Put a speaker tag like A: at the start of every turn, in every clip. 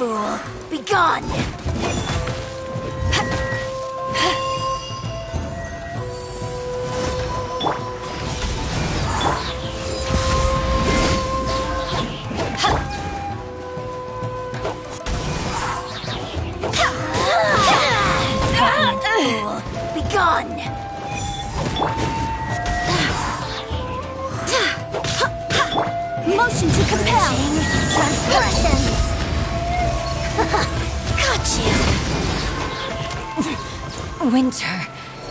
A: Fool, be gone! Fool, be gone!
B: Motion to compel!
A: Transgressions! Gotcha!
B: Winter,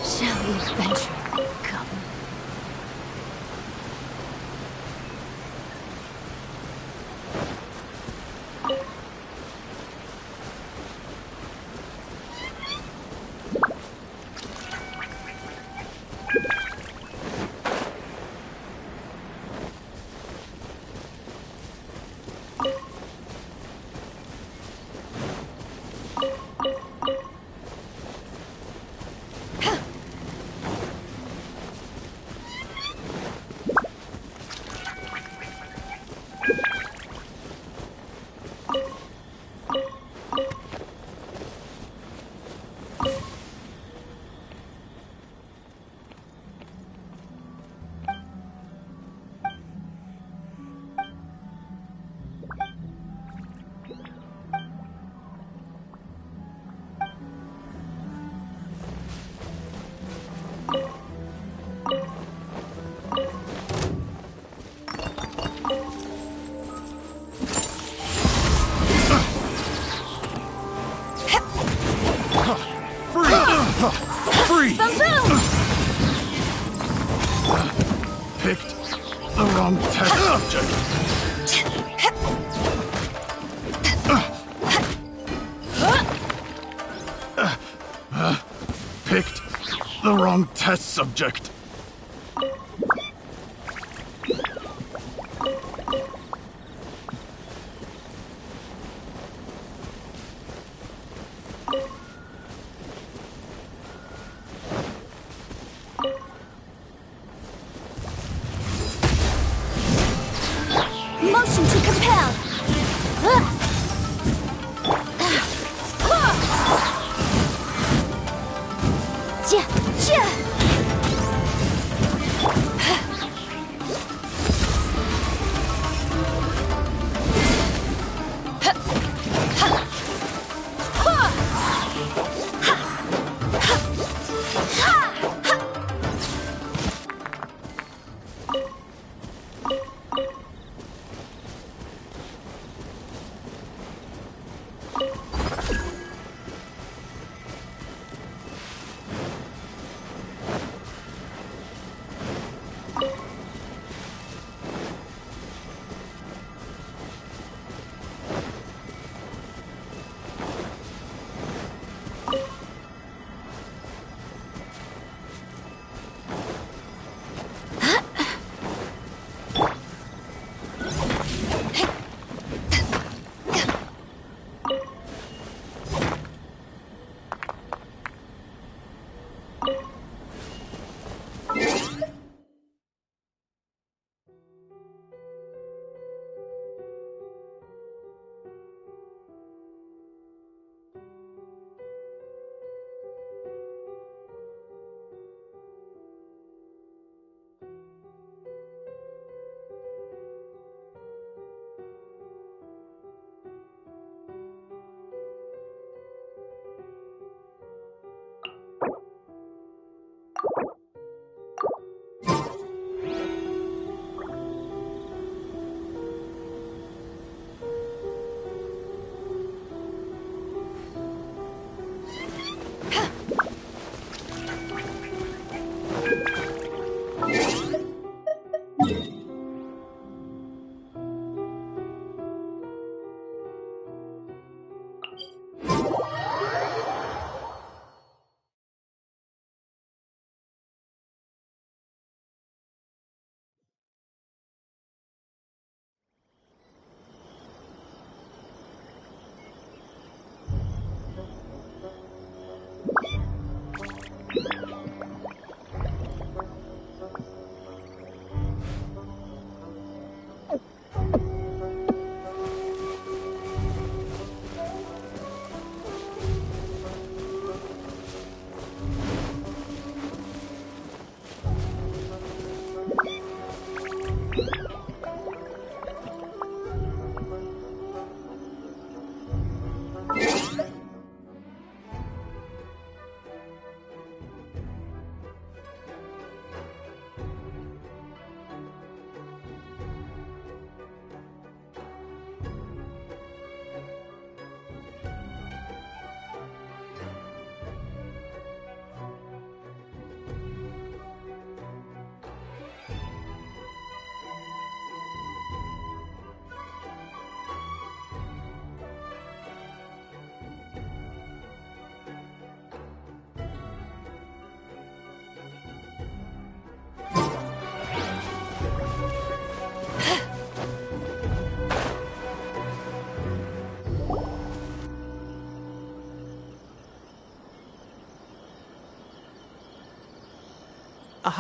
B: shall we venture come?
C: Free!
B: Boom!
C: Picked the wrong test subject. Picked the wrong test subject.
B: Motion to compel!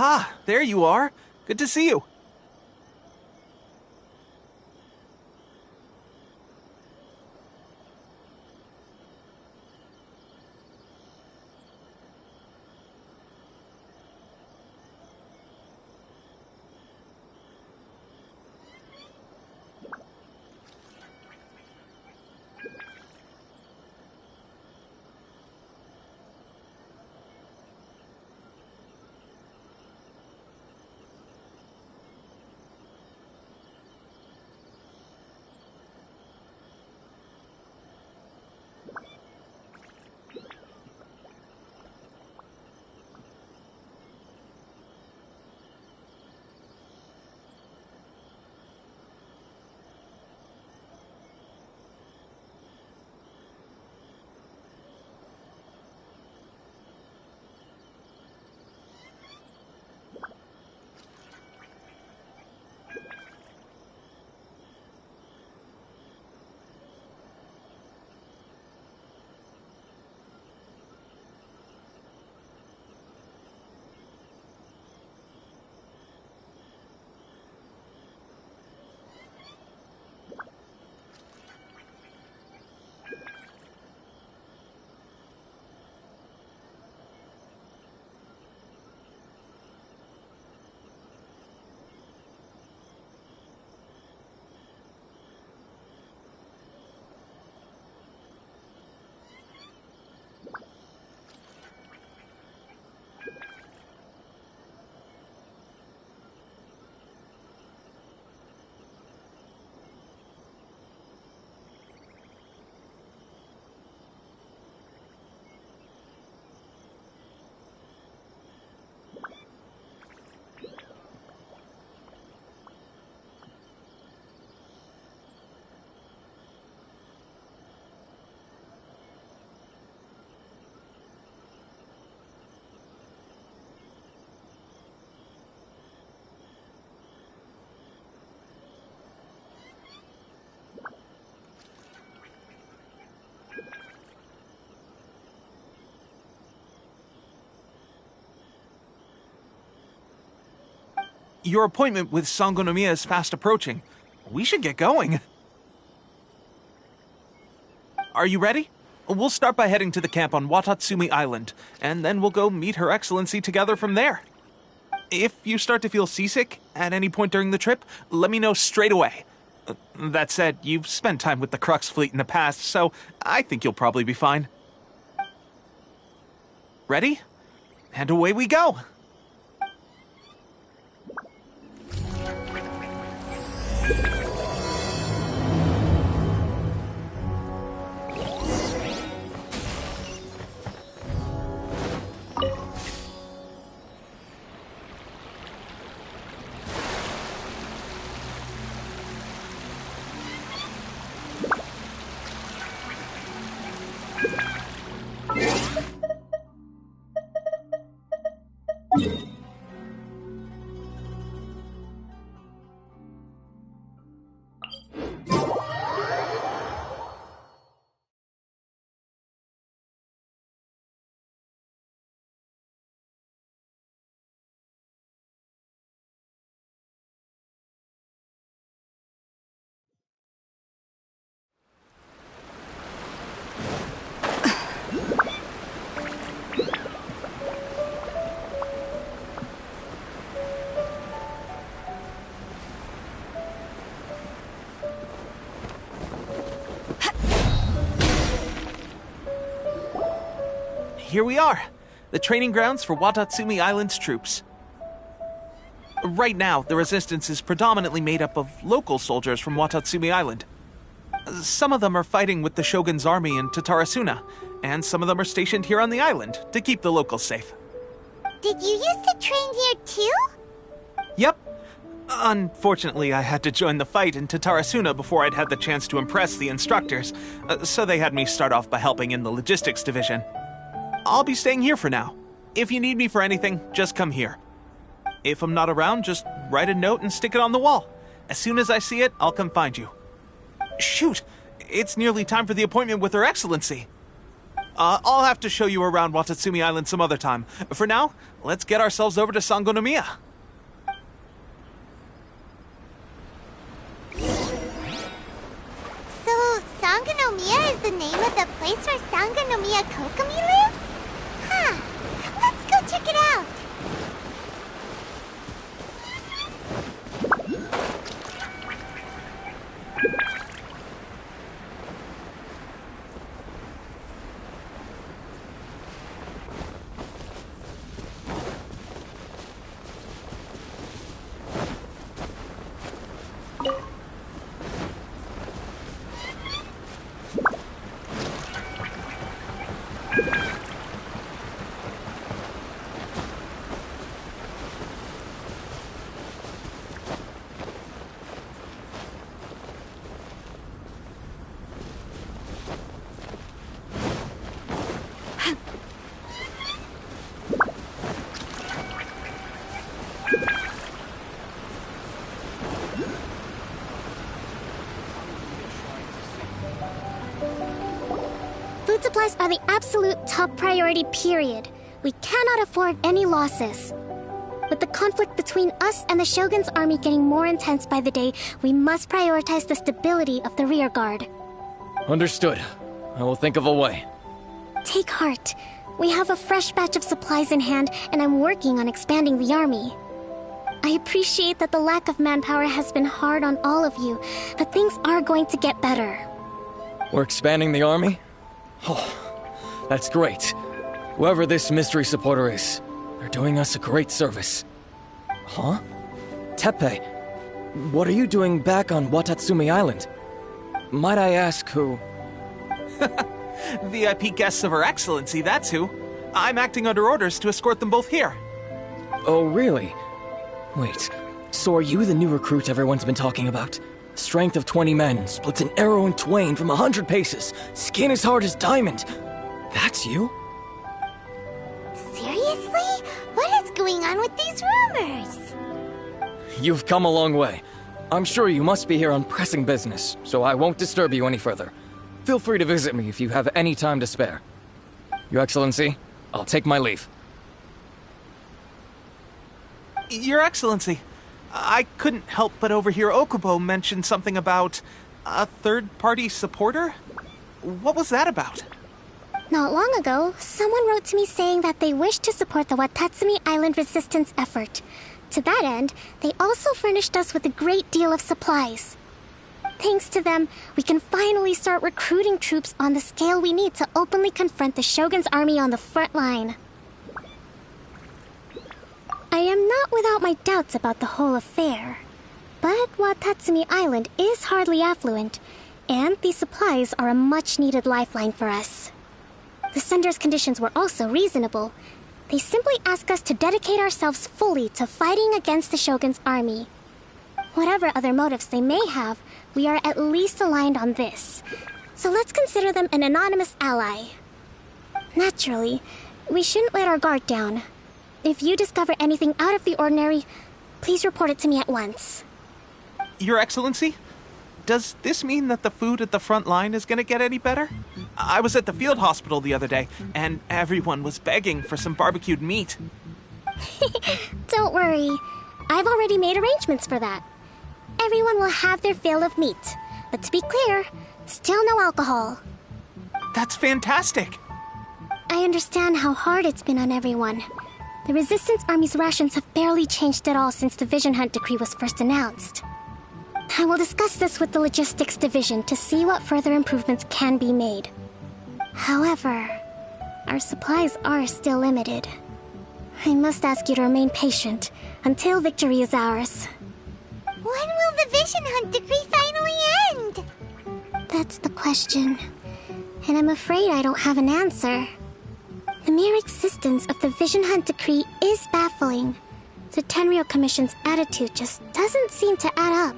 D: Aha, there you are. Good to see you. Your appointment with Sangonomiya is fast approaching. We should get going. Are you ready? We'll start by heading to the camp on Watatsumi Island, and then we'll go meet Her Excellency together from there. If you start to feel seasick at any point during the trip, let me know straight away. That said, you've spent time with the Crux fleet in the past, so I think you'll probably be fine. Ready? And away we go! Here we are, the training grounds for Watatsumi Island's troops. Right now, the resistance is predominantly made up of local soldiers from Watatsumi Island. Some of them are fighting with the Shogun's army in Tatarasuna, and some of them are stationed here on the island to keep the locals safe.
A: Did you used to train here too?
D: Yep. Unfortunately, I had to join the fight in Tatarasuna before I'd had the chance to impress the instructors, so they had me start off by helping in the logistics division. I'll be staying here for now. If you need me for anything, just come here. If I'm not around, just write a note and stick it on the wall. As soon as I see it, I'll come find you. Shoot! It's nearly time for the appointment with Her Excellency. I'll have to show you around Watatsumi Island some other time. For now, let's get ourselves over to Sangonomiya.
A: So, Sangonomiya is the name of the place where Sangonomiya Kokomi lives? Huh. Let's go check it out.
E: Food supplies are the absolute top priority, period. We cannot afford any losses. With the conflict between us and the Shogun's army getting more intense by the day, we must prioritize the stability of the rear guard.
F: Understood. I will think of a way.
E: Take heart. We have a fresh batch of supplies in hand, and I'm working on expanding the army. I appreciate that the lack of manpower has been hard on all of you, but things are going to get better.
F: We're expanding the army? Oh, that's great. Whoever this mystery supporter is, they're doing us a great service. Huh? Teppei, what are you doing back on Watatsumi Island? Might I ask who?
D: VIP guests of Her Excellency, that's who. I'm acting under orders to escort them both here.
F: Oh, really? Wait, so are you the new recruit everyone's been talking about? Strength of 20 men, splits an arrow in twain from 100 paces, skin as hard as diamond. That's you?
A: Seriously? What is going on with these rumors?
F: You've come a long way. I'm sure you must be here on pressing business, so I won't disturb you any further. Feel free to visit me if you have any time to spare. Your Excellency, I'll take my leave.
D: Your Excellency, I couldn't help but overhear Okubo mention something about a third-party supporter? What was that about?
E: Not long ago, someone wrote to me saying that they wish to support the Watatsumi Island resistance effort. To that end, they also furnished us with a great deal of supplies. Thanks to them, we can finally start recruiting troops on the scale we need to openly confront the Shogun's army on the front line. I am not without my doubts about the whole affair. But Watatsumi Island is hardly affluent, and these supplies are a much-needed lifeline for us. The sender's conditions were also reasonable. They simply ask us to dedicate ourselves fully to fighting against the Shogun's army. Whatever other motives they may have, we are at least aligned on this. So let's consider them an anonymous ally. Naturally, we shouldn't let our guard down. If you discover anything out of the ordinary, please report it to me at once.
D: Your Excellency, does this mean that the food at the front line is gonna get any better? I was at the field hospital the other day, and everyone was begging for some barbecued meat.
E: Don't worry. I've already made arrangements for that. Everyone will have their fill of meat. But to be clear, still no alcohol.
D: That's fantastic!
E: I understand how hard it's been on everyone. The Resistance Army's rations have barely changed at all since the Vision Hunt decree was first announced. I will discuss this with the Logistics Division to see what further improvements can be made. However, our supplies are still limited. I must ask you to remain patient until victory is ours.
A: When will the Vision Hunt decree finally end?
E: That's the question. And I'm afraid I don't have an answer. The mere existence of the Vision Hunt decree is baffling. The Tenryou Commission's attitude just doesn't seem to add up,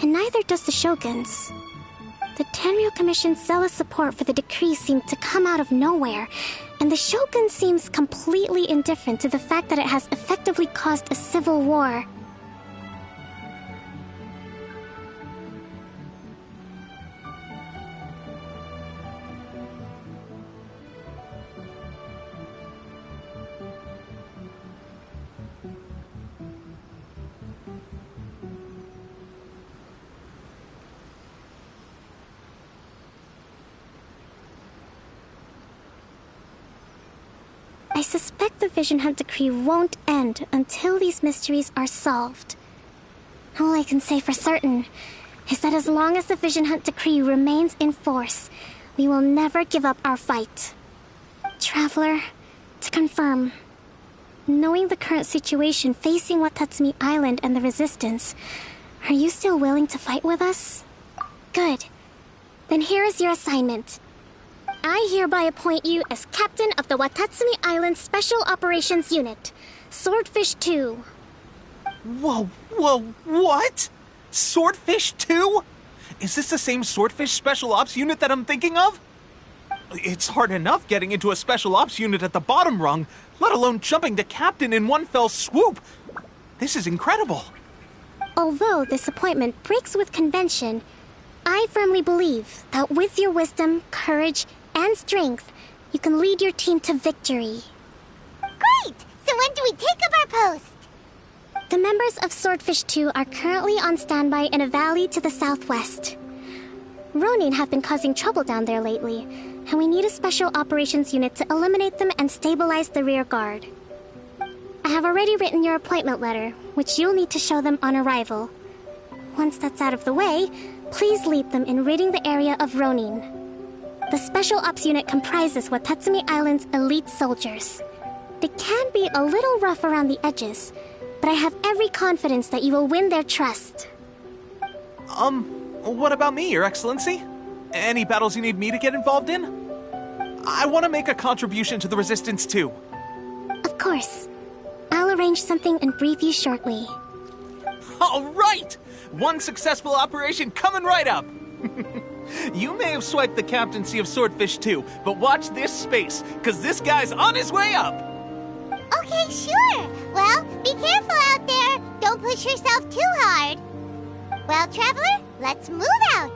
E: and neither does the Shogun's. The Tenryou Commission's zealous support for the decree seemed to come out of nowhere, and the Shogun seems completely indifferent to the fact that it has effectively caused a civil war. I suspect the Vision Hunt decree won't end until these mysteries are solved. All I can say for certain is that as long as the Vision Hunt decree remains in force, we will never give up our fight. Traveler, to confirm, knowing the current situation facing Watatsumi Island and the Resistance, are you still willing to fight with us? Good. Then here is your assignment. I hereby appoint you as captain of the Watatsumi Island Special Operations Unit, Swordfish 2.
D: Whoa, what? Swordfish 2? Is this the same Swordfish Special Ops unit that I'm thinking of? It's hard enough getting into a Special Ops unit at the bottom rung, let alone jumping to captain in one fell swoop. This is incredible.
E: Although this appointment breaks with convention, I firmly believe that with your wisdom, courage, and strength, you can lead your team to victory.
A: Great! So when do we take up our post?
E: The members of Swordfish 2 are currently on standby in a valley to the southwest. Ronin have been causing trouble down there lately, and we need a special operations unit to eliminate them and stabilize the rear guard. I have already written your appointment letter, which you'll need to show them on arrival. Once that's out of the way, please lead them in ridding the area of Ronin. The Special Ops unit comprises Watatsumi Island's elite soldiers. They can be a little rough around the edges, but I have every confidence that you will win their trust.
D: What about me, Your Excellency? Any battles you need me to get involved in? I want to make a contribution to the Resistance too.
E: Of course. I'll arrange something and brief you shortly.
D: All right! One successful operation coming right up! You may have swiped the captaincy of Swordfish 2, but watch this space, because this guy's on his way up!
A: Okay, sure. Well, be careful out there. Don't push yourself too hard. Well, Traveler, let's move out.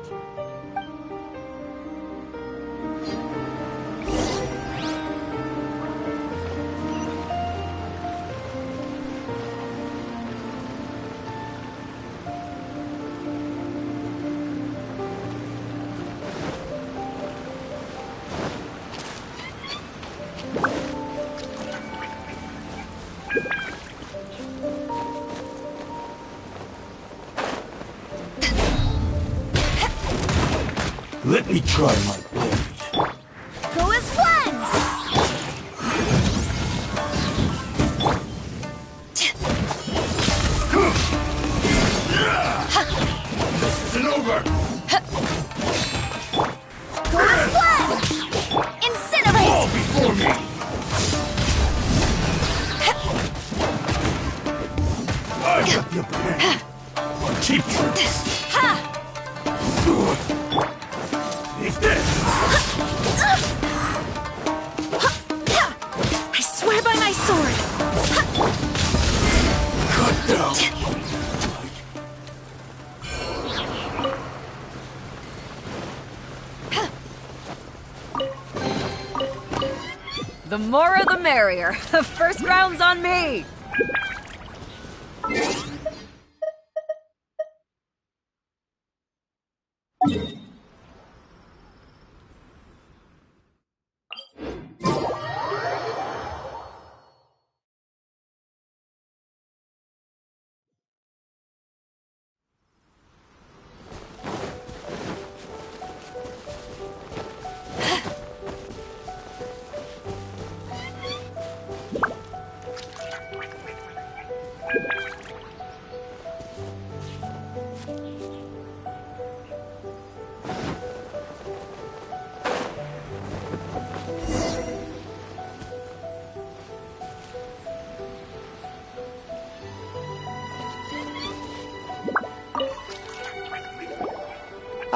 C: Let me try my blade.
B: Go as one!
C: This isn't over!
B: Go as one! Incinerate!
C: Fall before me! I got the upper hand. Cheap tricks.
B: Ha!
C: Take this!
B: I swear by my sword!
C: Cut down!
B: The more the merrier. First round's on me!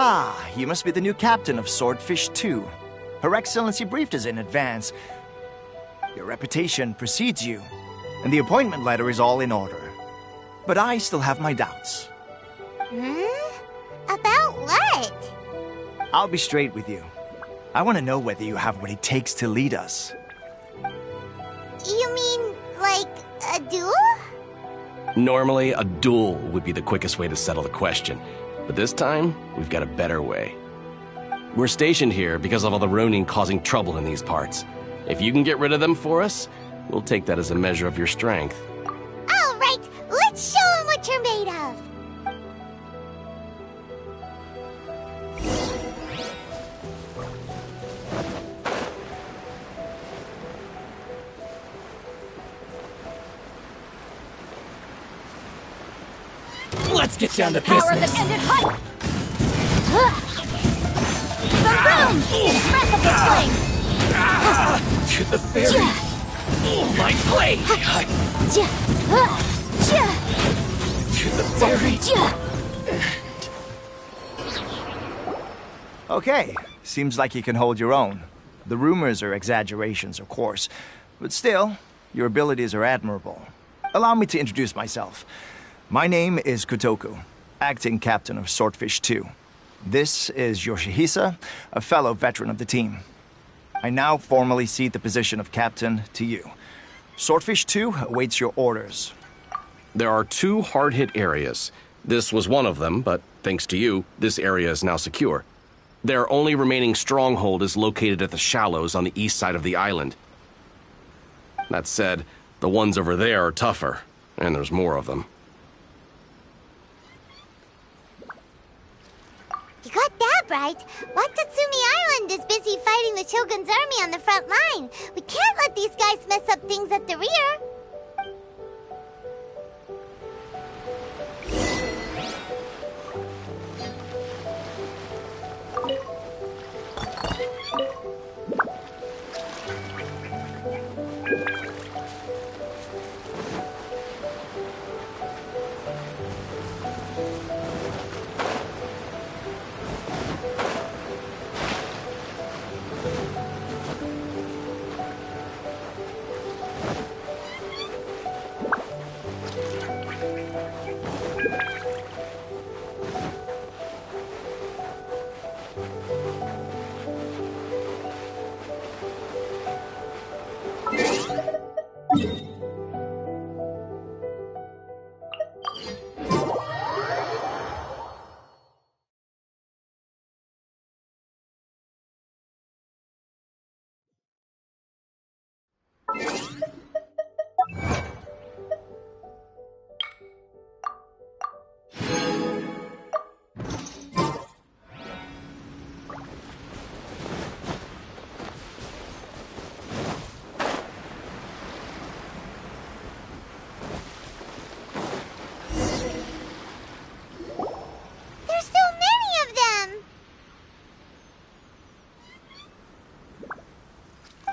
G: Ah, you must be the new captain of Swordfish 2. Her Excellency briefed us in advance. Your reputation precedes you, and the appointment letter is all in order. But I still have my doubts.
A: About what?
G: I'll be straight with you. I want to know whether you have what it takes to lead us.
A: You mean, like, a duel?
H: Normally, a duel would be the quickest way to settle the question. But this time, we've got a better way. We're stationed here because of all the Ronin causing trouble in these parts. If you can get rid of them for us, we'll take that as a measure of your strength.
A: All right, let's show them what you're made of.
F: Let's get down to
B: Power
F: business.
B: that ended hot. The boom! Breath of the flame!
F: To the very... my blade! To the very...
G: Okay, seems like you can hold your own. The rumors are exaggerations, of course, but still, your abilities are admirable. Allow me to introduce myself. My name is Kotoku, acting captain of Swordfish 2. This is Yoshihisa, a fellow veteran of the team. I now formally cede the position of captain to you. Swordfish 2 awaits your orders.
H: There are 2 hard-hit areas. This was one of them, but thanks to you, this area is now secure. Their only remaining stronghold is located at the shallows on the east side of the island. That said, the ones over there are tougher, and there's more of them.
A: You got that right. Watatsumi Island is busy fighting the Shogun's army on the front line. We can't let these guys mess up things at the rear.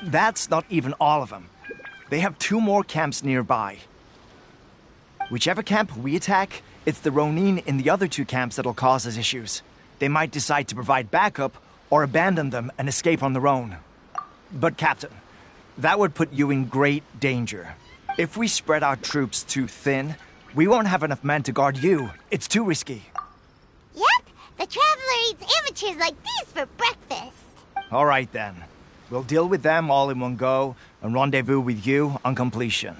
G: That's not even all of them. They have 2 more camps nearby. Whichever camp we attack, it's the Ronin in the other 2 camps that'll cause us issues. They might decide to provide backup or abandon them and escape on their own. But Captain, that would put you in great danger. If we spread our troops too thin, we won't have enough men to guard you. It's too risky.
A: Yep, the Traveler eats amateurs like these for breakfast.
G: All right then. We'll deal with them all in one go and rendezvous with you on completion.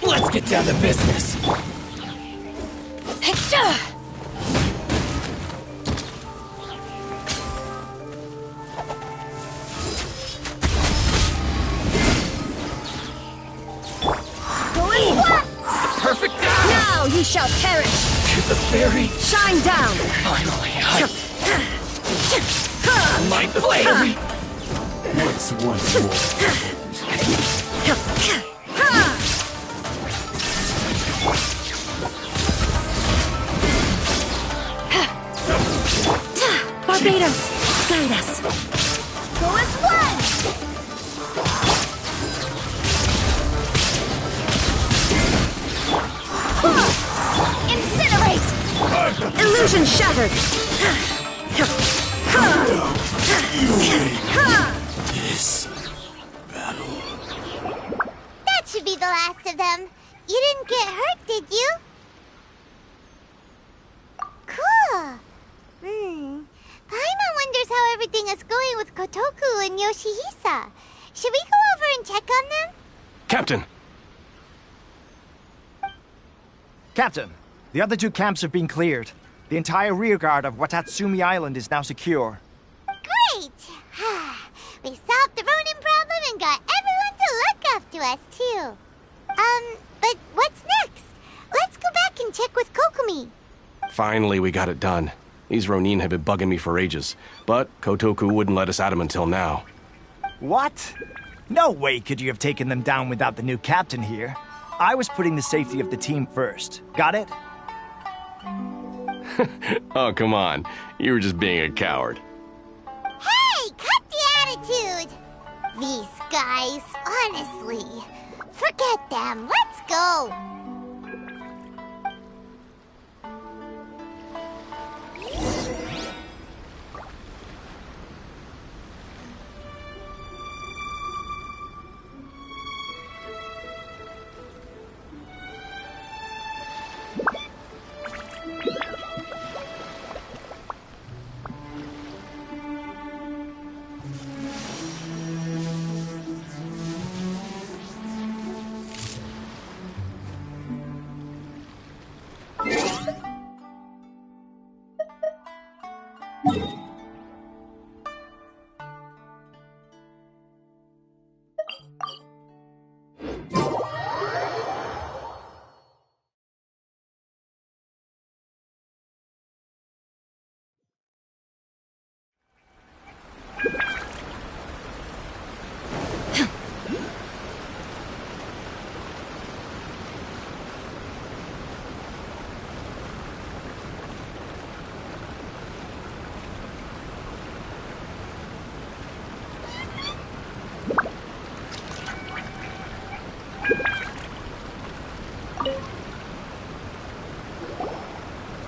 F: Let's get down to business. Perfect.
B: Now you shall perish.
F: To the very...
B: Shine down.
F: Finally, my blade.
C: What's one more?
B: Barbados, guide us.
A: Go as one!
B: Incinerate! Illusion shattered!
C: This battle.
A: That should be the last of them. You didn't get hurt, did you? Cool. Paimon wonders how everything is going with Kotoku and Yoshihisa. Should we go over and check on them?
H: Captain!
G: Captain, The other two camps have been cleared. The entire rearguard of Watatsumi Island is now secure.
A: Great! We solved the Ronin problem and got everyone to look after us, too. But what's next? Let's go back and check with Kokumi.
H: Finally, we got it done. These Ronin have been bugging me for ages, but Kotoku wouldn't let us at him until now.
G: What? No way could you have taken them down without the new captain here. I was putting the safety of the team first. Got it?
H: Oh, come on. You were just being a coward.
A: Hey, cut the attitude! These guys, honestly. Forget them. Let's go.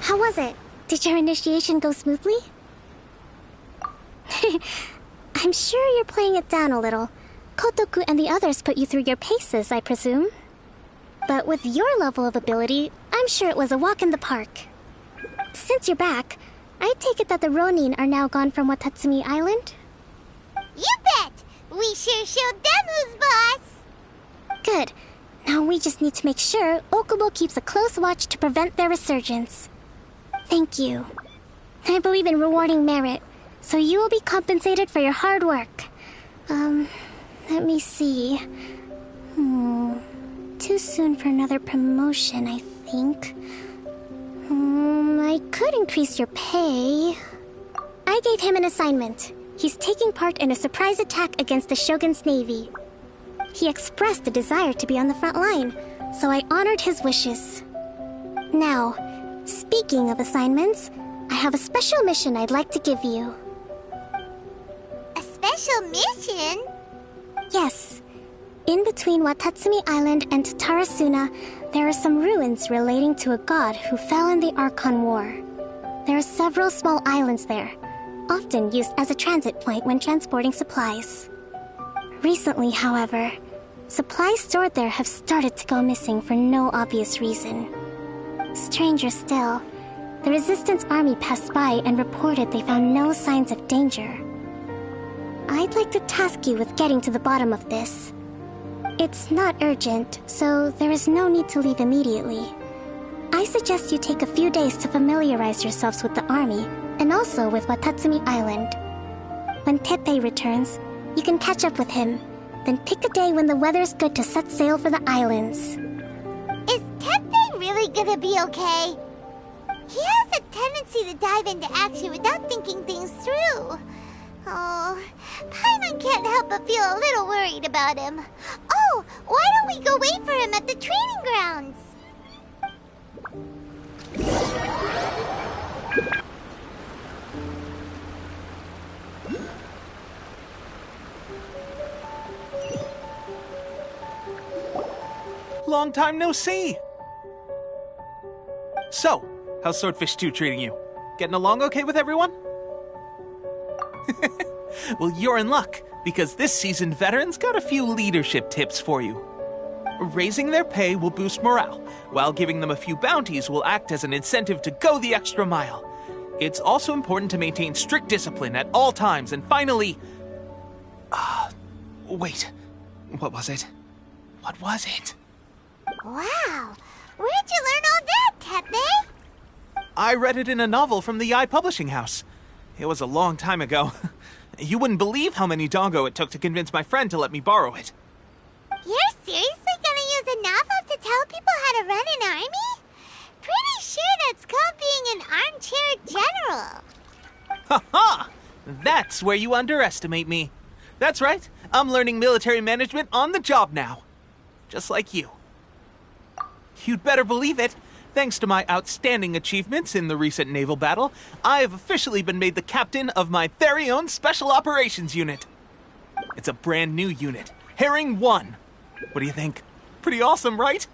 E: How was it? Did your initiation go smoothly? I'm sure you're playing it down a little. Kotoku and the others put you through your paces, I presume. But with your level of ability, I'm sure it was a walk in the park. Since you're back, I take it that the Ronin are now gone from Watatsumi Island?
A: You bet! We sure showed them who's boss!
E: Good. Now we just need to make sure Okubo keeps a close watch to prevent their resurgence. Thank you. I believe in rewarding merit, so you will be compensated for your hard work. Let me see. Too soon for another promotion, I think. I could increase your pay. I gave him an assignment. He's taking part in a surprise attack against the Shogun's navy. He expressed a desire to be on the front line, so I honored his wishes. Now, speaking of assignments, I have a special mission I'd like to give you.
A: A special mission?
E: Yes. In between Watatsumi Island and Tarasuna, there are some ruins relating to a god who fell in the Archon War. There are several small islands there, often used as a transit point when transporting supplies. Recently, however, supplies stored there have started to go missing for no obvious reason. Stranger still, the Resistance Army passed by and reported they found no signs of danger. I'd like to task you with getting to the bottom of this. It's not urgent, so there is no need to leave immediately. I suggest you take a few days to familiarize yourselves with the army, and also with Watatsumi Island. When Teppei returns, you can catch up with him, then pick a day when the weather's good to set sail for the islands.
A: Is Teppei really gonna be okay? He has a tendency to dive into action without thinking things through. Oh, Paimon can't help but feel a little worried about him. Oh, why don't we go wait for him at the training grounds?
D: Long time no see! So, how's Swordfish 2 treating you? Getting along okay with everyone? Well, you're in luck, because this seasoned veteran's got a few leadership tips for you. Raising their pay will boost morale, while giving them a few bounties will act as an incentive to go the extra mile. It's also important to maintain strict discipline at all times, and finally... wait. What was it? What was it?
A: Wow, Where'd you learn all that, Tepe?
D: I read it in a novel from the Yai Publishing House. It was a long time ago. You wouldn't believe how many dongo it took to convince my friend to let me borrow it.
A: You're seriously gonna use a novel to tell people how to run an army? Pretty sure that's called being an armchair general.
D: Ha ha! That's where you underestimate me. That's right. I'm learning military management on the job now. Just like you. You'd better believe it. Thanks to my outstanding achievements in the recent naval battle, I have officially been made the captain of my very own Special Operations Unit. It's a brand new unit, Herring 1. What do you think? Pretty awesome, right?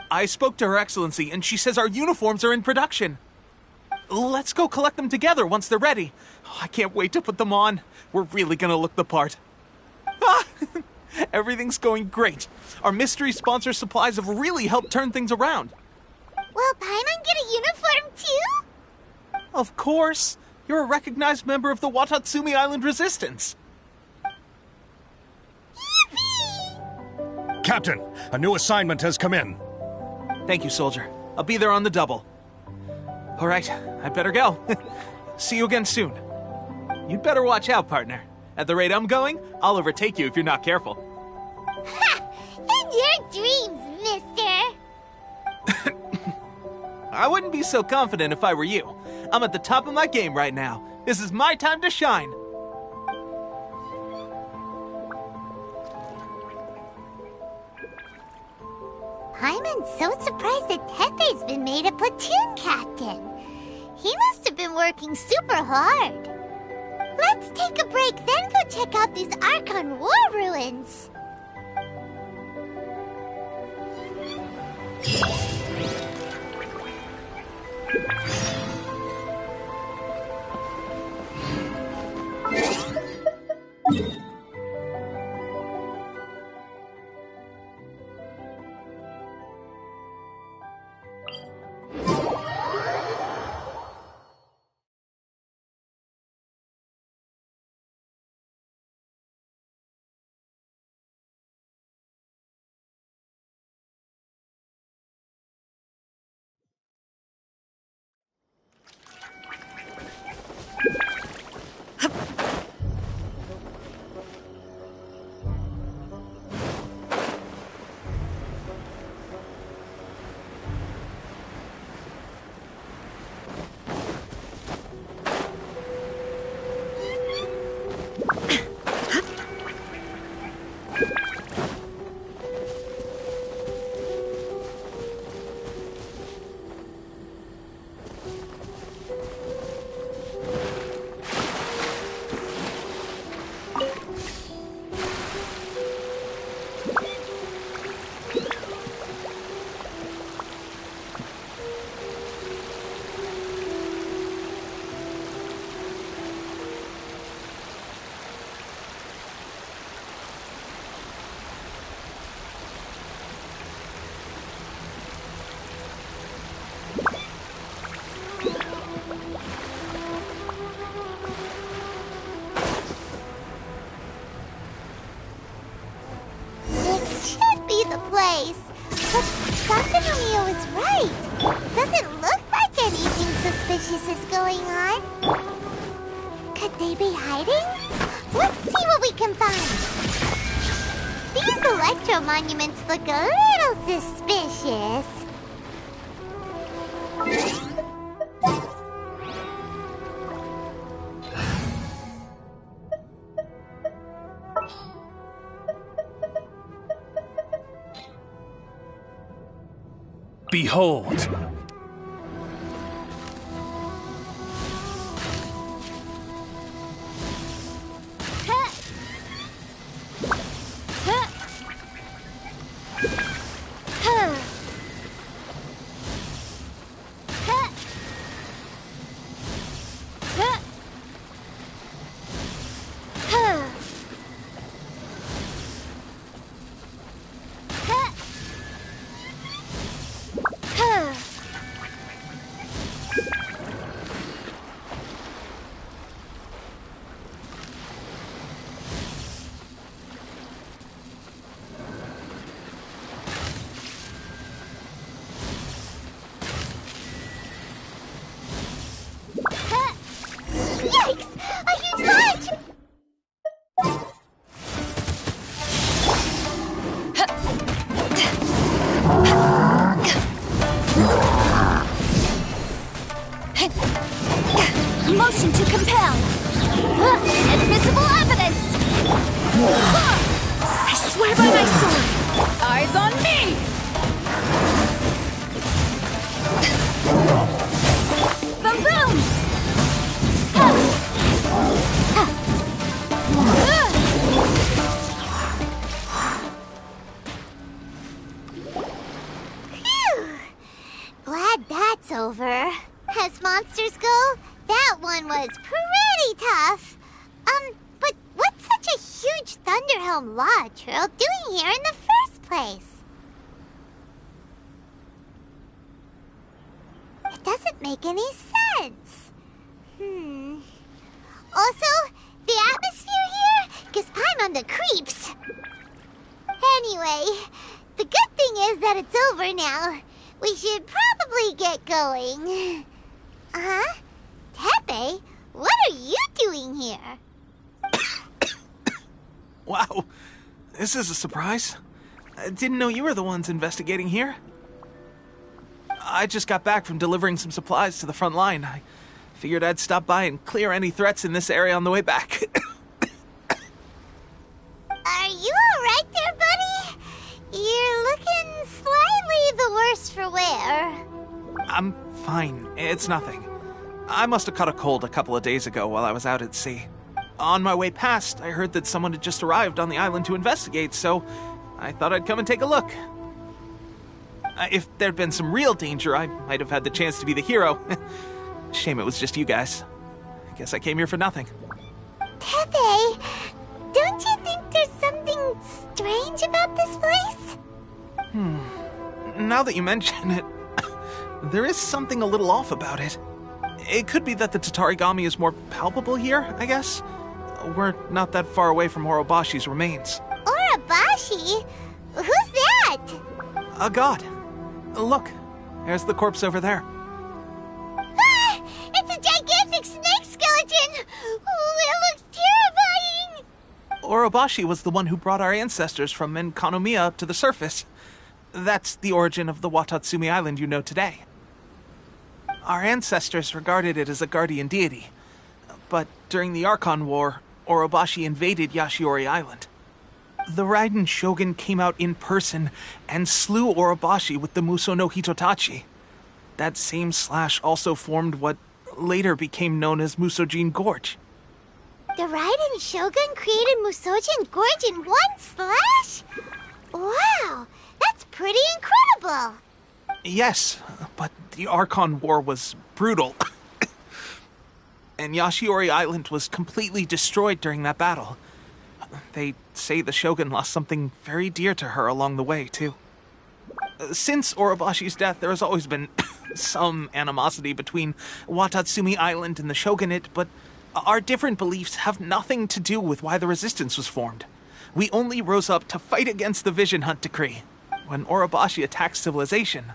D: I spoke to Her Excellency, and she says our uniforms are in production. Let's go collect them together once they're ready. Oh, I can't wait to put them on. We're really gonna look the part. Ah! Everything's going great. Our mystery sponsor supplies have really helped turn things around.
A: Will Paimon get a uniform too?
D: Of course. You're a recognized member of the Watatsumi Island Resistance.
A: Yippee!
C: Captain, a new assignment has come in.
D: Thank you, soldier. I'll be there on the double. All right, I better go. See you again soon. You'd better watch out, partner. At the rate I'm going, I'll overtake you if you're not careful.
A: Ha! In your dreams, mister!
D: I wouldn't be so confident if I were you. I'm at the top of my game right now. This is my time to shine.
A: Paimon's so surprised that Tepe's been made a platoon captain. He must have been working super hard. Let's take a break, then go check out these Archon War ruins. Place. But something Romeo is right. Doesn't look like anything suspicious is going on. Could they be hiding? Let's see what we can find. These electro monuments look a little suspicious.
C: Behold!
A: that's over. As monsters go, that one was pretty tough. But what's such a huge Thunderhelm Law Trail doing here in the first place? It doesn't make any sense. Also, the atmosphere here gives Paimon the creeps. Anyway, the good thing is that it's over now. We should probably get going. Tepe, what are you doing here?
D: Wow, this is a surprise. I didn't know you were the ones investigating here. I just got back from delivering some supplies to the front line. I figured I'd stop by and clear any threats in this area on the way back.
A: Are you alright there, buddy? You're looking slightly the worse for wear.
D: I'm fine. It's nothing. I must have caught a cold a couple of days ago while I was out at sea. On my way past, I heard that someone had just arrived on the island to investigate, so I thought I'd come and take a look. If there'd been some real danger, I might have had the chance to be the hero. Shame it was just you guys. I guess I came here for nothing.
A: Tepe, don't you think there's something strange about this place?
D: Now that you mention it, there is something a little off about it. It could be that the Tatarigami is more palpable here, I guess. We're not that far away from Orobashi's remains.
A: Orobashi? Who's that?
D: A god. Look, there's the corpse over there.
A: Ah! It's a gigantic snake skeleton! Oh, it looks terrifying!
D: Orobashi was the one who brought our ancestors from Enkanomiya up to the surface. That's the origin of the Watatsumi Island you know today. Our ancestors regarded it as a guardian deity. But during the Archon War, Orobashi invaded Yashiori Island. The Raiden Shogun came out in person and slew Orobashi with the Muso no Hitotachi. That same slash also formed what later became known as Musojin Gorge.
A: The Raiden Shogun created Musojin Gorge in one slash? Wow, that's pretty incredible!
D: Yes, but the Archon War was brutal. And Yashiori Island was completely destroyed during that battle. They say the Shogun lost something very dear to her along the way, too. Since Orobashi's death, there has always been some animosity between Watatsumi Island and the Shogunate, but our different beliefs have nothing to do with why the resistance was formed. We only rose up to fight against the Vision Hunt Decree. When Orobashi attacked civilization,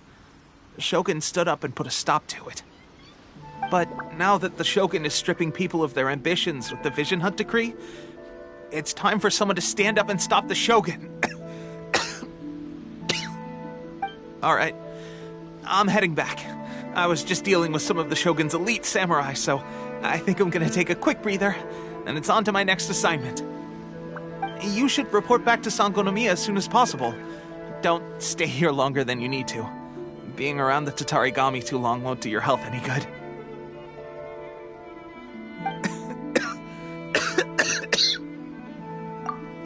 D: the Shogun stood up and put a stop to it. But now that the Shogun is stripping people of their ambitions with the Vision Hunt Decree, it's time for someone to stand up and stop the Shogun. Alright, I'm heading back. I was just dealing with some of the Shogun's elite samurai, so I think I'm gonna take a quick breather, and it's on to my next assignment. You should report back to Sangonomiya as soon as possible. Don't stay here longer than you need to. Being around the Tatarigami too long won't do your health any good.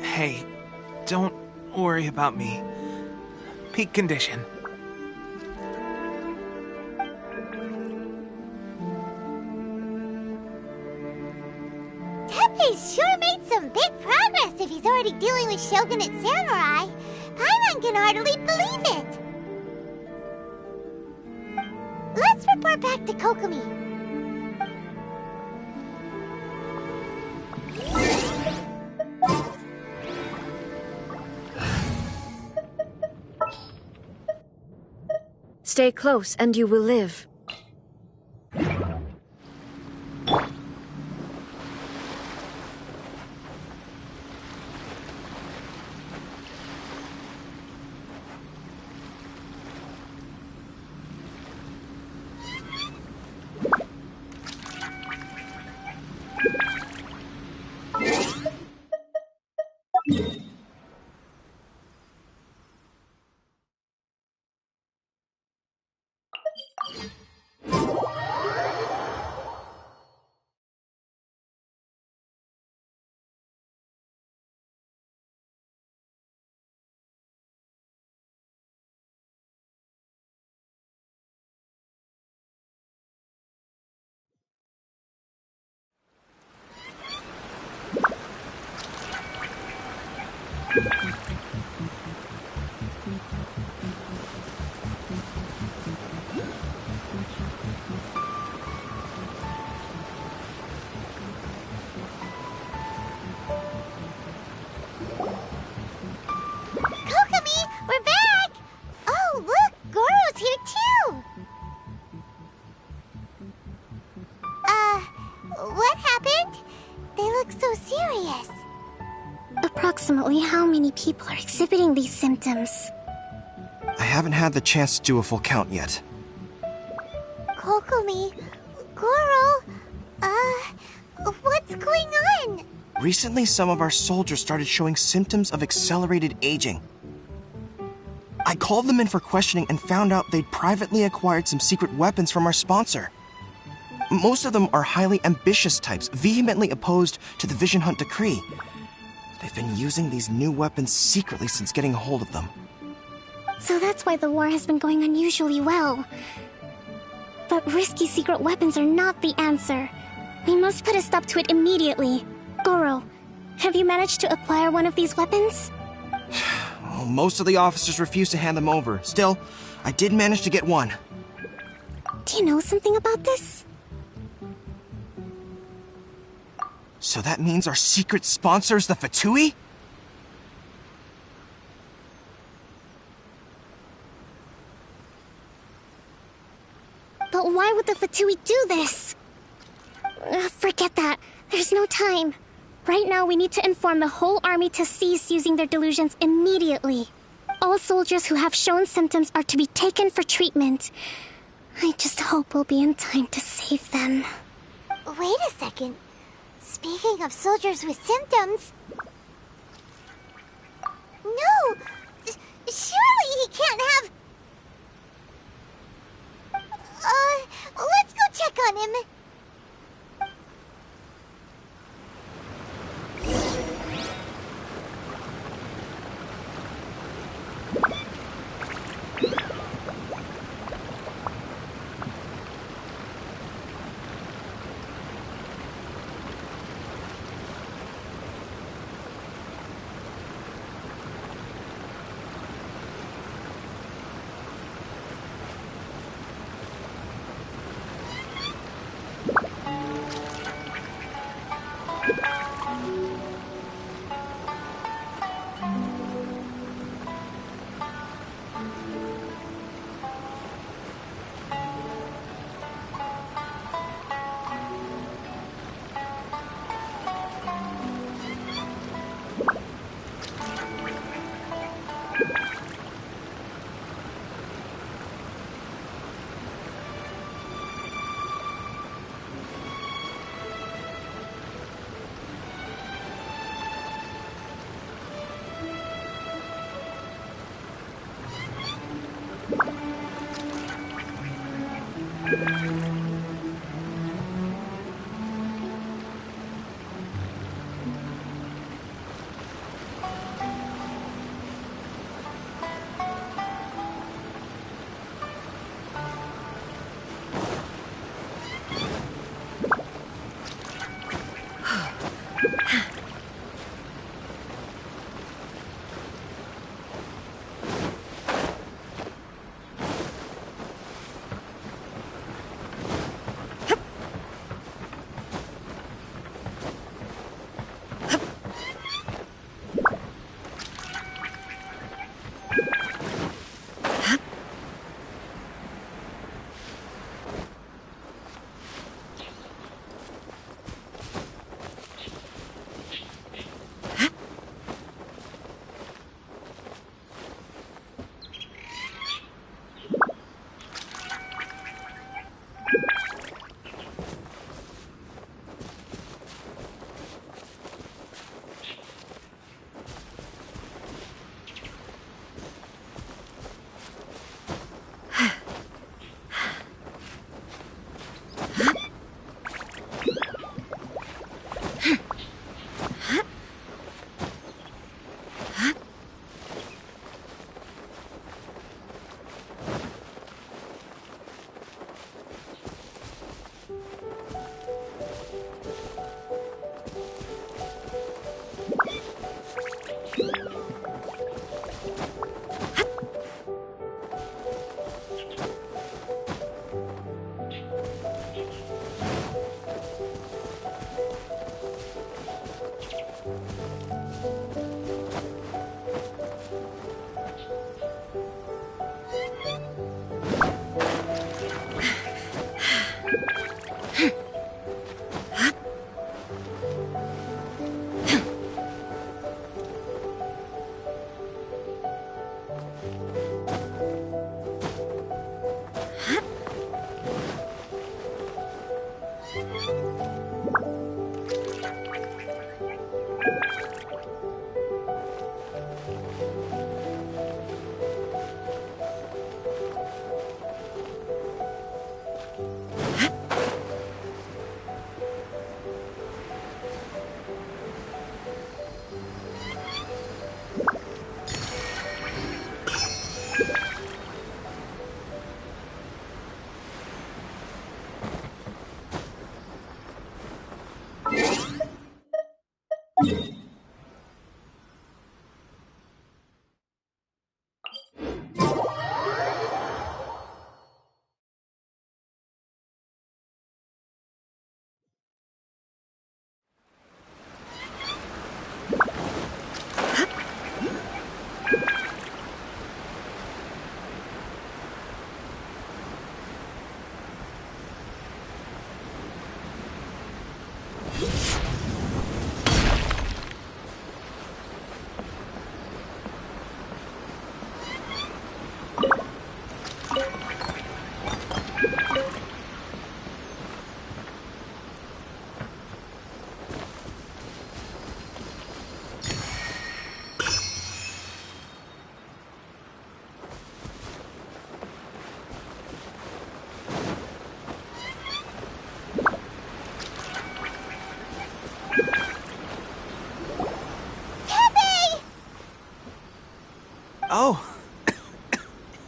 D: Hey, don't worry about me. Peak condition.
A: Tepe's sure made some big progress if he's already dealing with Shogunate samurai. Paimon can hardly believe it. Let's report back to Kokomi.
I: Stay close and you will live.
E: exhibiting these symptoms?
J: I haven't had the chance to do a full count yet.
A: Kokomi, Goro, what's going on?
J: Recently, some of our soldiers started showing symptoms of accelerated aging. I called them in for questioning and found out they'd privately acquired some secret weapons from our sponsor. Most of them are highly ambitious types, vehemently opposed to the Vision Hunt decree. They've been using these new weapons secretly since getting a hold of them.
E: So that's why the war has been going unusually well. But risky secret weapons are not the answer. We must put a stop to it immediately. Goro, have you managed to acquire one of these weapons?
J: Well, most of the officers refuse to hand them over. Still, I did manage to get one.
E: Do you know something about this?
J: So that means our secret sponsor is the Fatui?
E: But why would the Fatui do this? Forget that. There's no time. Right now, we need to inform the whole army to cease using their delusions immediately. All soldiers who have shown symptoms are to be taken for treatment. I just hope we'll be in time to save them.
A: Wait a second. Speaking of soldiers with symptoms... No! Surely he can't have... let's go check on him.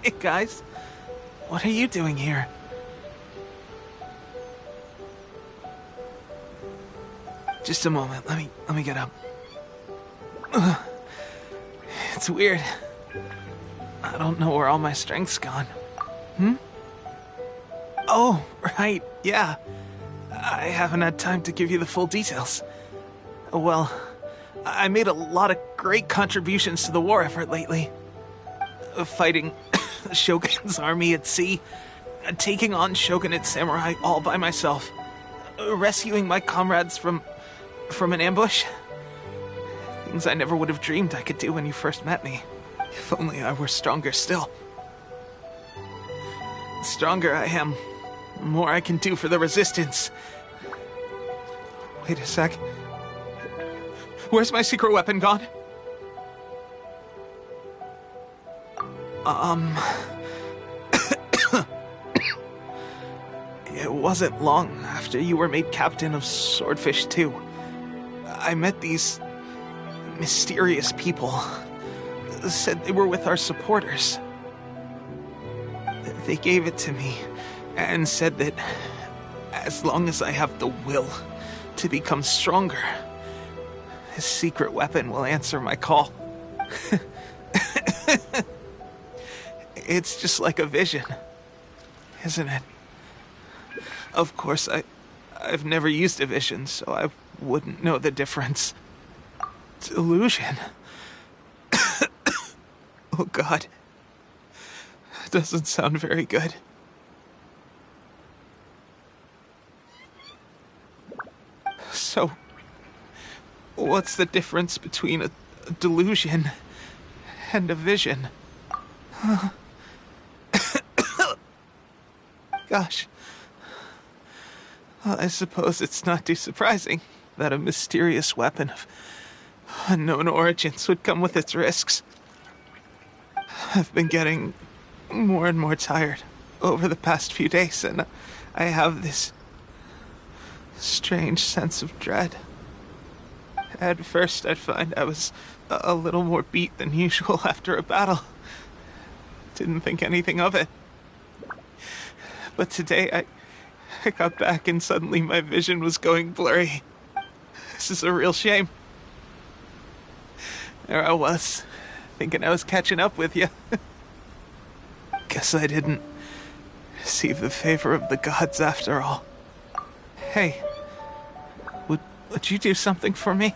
D: Hey guys, what are you doing here? Just a moment, let me get up. It's weird. I don't know where all my strength's gone. Oh, right, yeah. I haven't had time to give you the full details. Well, I made a lot of great contributions to the war effort lately. Fighting Shogun's army at sea, taking on Shogunate samurai all by myself, rescuing my comrades from an ambush. Things I never would have dreamed I could do when you first met me. If only I were stronger still. The stronger I am, the more I can do for the Resistance. Wait a sec. Where's my secret weapon gone? It wasn't long after you were made captain of Swordfish 2. I met these mysterious people. Said they were with our supporters. They gave it to me and said that as long as I have the will to become stronger, his secret weapon will answer my call. It's just like a vision, isn't it? Of course, I've never used a vision, so I wouldn't know the difference. Delusion? Oh God. Doesn't sound very good. So, what's the difference between a delusion and a vision? Gosh. Well, I suppose it's not too surprising that a mysterious weapon of unknown origins would come with its risks. I've been getting more and more tired over the past few days, and I have this strange sense of dread. At first, I'd find I was a little more beat than usual after a battle. Didn't think anything of it. But today, I got back and suddenly my vision was going blurry. This is a real shame. There I was, thinking I was catching up with you. Guess I didn't receive the favor of the gods after all. Hey, would you do something for me?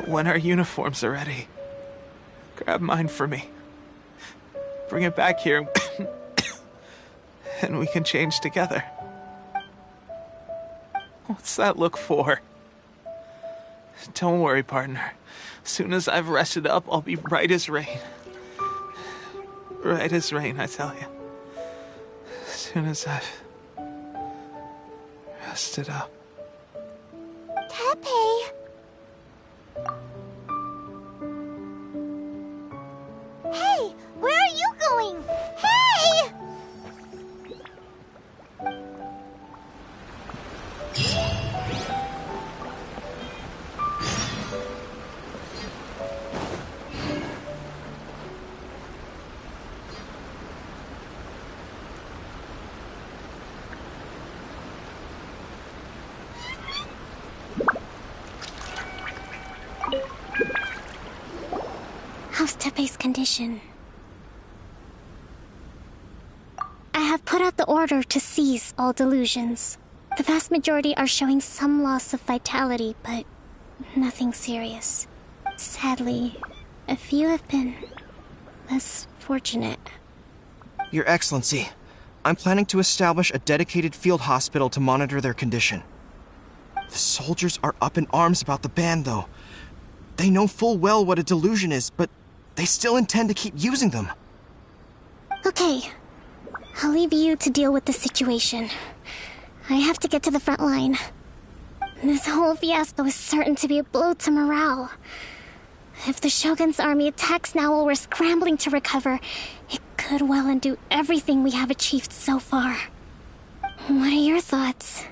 D: When our uniforms are ready, grab mine for me. Bring it back here, and we can change together. What's that look for? Don't worry, partner. As soon as I've rested up, I'll be right as rain. Right as rain, I tell you. As soon as I've rested up.
A: Teppei! Hey! Where are you going? Hey!
E: How's Teppei's condition? I have put out the order to seize all delusions. The vast majority are showing some loss of vitality, but nothing serious. Sadly, a few have been less fortunate.
J: Your Excellency, I'm planning to establish a dedicated field hospital to monitor their condition. The soldiers are up in arms about the ban, though. They know full well what a delusion is, but they still intend to keep using them.
E: Okay, I'll leave you to deal with the situation. I have to get to the front line. This whole fiasco is certain to be a blow to morale. If the Shogun's army attacks now while we're scrambling to recover, it could well undo everything we have achieved so far. What are your thoughts?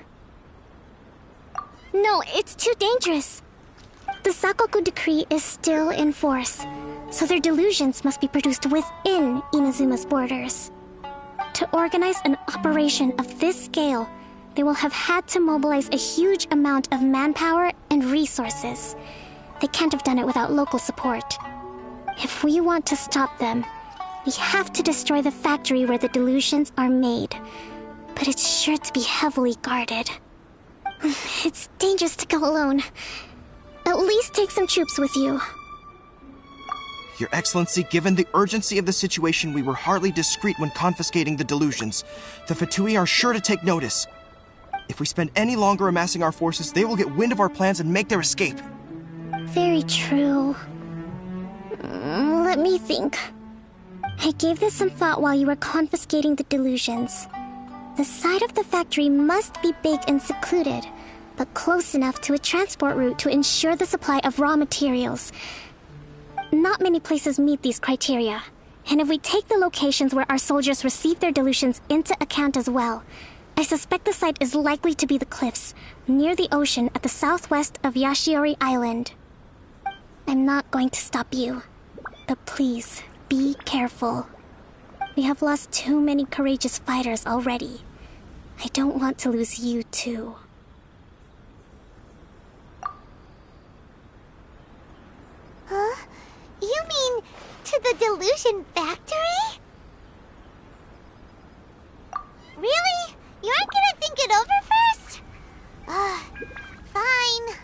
E: No, it's too dangerous. The Sakoku decree is still in force. so their delusions must be produced within Inazuma's borders. To organize an operation of this scale, they will have had to mobilize a huge amount of manpower and resources. They can't have done it without local support. If we want to stop them, we have to destroy the factory where the delusions are made. But it's sure to be heavily guarded. It's dangerous to go alone. At least take some troops with you.
J: Your Excellency, given the urgency of the situation, we were hardly discreet when confiscating the delusions. The Fatui are sure to take notice. If we spend any longer amassing our forces, they will get wind of our plans and make their escape.
E: Very true. Let me think. I gave this some thought while you were confiscating the delusions. The side of the factory must be big and secluded, but close enough to a transport route to ensure the supply of raw materials. Not many places meet these criteria, and if we take the locations where our soldiers receive their delusions into account as well, I suspect the site is likely to be the cliffs, near the ocean at the southwest of Yashiori Island. I'm not going to stop you, but please, be careful. We have lost too many courageous fighters already. I don't want to lose you too.
A: Huh? You mean to the delusion factory? Really? You aren't gonna think it over first? Fine.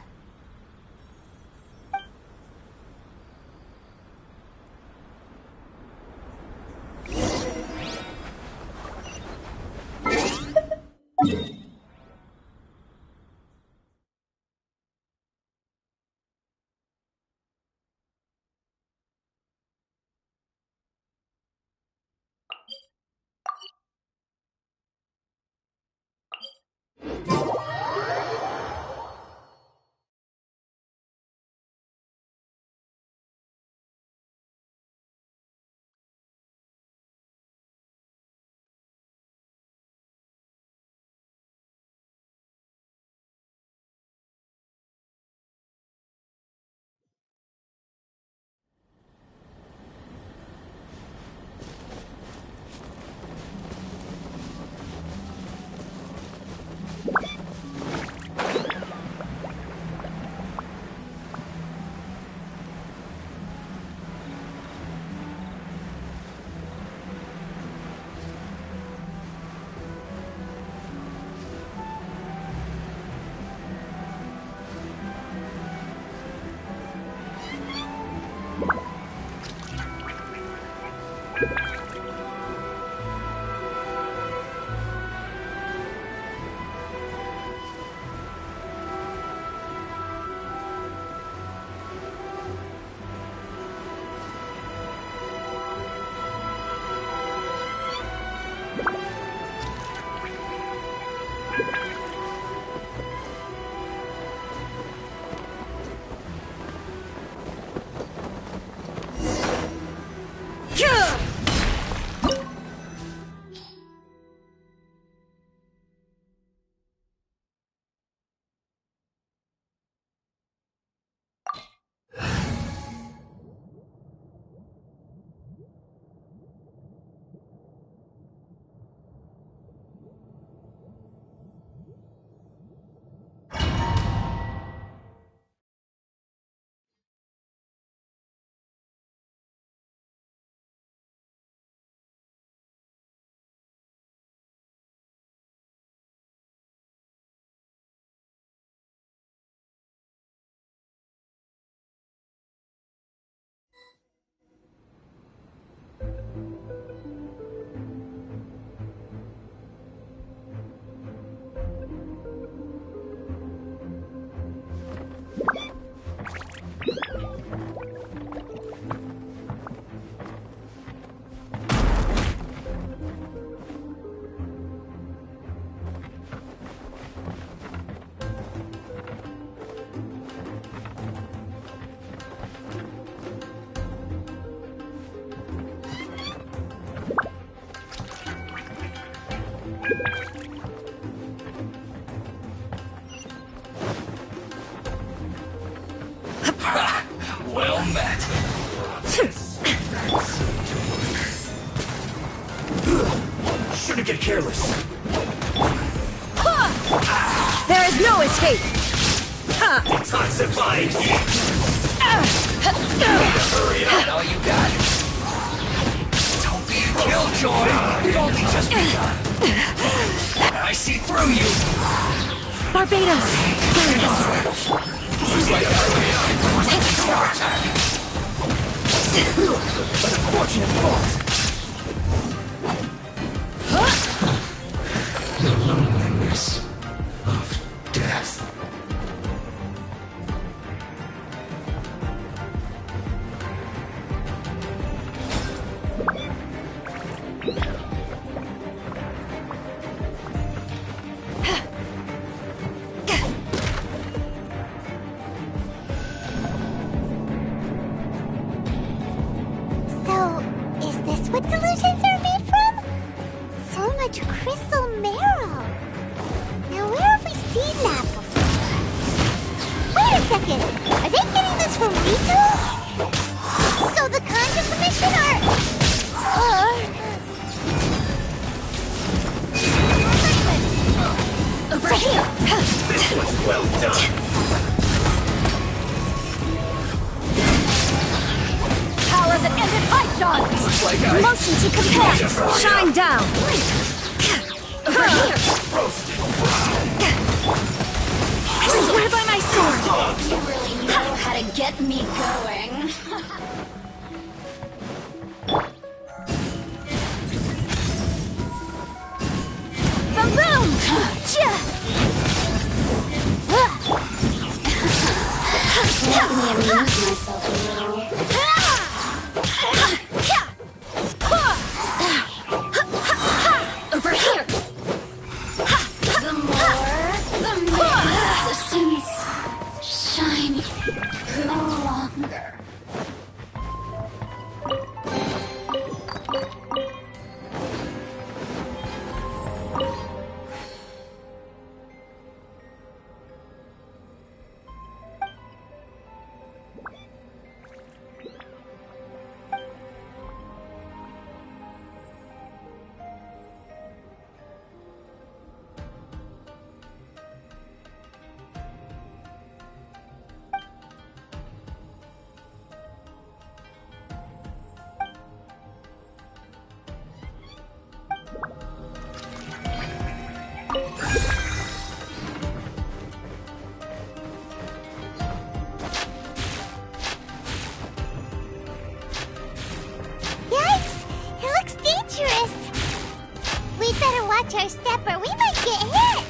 C: to get careless.
I: There is no escape!
C: Detoxifying heat. Hurry up, all you got. Don't be a killjoy. We've only just begun. I see through you.
I: Barbados! There it is!
C: Looks like our attack. An unfortunate fault. The loneliness of death.
A: So, is this what delusions are made from? So much crystal marrow. Now, where have we seen that before? Wait a second. Are they getting this from Rito? So the Conjure Commission
I: Over here!
C: This was well done.
I: Power that ended Python!
C: Looks like I
I: Motion to compare! Shine down! Over here!
C: roasted.
I: I swear by my sword!
K: You really know how to get me going.
I: The boom!
K: Let me amuse myself a little.
I: Over here!
K: The more, the magnificence shine no longer.
A: Yikes! It looks dangerous. We'd better watch our step or we might get hit.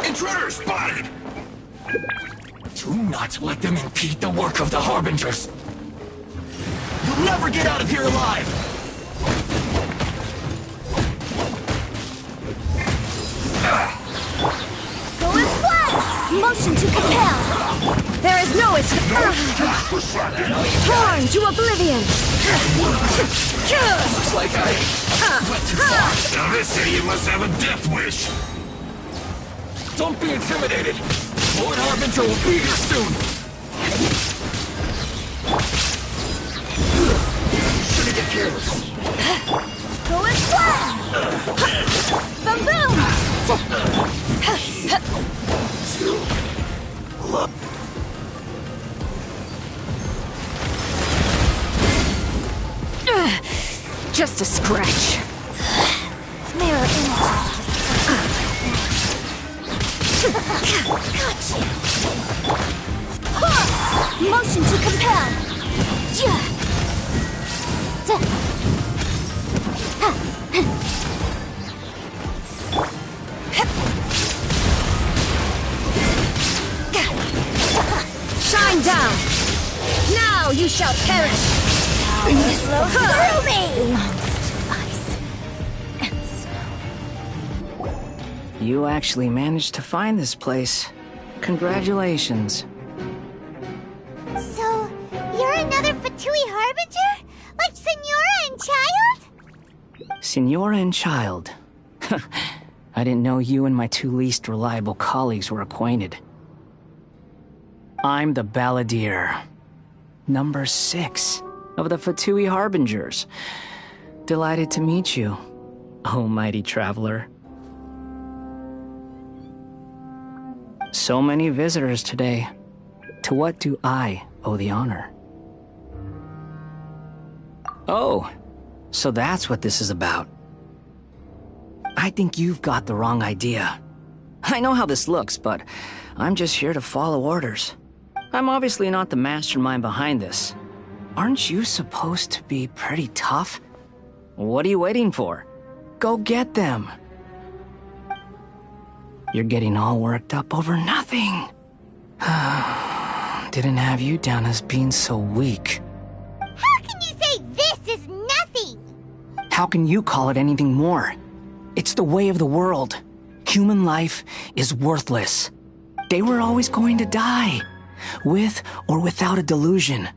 C: Intruder spotted! Do not let them impede the work of the Harbingers. You'll never get out of here alive!
I: Torn to oblivion!
C: Looks like I went too far.
L: Now this idiot must have a death wish.
C: Don't be intimidated. Lord Harbinger will be here soon. Shouldn't get careless.
I: Go and fly! Boom boom! Just a scratch.
A: Mirror image.
I: Motion to compel. Shine down. Now you shall perish.
A: Flow through me!
M: You actually managed to find this place. Congratulations.
A: So, you're another Fatui Harbinger? Like Senora and Child?
M: Senora and Child. I didn't know you and my two least reliable colleagues were acquainted. I'm the Balladeer. Number 6 of the Fatui Harbingers. Delighted to meet you, oh mighty traveler. So many visitors today. To what do I owe the honor? Oh, so that's what this is about. I think you've got the wrong idea. I know how this looks, but I'm just here to follow orders. I'm obviously not the mastermind behind this. Aren't you supposed to be pretty tough? What are you waiting for? Go get them. You're getting all worked up over nothing. Didn't have you down as being so weak.
A: How can you say this is nothing?
M: How can you call it anything more? It's the way of the world. Human life is worthless. They were always going to die, with or without a delusion.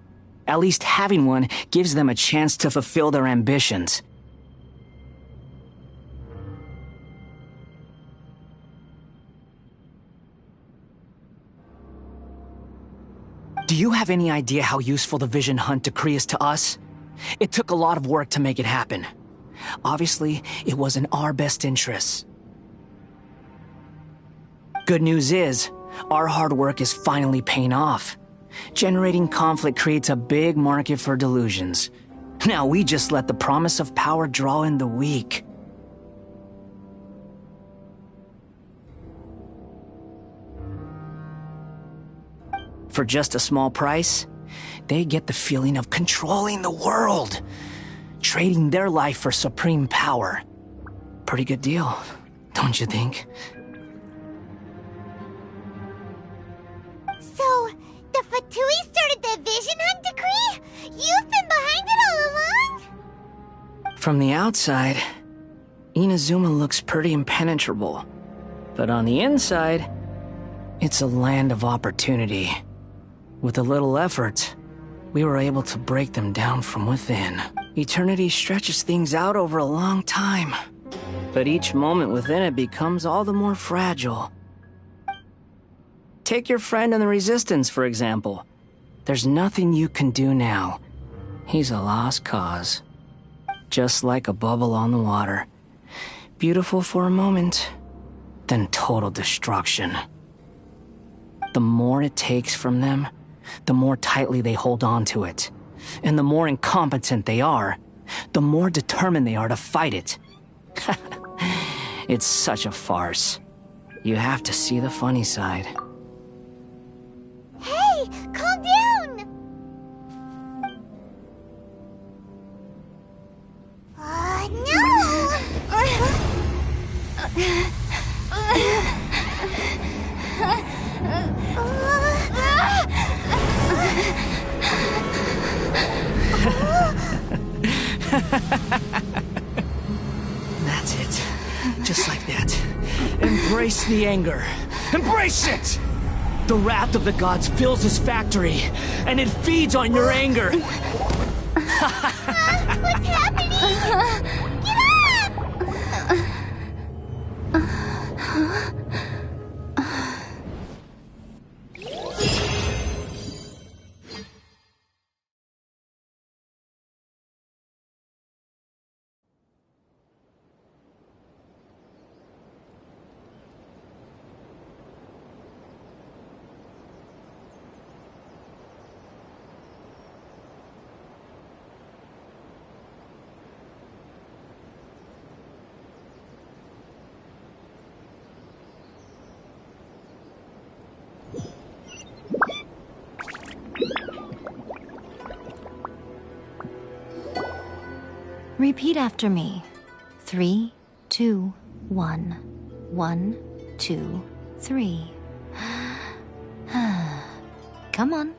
M: At least having one gives them a chance to fulfill their ambitions. Do you have any idea how useful the Vision Hunt decree is to us? It took a lot of work to make it happen. Obviously, it was in our best interests. Good news is, our hard work is finally paying off. Generating conflict creates a big market for delusions. Now we just let the promise of power draw in the weak. For just a small price, they get the feeling of controlling the world, trading their life for supreme power. Pretty good deal, don't you think?
A: So, the Fatui started the Vision Hunt decree? You've been behind it all along?
M: From the outside, Inazuma looks pretty impenetrable. But on the inside, it's a land of opportunity. With a little effort, we were able to break them down from within. Eternity stretches things out over a long time, but each moment within it becomes all the more fragile. Take your friend in the Resistance, for example. There's nothing you can do now. He's a lost cause. Just like a bubble on the water. Beautiful for a moment, then total destruction. The more it takes from them, the more tightly they hold on to it. And the more incompetent they are, the more determined they are to fight it. It's such a farce. You have to see the funny side.
A: Hey, calm down!
M: That's it. Just like that. Embrace the anger. Embrace it! The wrath of the gods fills this factory, and it feeds on your anger.
A: What's happening? Get
N: Repeat after me. 3, 2, 1. 1, 2, 3. Come on.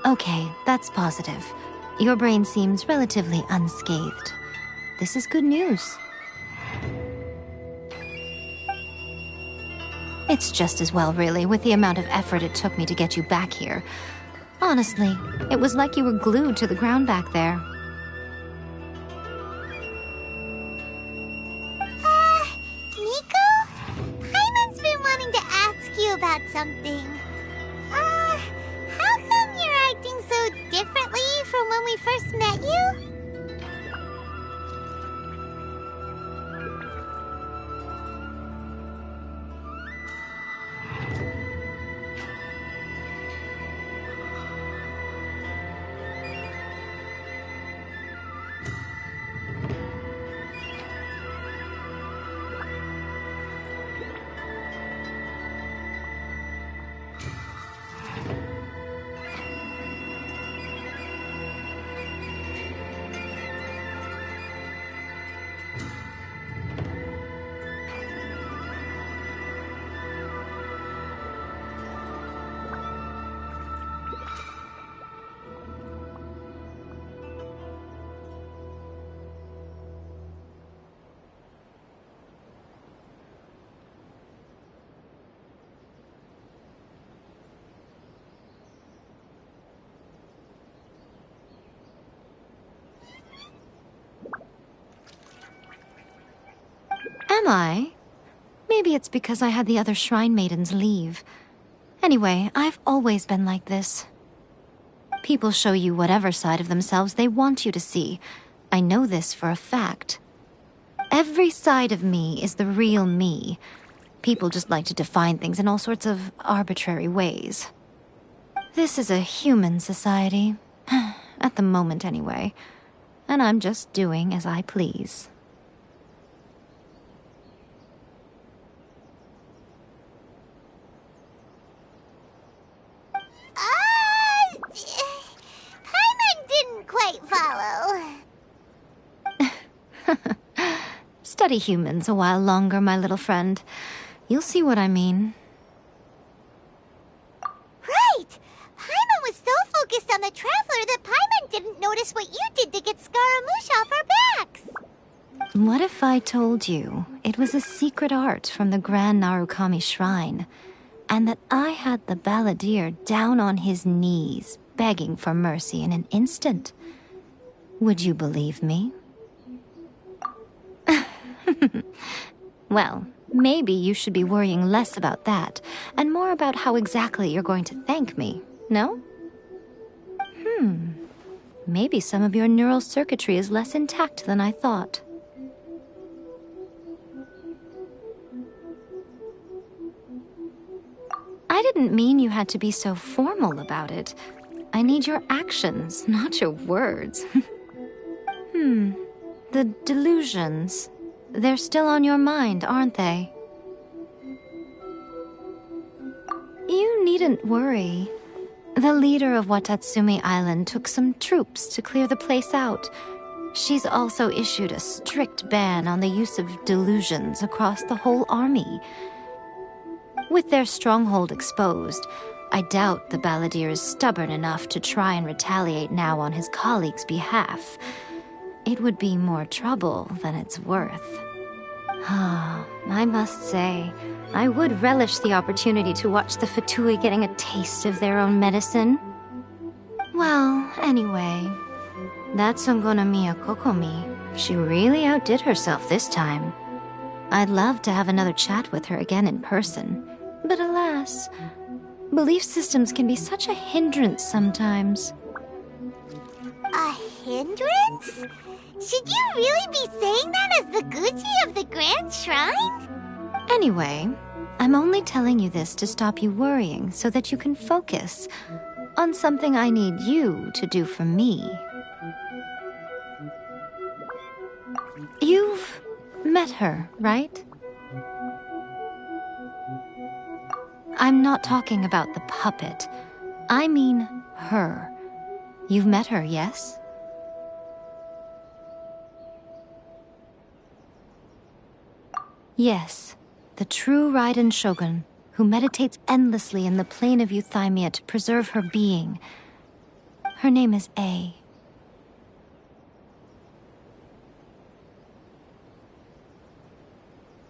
N: Okay, that's positive. Your brain seems relatively unscathed. This is good news. It's just as well, really, with the amount of effort it took me to get you back here. Honestly, it was like you were glued to the ground back there.
A: Nico? Paimon's been wanting to ask you about something. How come you're acting so differently from when we first met you?
N: Am I? Maybe it's because I had the other shrine maidens leave. Anyway, I've always been like this. People show you whatever side of themselves they want you to see. I know this for a fact. Every side of me is the real me. People just like to define things in all sorts of arbitrary ways. This is a human society. At the moment, anyway. And I'm just doing as I please.
A: Paimon didn't quite follow.
N: Study humans a while longer, my little friend. You'll see what I mean.
A: Right! Paimon was so focused on the Traveler that Paimon didn't notice what you did to get Scaramouche off our backs.
N: What if I told you it was a secret art from the Grand Narukami Shrine, and that I had the balladeer down on his knees, begging for mercy in an instant? Would you believe me? Well, maybe you should be worrying less about that, and more about how exactly you're going to thank me, no? Maybe some of your neural circuitry is less intact than I thought. I didn't mean you had to be so formal about it. I need your actions, not your words. The delusions. They're still on your mind, aren't they? You needn't worry. The leader of Watatsumi Island took some troops to clear the place out. She's also issued a strict ban on the use of delusions across the whole army. With their stronghold exposed, I doubt the balladeer is stubborn enough to try and retaliate now on his colleague's behalf. It would be more trouble than it's worth. I must say, I would relish the opportunity to watch the Fatui getting a taste of their own medicine. Well, anyway, that Songonomiya Kokomi, she really outdid herself this time. I'd love to have another chat with her again in person, but alas, belief systems can be such a hindrance sometimes.
A: A hindrance? Should you really be saying that as the Gucci of the Grand Shrine?
N: Anyway, I'm only telling you this to stop you worrying so that you can focus on something I need you to do for me. You've met her, right? I'm not talking about the puppet. I mean her. You've met her, yes? Yes, the true Raiden Shogun, who meditates endlessly in the plane of Euthymia to preserve her being. Her name is A.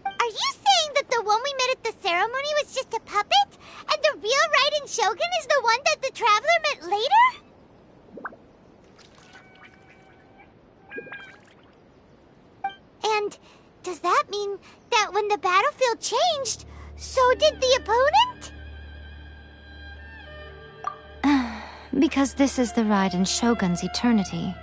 A: Are you saying that the one we met at the ceremony was just a puppet? And the real Raiden Shogun is the one that the Traveler met later? And does that mean that when the battlefield changed, so did the opponent?
N: Because this is the Raiden Shogun's eternity.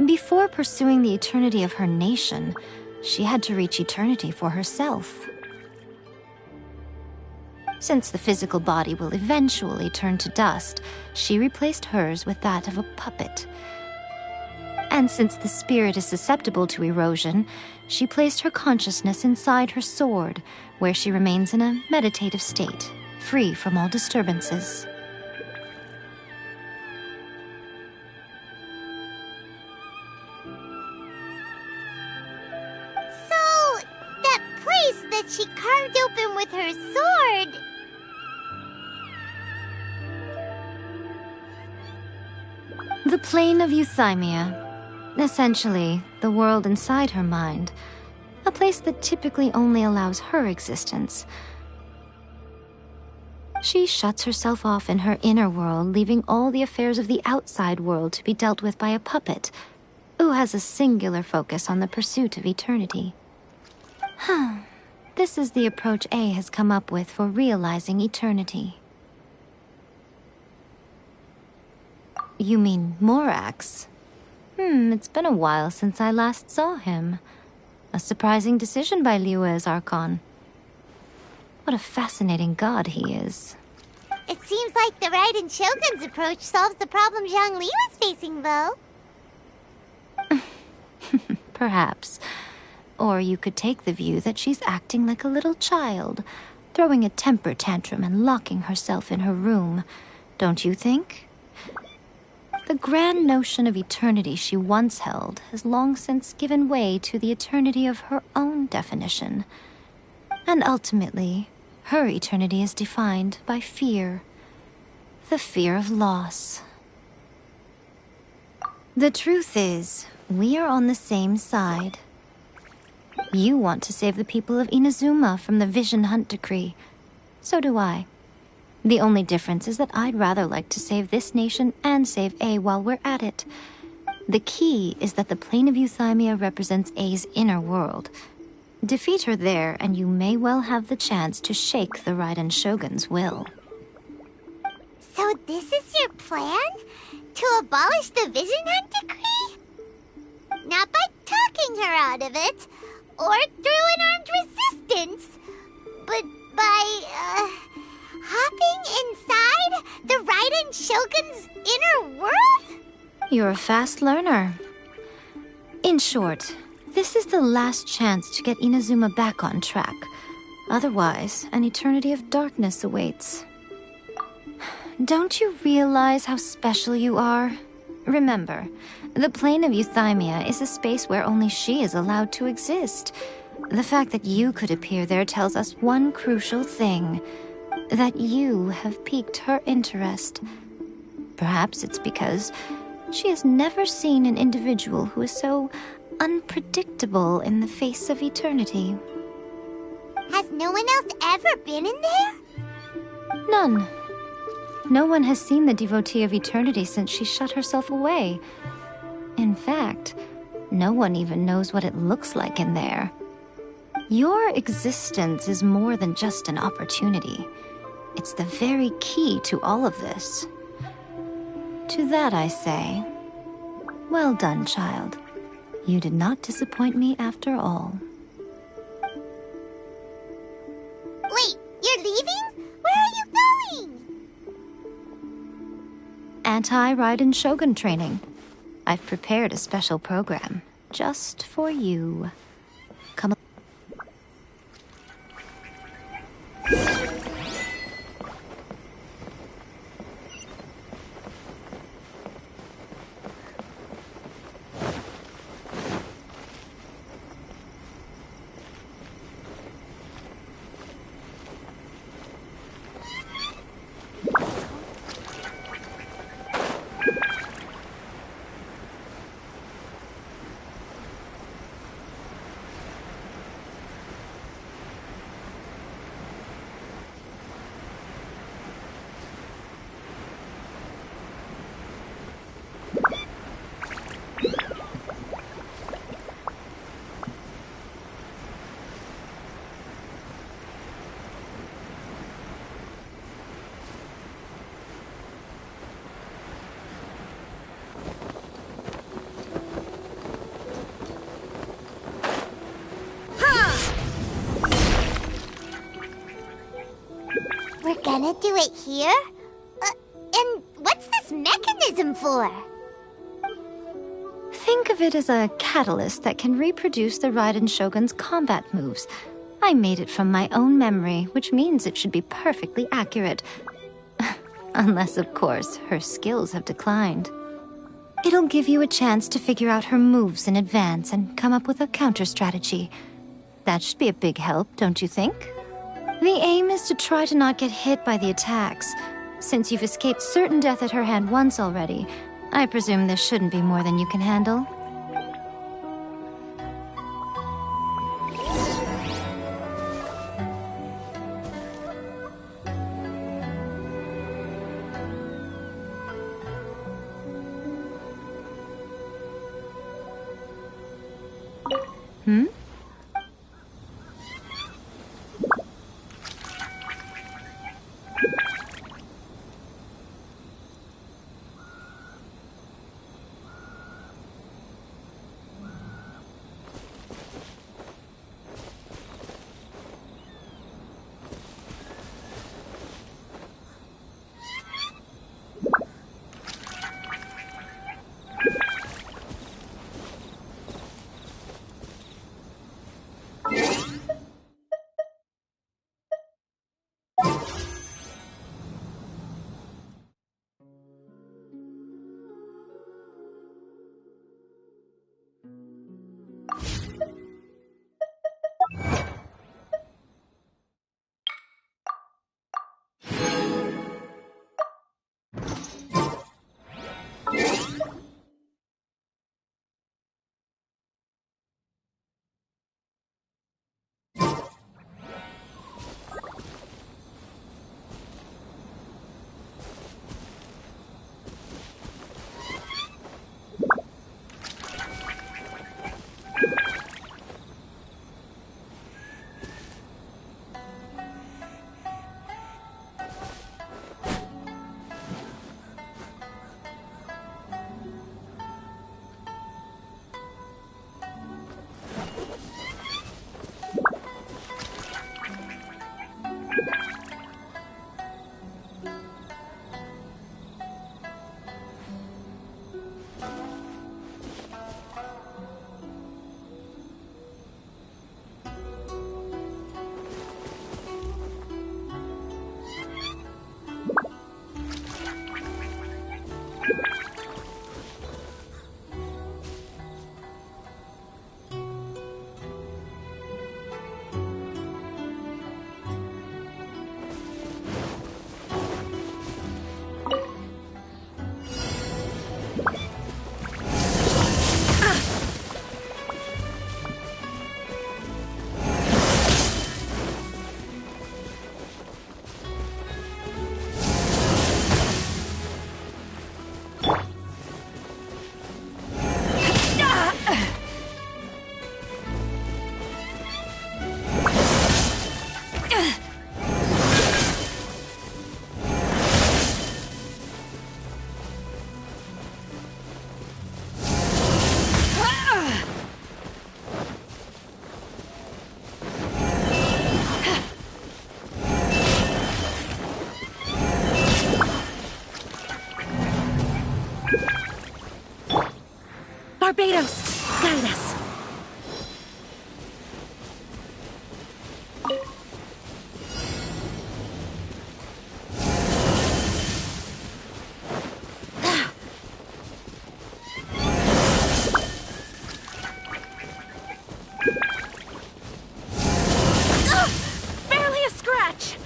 N: Before pursuing the eternity of her nation, she had to reach eternity for herself. Since the physical body will eventually turn to dust, she replaced hers with that of a puppet. And since the spirit is susceptible to erosion, she placed her consciousness inside her sword, where she remains in a meditative state, free from all disturbances.
A: So, that place that she carved open with her sword...
N: The plane of Euthymia. Essentially, the world inside her mind. A place that typically only allows her existence. She shuts herself off in her inner world, leaving all the affairs of the outside world to be dealt with by a puppet, who has a singular focus on the pursuit of eternity. This is the approach A has come up with for realizing eternity. You mean Morax? It's been a while since I last saw him. A surprising decision by Liyue's Archon. What a fascinating god he is.
A: It seems like the Raiden Shogun's approach solves the problem Zhang Li was facing, though.
N: Perhaps. Or you could take the view that she's acting like a little child, throwing a temper tantrum and locking herself in her room. Don't you think? The grand notion of eternity she once held has long since given way to the eternity of her own definition. And ultimately, her eternity is defined by fear. The fear of loss. The truth is, we are on the same side. You want to save the people of Inazuma from the Vision Hunt Decree. So do I. The only difference is that I'd rather like to save this nation and save A while we're at it. The key is that the plane of Euthymia represents A's inner world. Defeat her there, and you may well have the chance to shake the Raiden Shogun's will.
A: So this is your plan? To abolish the Vision Hunt Decree? Not by talking her out of it, or through an armed resistance, but by, hopping inside the Raiden Shogun's inner world?
N: You're a fast learner. In short, this is the last chance to get Inazuma back on track. Otherwise, an eternity of darkness awaits. Don't you realize how special you are? Remember, the plane of Euthymia is a space where only she is allowed to exist. The fact that you could appear there tells us one crucial thing. that you have piqued her interest. Perhaps it's because she has never seen an individual who is so unpredictable in the face of eternity.
A: Has no one else ever been in there?
N: None. No one has seen the devotee of eternity since she shut herself away. In fact, no one even knows what it looks like in there. Your existence is more than just an opportunity. It's the very key to all of this. To that I say, well done, child. You did not disappoint me after all.
A: Wait, you're leaving? Where are you going?
N: Anti-Raiden Shogun training. I've prepared a special program just for you. Come on.
A: We're gonna do it here? And what's this mechanism for?
N: Think of it as a catalyst that can reproduce the Raiden Shogun's combat moves. I made it from my own memory, which means it should be perfectly accurate. Unless, of course, her skills have declined. It'll give you a chance to figure out her moves in advance and come up with a counter-strategy. That should be a big help, don't you think? The aim is to try to not get hit by the attacks. Since you've escaped certain death at her hand once already, I presume this shouldn't be more than you can handle. Hmm?
I: Barbados, guide us. Barely a scratch.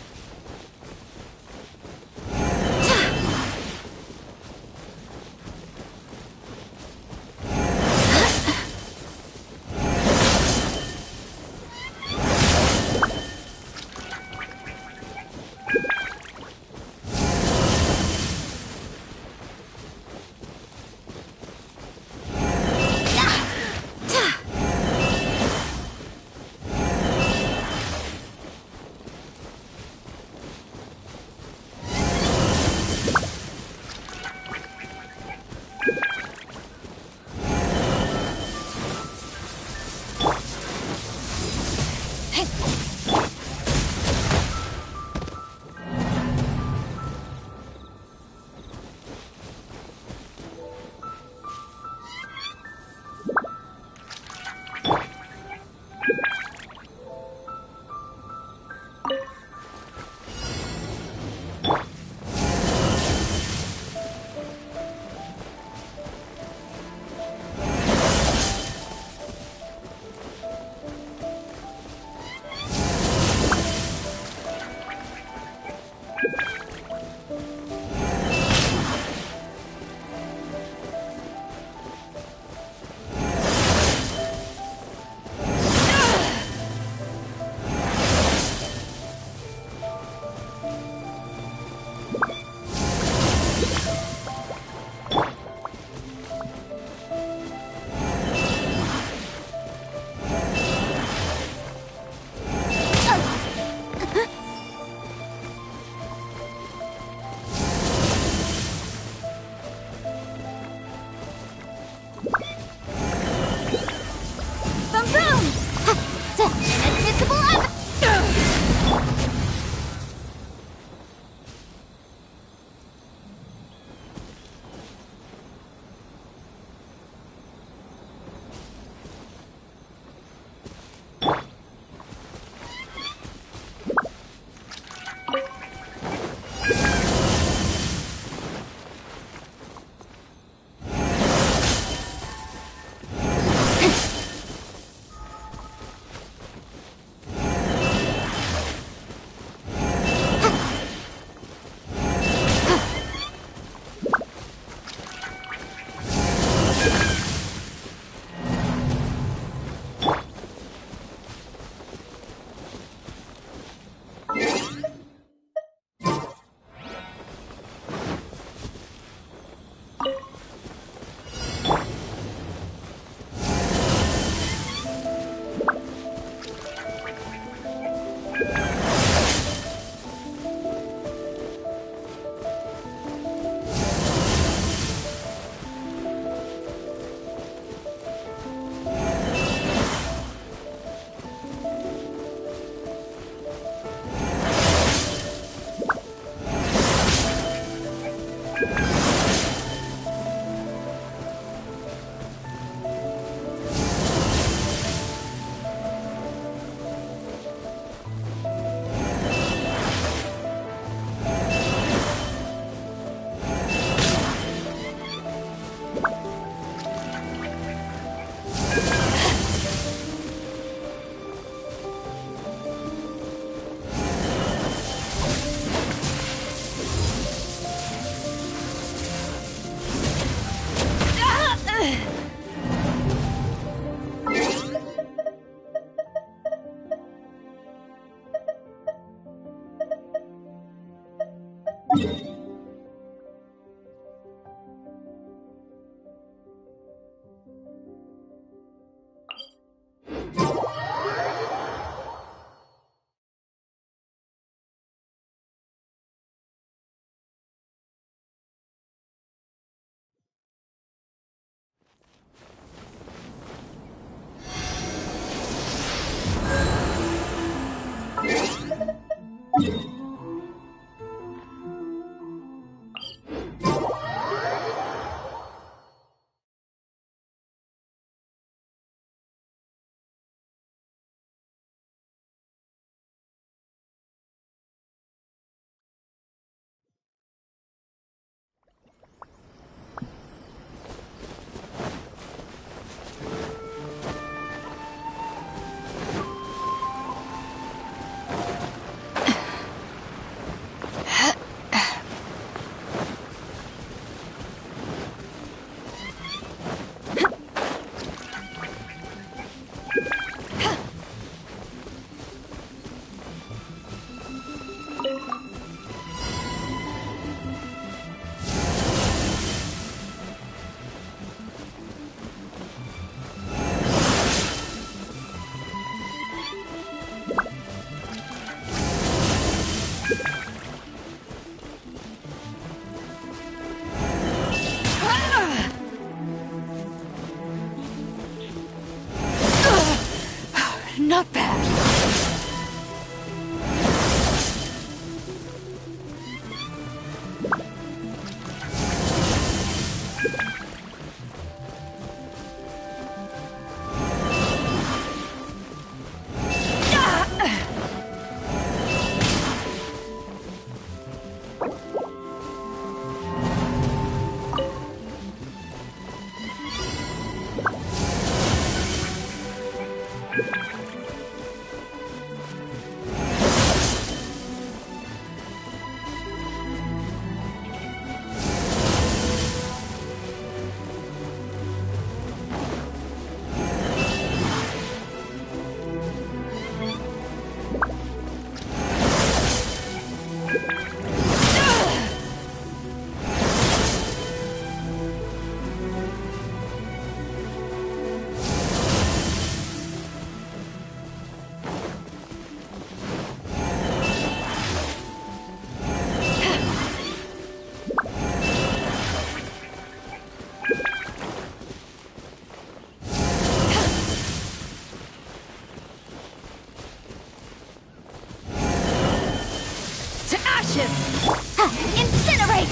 I: Incinerate!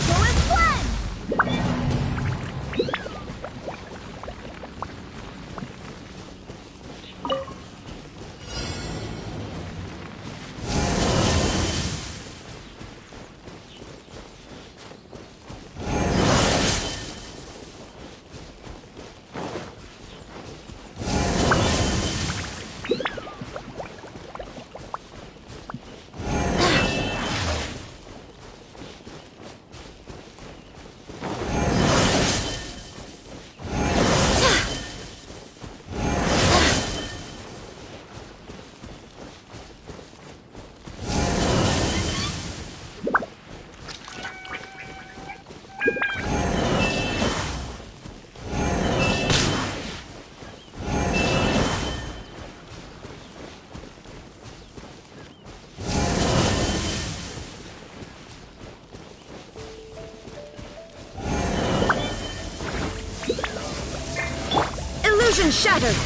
I: Two is one! Illusion shattered!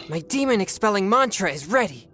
O: My demon-expelling mantra is ready!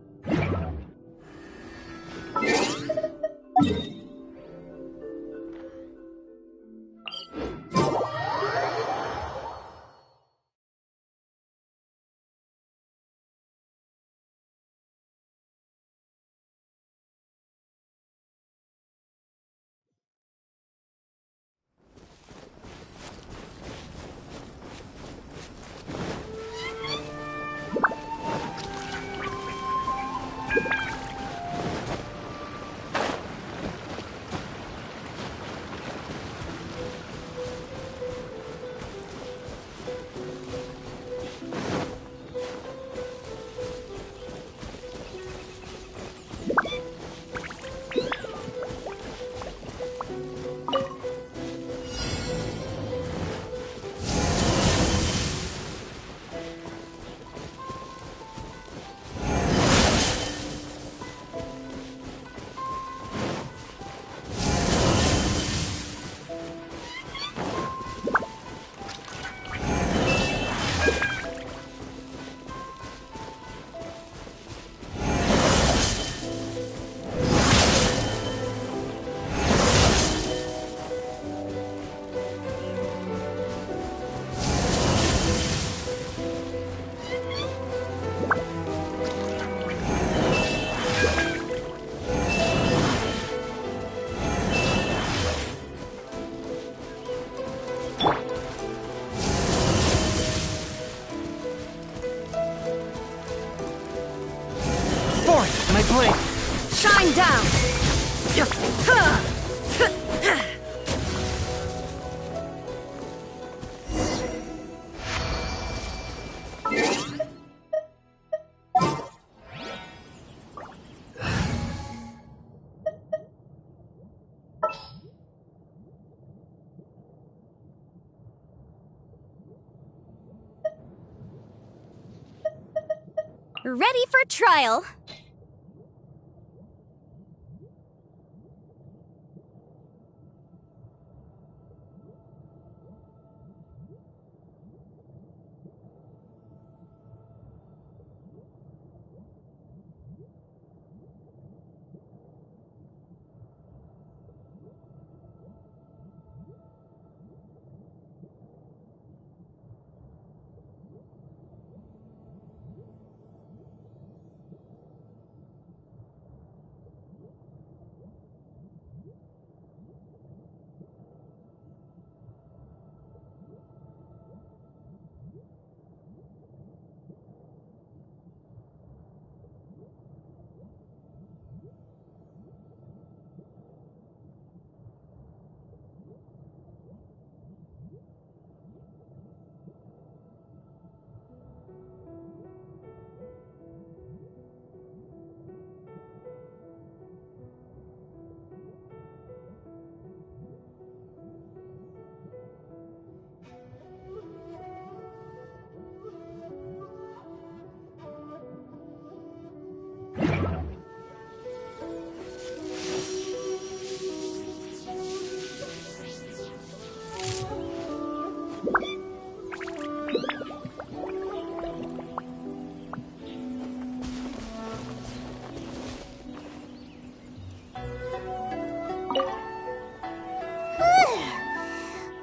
I: Ready for trial.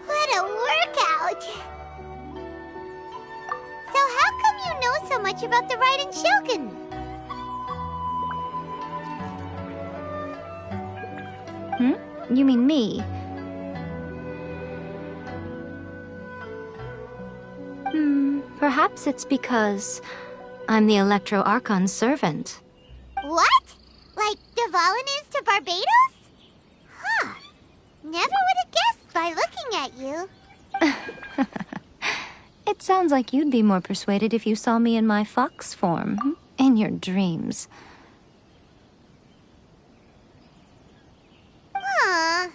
A: What a workout! So how come you know so much about the Raiden Shogun?
N: You mean me? Perhaps it's because I'm the Electro Archon's servant.
A: What? Like Devalin is to Barbados? Huh. Never would have guessed by looking at you.
N: It sounds like you'd be more persuaded if you saw me in my fox form, in your dreams.
A: Aw.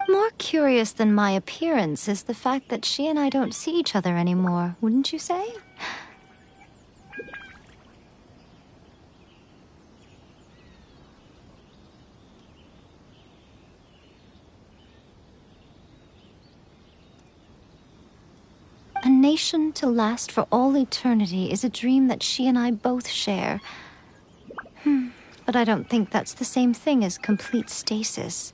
N: More curious than my appearance is the fact that she and I don't see each other anymore, wouldn't you say? A nation to last for all eternity is a dream that she and I both share. But I don't think that's the same thing as complete stasis.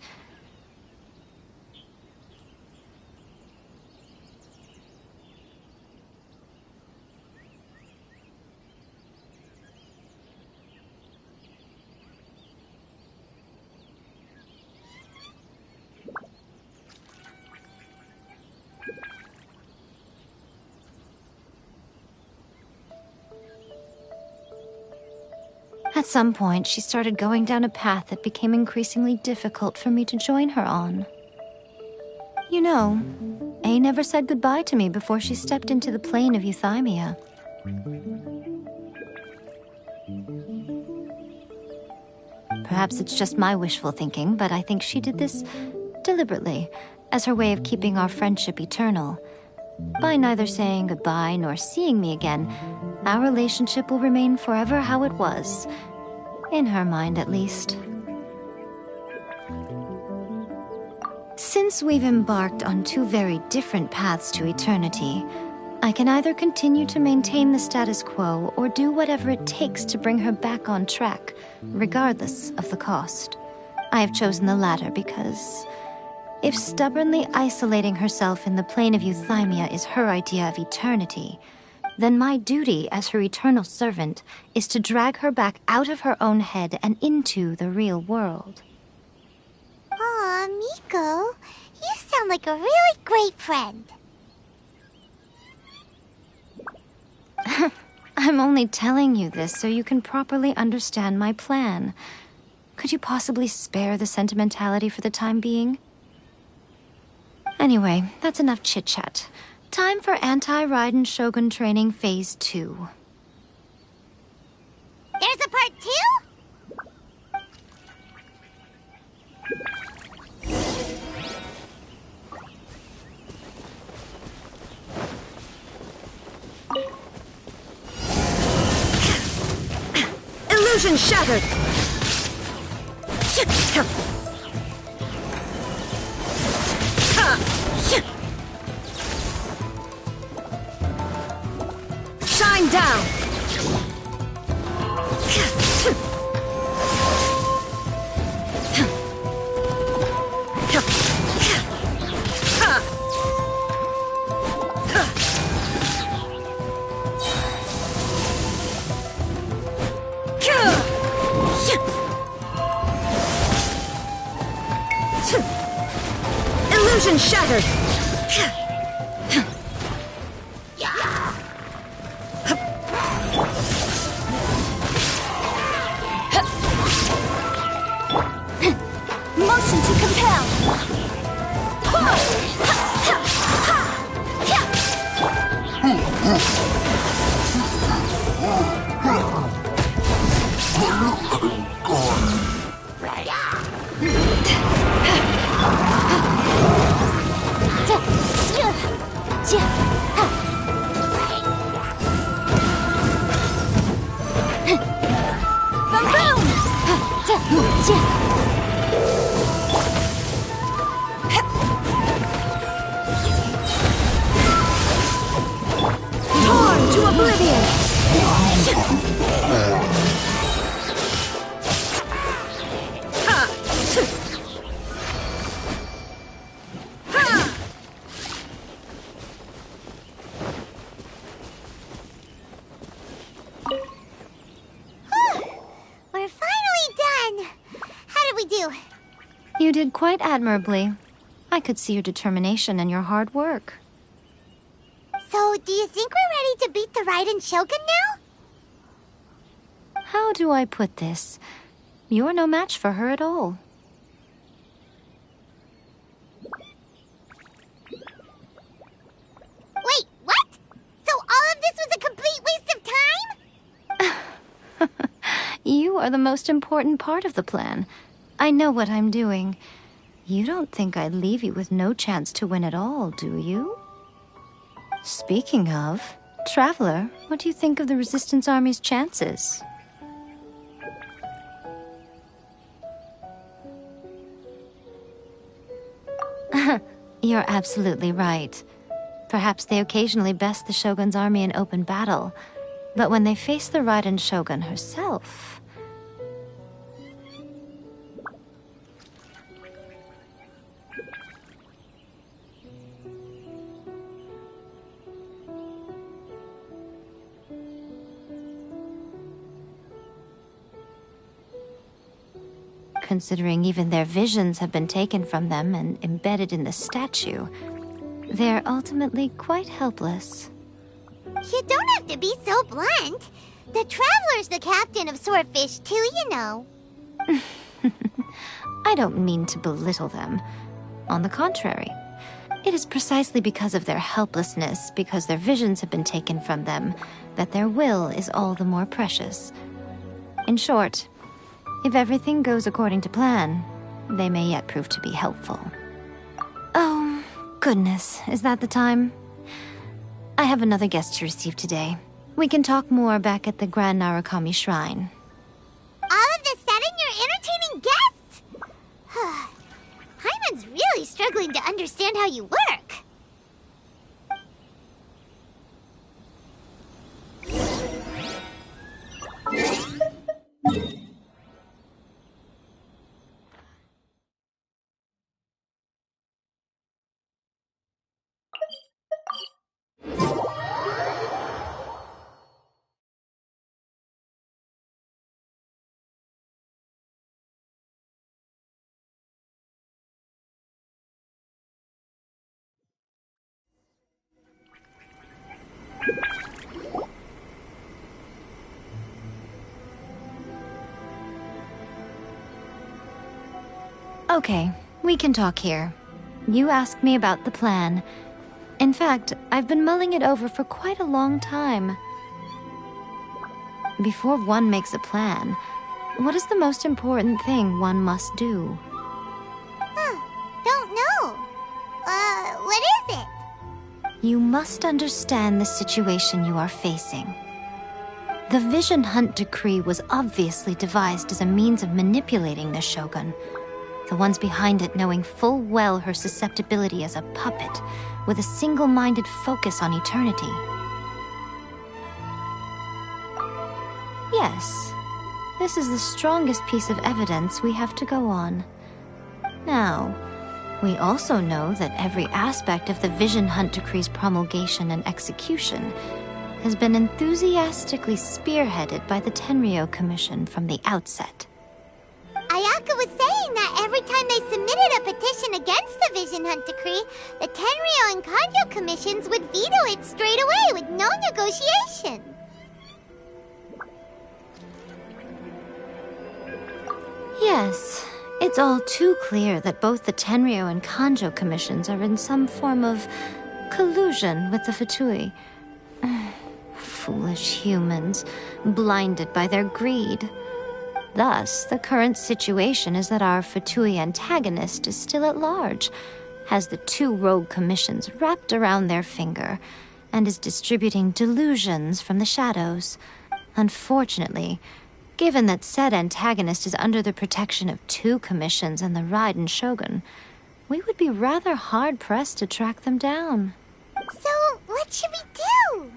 N: At some point, she started going down a path that became increasingly difficult for me to join her on. You know, A never said goodbye to me before she stepped into the plane of Euthymia. Perhaps it's just my wishful thinking, but I think she did this deliberately, as her way of keeping our friendship eternal. By neither saying goodbye nor seeing me again, our relationship will remain forever how it was. In her mind, at least. Since we've embarked on two very different paths to eternity, I can either continue to maintain the status quo or do whatever it takes to bring her back on track, regardless of the cost. I have chosen the latter because if stubbornly isolating herself in the plane of Euthymia is her idea of eternity, then my duty as her eternal servant is to drag her back out of her own head and into the real world.
A: Aw, Miko, you sound like a really great friend.
N: I'm only telling you this so you can properly understand my plan. Could you possibly spare the sentimentality for the time being? Anyway, that's enough chit-chat. Time for Anti-Raiden Shogun Training Phase 2.
A: There's a part 2?
I: Illusion shattered! Shine down! Illusion shattered!
A: Motion to compel.
I: Torn to oblivion!
A: We're finally done. How did we do?
N: You did quite admirably. I could see your determination and your hard work.
A: So, do you think we're ready to beat the Raiden Shogun now?
N: How do I put this? You're no match for her at all.
A: Wait, what? So all of this was a complete waste of time?
N: You are the most important part of the plan. I know what I'm doing. You don't think I'd leave you with no chance to win at all, do you? Speaking of, Traveler, what do you think of the Resistance Army's chances? You're absolutely right. Perhaps they occasionally best the Shogun's army in open battle, but when they face the Raiden Shogun herself... Considering even their visions have been taken from them and embedded in the statue, they're ultimately quite helpless.
A: You don't have to be so blunt. The Traveler's the captain of Swordfish too, you know.
N: I don't mean to belittle them. On the contrary, it is precisely because of their helplessness, because their visions have been taken from them, that their will is all the more precious. In short, if everything goes according to plan, they may yet prove to be helpful. Oh, goodness, is that the time? I have another guest to receive today. We can talk more back at the Grand Narukami Shrine.
A: All of the sudden, you're entertaining guests? Paimon's really struggling to understand how you work.
N: Okay, we can talk here. You asked me about the plan. In fact, I've been mulling it over for quite a long time. Before one makes a plan, what is the most important thing one must do?
A: Don't know. What is it?
N: You must understand the situation you are facing. The Vision Hunt Decree was obviously devised as a means of manipulating the Shogun, the ones behind it knowing full well her susceptibility as a puppet, with a single-minded focus on eternity. Yes, this is the strongest piece of evidence we have to go on. Now, we also know that every aspect of the Vision Hunt Decree's promulgation and execution has been enthusiastically spearheaded by the Tenryou Commission from the outset.
A: Ayaka was saying that every time they submitted a petition against the Vision Hunt Decree, the Tenryou and Kanjo commissions would veto it straight away with no negotiation.
N: Yes, it's all too clear that both the Tenryou and Kanjo commissions are in some form of collusion with the Fatui. Foolish humans, blinded by their greed. Thus, the current situation is that our Fatui antagonist is still at large, has the two rogue commissions wrapped around their finger, and is distributing delusions from the shadows. Unfortunately, given that said antagonist is under the protection of two commissions and the Raiden Shogun, we would be rather hard-pressed to track them down.
A: So, what should we do?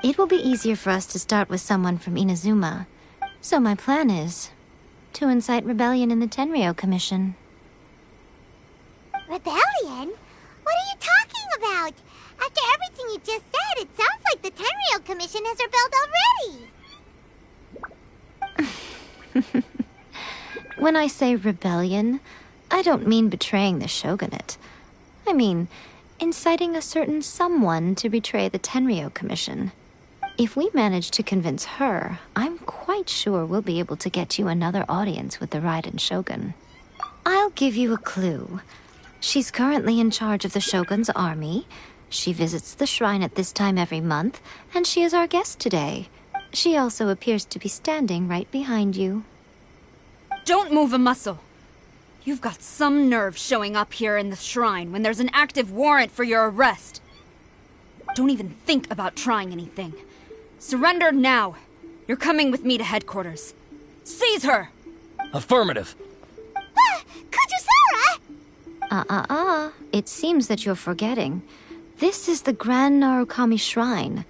N: It will be easier for us to start with someone from Inazuma. So my plan is to incite rebellion in the Tenryou Commission.
A: Rebellion? What are you talking about? After everything you just said, it sounds like the Tenryou Commission has rebelled already.
N: When I say rebellion, I don't mean betraying the shogunate. I mean inciting a certain someone to betray the Tenryou Commission. If we manage to convince her, I'm quite sure we'll be able to get you another audience with the Raiden Shogun. I'll give you a clue. She's currently in charge of the Shogun's army. She visits the shrine at this time every month, and she is our guest today. She also appears to be standing right behind you.
B: Don't move a muscle. You've got some nerve showing up here in the shrine when there's an active warrant for your arrest. Don't even think about trying anything. Surrender now. You're coming with me to headquarters. Seize her!
F: Affirmative.
A: Kujusara!
N: It seems that you're forgetting. This is the Grand Narukami Shrine.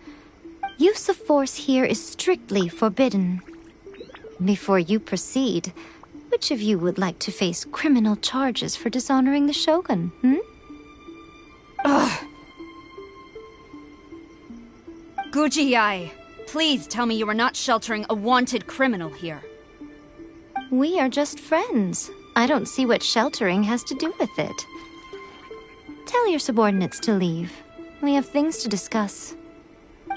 N: Use of force here is strictly forbidden. Before you proceed, which of you would like to face criminal charges for dishonoring the Shogun,
B: Ugh. Guji-ai, please tell me you are not sheltering a wanted criminal here.
N: We are just friends. I don't see what sheltering has to do with it. Tell your subordinates to leave. We have things to discuss.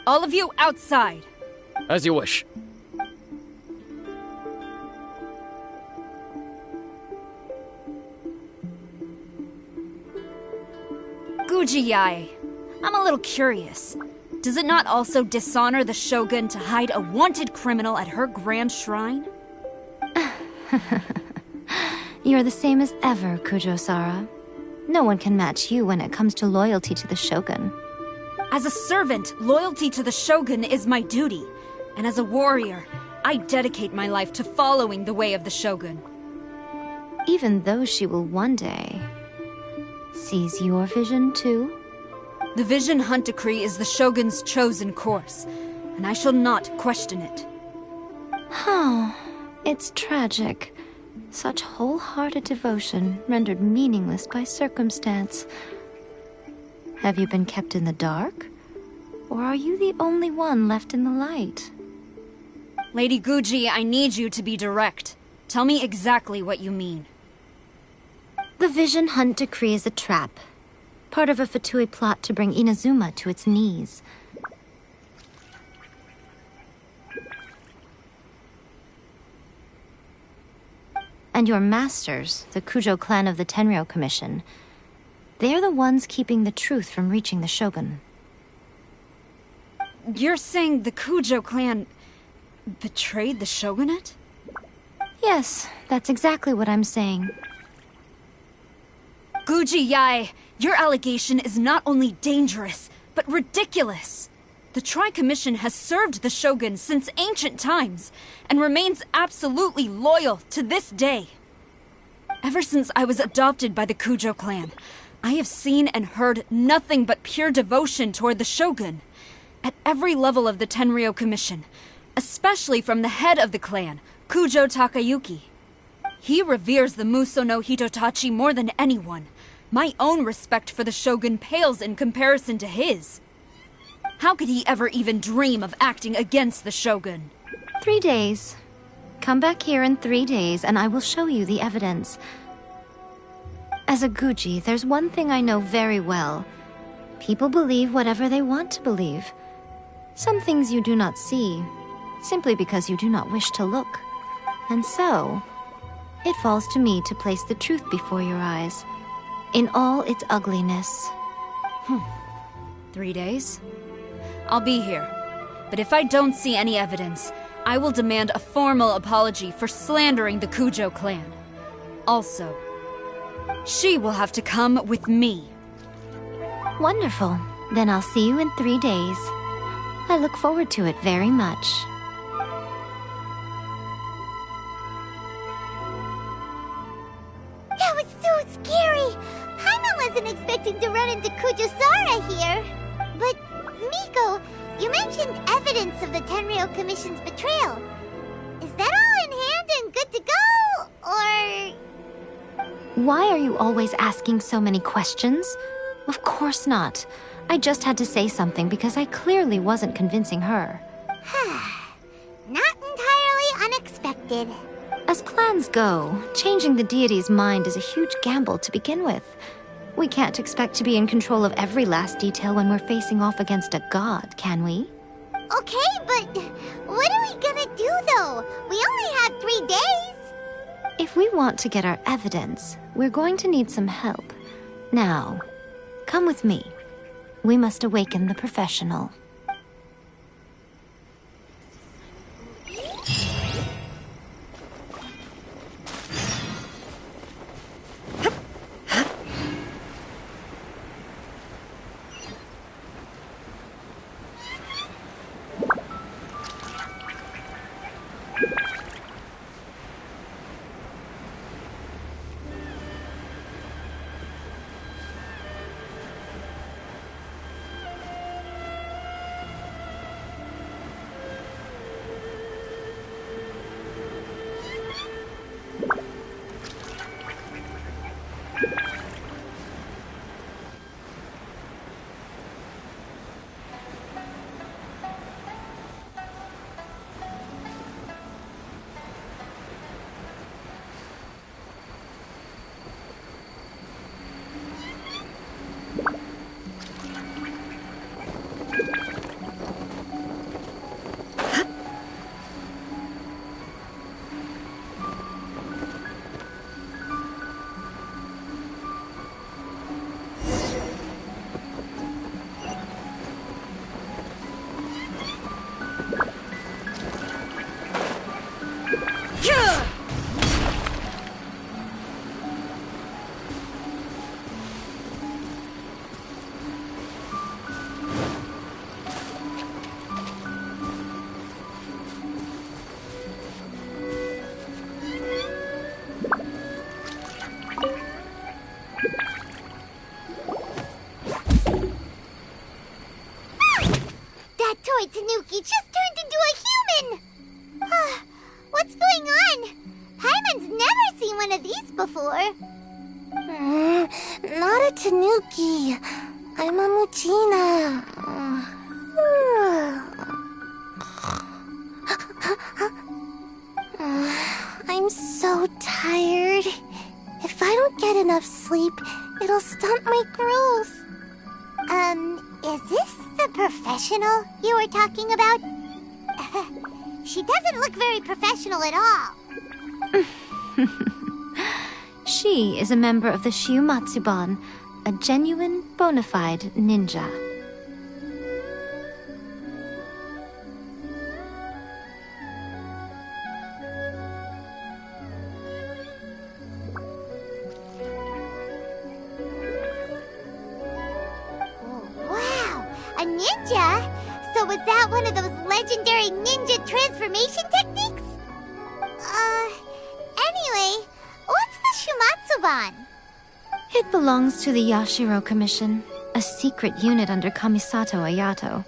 B: All of you outside.
F: As you wish.
B: Guji-ai, I'm a little curious. Does it not also dishonor the Shogun to hide a wanted criminal at her grand shrine?
N: You're the same as ever, Kujo-sara. No one can match you when it comes to loyalty to the Shogun.
B: As a servant, loyalty to the Shogun is my duty. And as a warrior, I dedicate my life to following the way of the Shogun.
N: Even though she will one day seize your vision too?
B: The Vision Hunt Decree is the Shogun's chosen course, and I shall not question it.
N: Oh, it's tragic. Such wholehearted devotion rendered meaningless by circumstance. Have you been kept in the dark? Or are you the only one left in the light?
B: Lady Guji, I need you to be direct. Tell me exactly what you mean.
N: The Vision Hunt Decree is a trap. Part of a Fatui plot to bring Inazuma to its knees. And your masters, the Kujo clan of the Tenryou Commission, they're the ones keeping the truth from reaching the Shogun.
B: You're saying the Kujo clan betrayed the Shogunate?
N: Yes, that's exactly what I'm saying.
B: Guji-ai, your allegation is not only dangerous, but ridiculous. The Tri-Commission has served the Shogun since ancient times, and remains absolutely loyal to this day. Ever since I was adopted by the Kujo clan, I have seen and heard nothing but pure devotion toward the Shogun. At every level of the Tenryou Commission, especially from the head of the clan, Kujo Takayuki. He reveres the Muso no Hitotachi more than anyone. My own respect for the Shogun pales in comparison to his. How could he ever even dream of acting against the Shogun?
N: 3 days. Come back here in 3 days and I will show you the evidence. As a Guji, there's one thing I know very well. People believe whatever they want to believe. Some things you do not see, simply because you do not wish to look. And so, it falls to me to place the truth before your eyes, in all its ugliness.
B: 3 days? I'll be here. But if I don't see any evidence, I will demand a formal apology for slandering the Kujo clan. Also, she will have to come with me.
N: Wonderful. Then I'll see you in 3 days. I look forward to it very much.
A: That was so scary! Paimon wasn't expecting to run into Kujosara here. But, Miko, you mentioned evidence of the Tenryou Commission's betrayal. Is that all in hand and good to go, or...?
N: Why are you always asking so many questions? Of course not. I just had to say something because I clearly wasn't convincing her.
A: Not entirely unexpected.
N: As plans go, changing the deity's mind is a huge gamble to begin with. We can't expect to be in control of every last detail when we're facing off against a god, can we?
A: Okay, but what are we gonna do, though? We only have 3 days.
N: If we want to get our evidence, we're going to need some help. Now, come with me. We must awaken the professional.
A: Toy Tanuki just turned into a human! What's going on? Paimon's never seen one of these before.
E: Not a Tanuki. I'm a Muchina. I'm so tired. If I don't get enough sleep, it'll stunt my growth.
A: Is this the professional you were talking about? She doesn't look very professional at all.
N: She is a member of the Shiumatsuban, a genuine, bona fide ninja.
A: Wow, a ninja? So that one of those legendary ninja transformation techniques? Anyway, what's the Shumatsuban?
N: It belongs to the Yashiro Commission, a secret unit under Kamisato Ayato.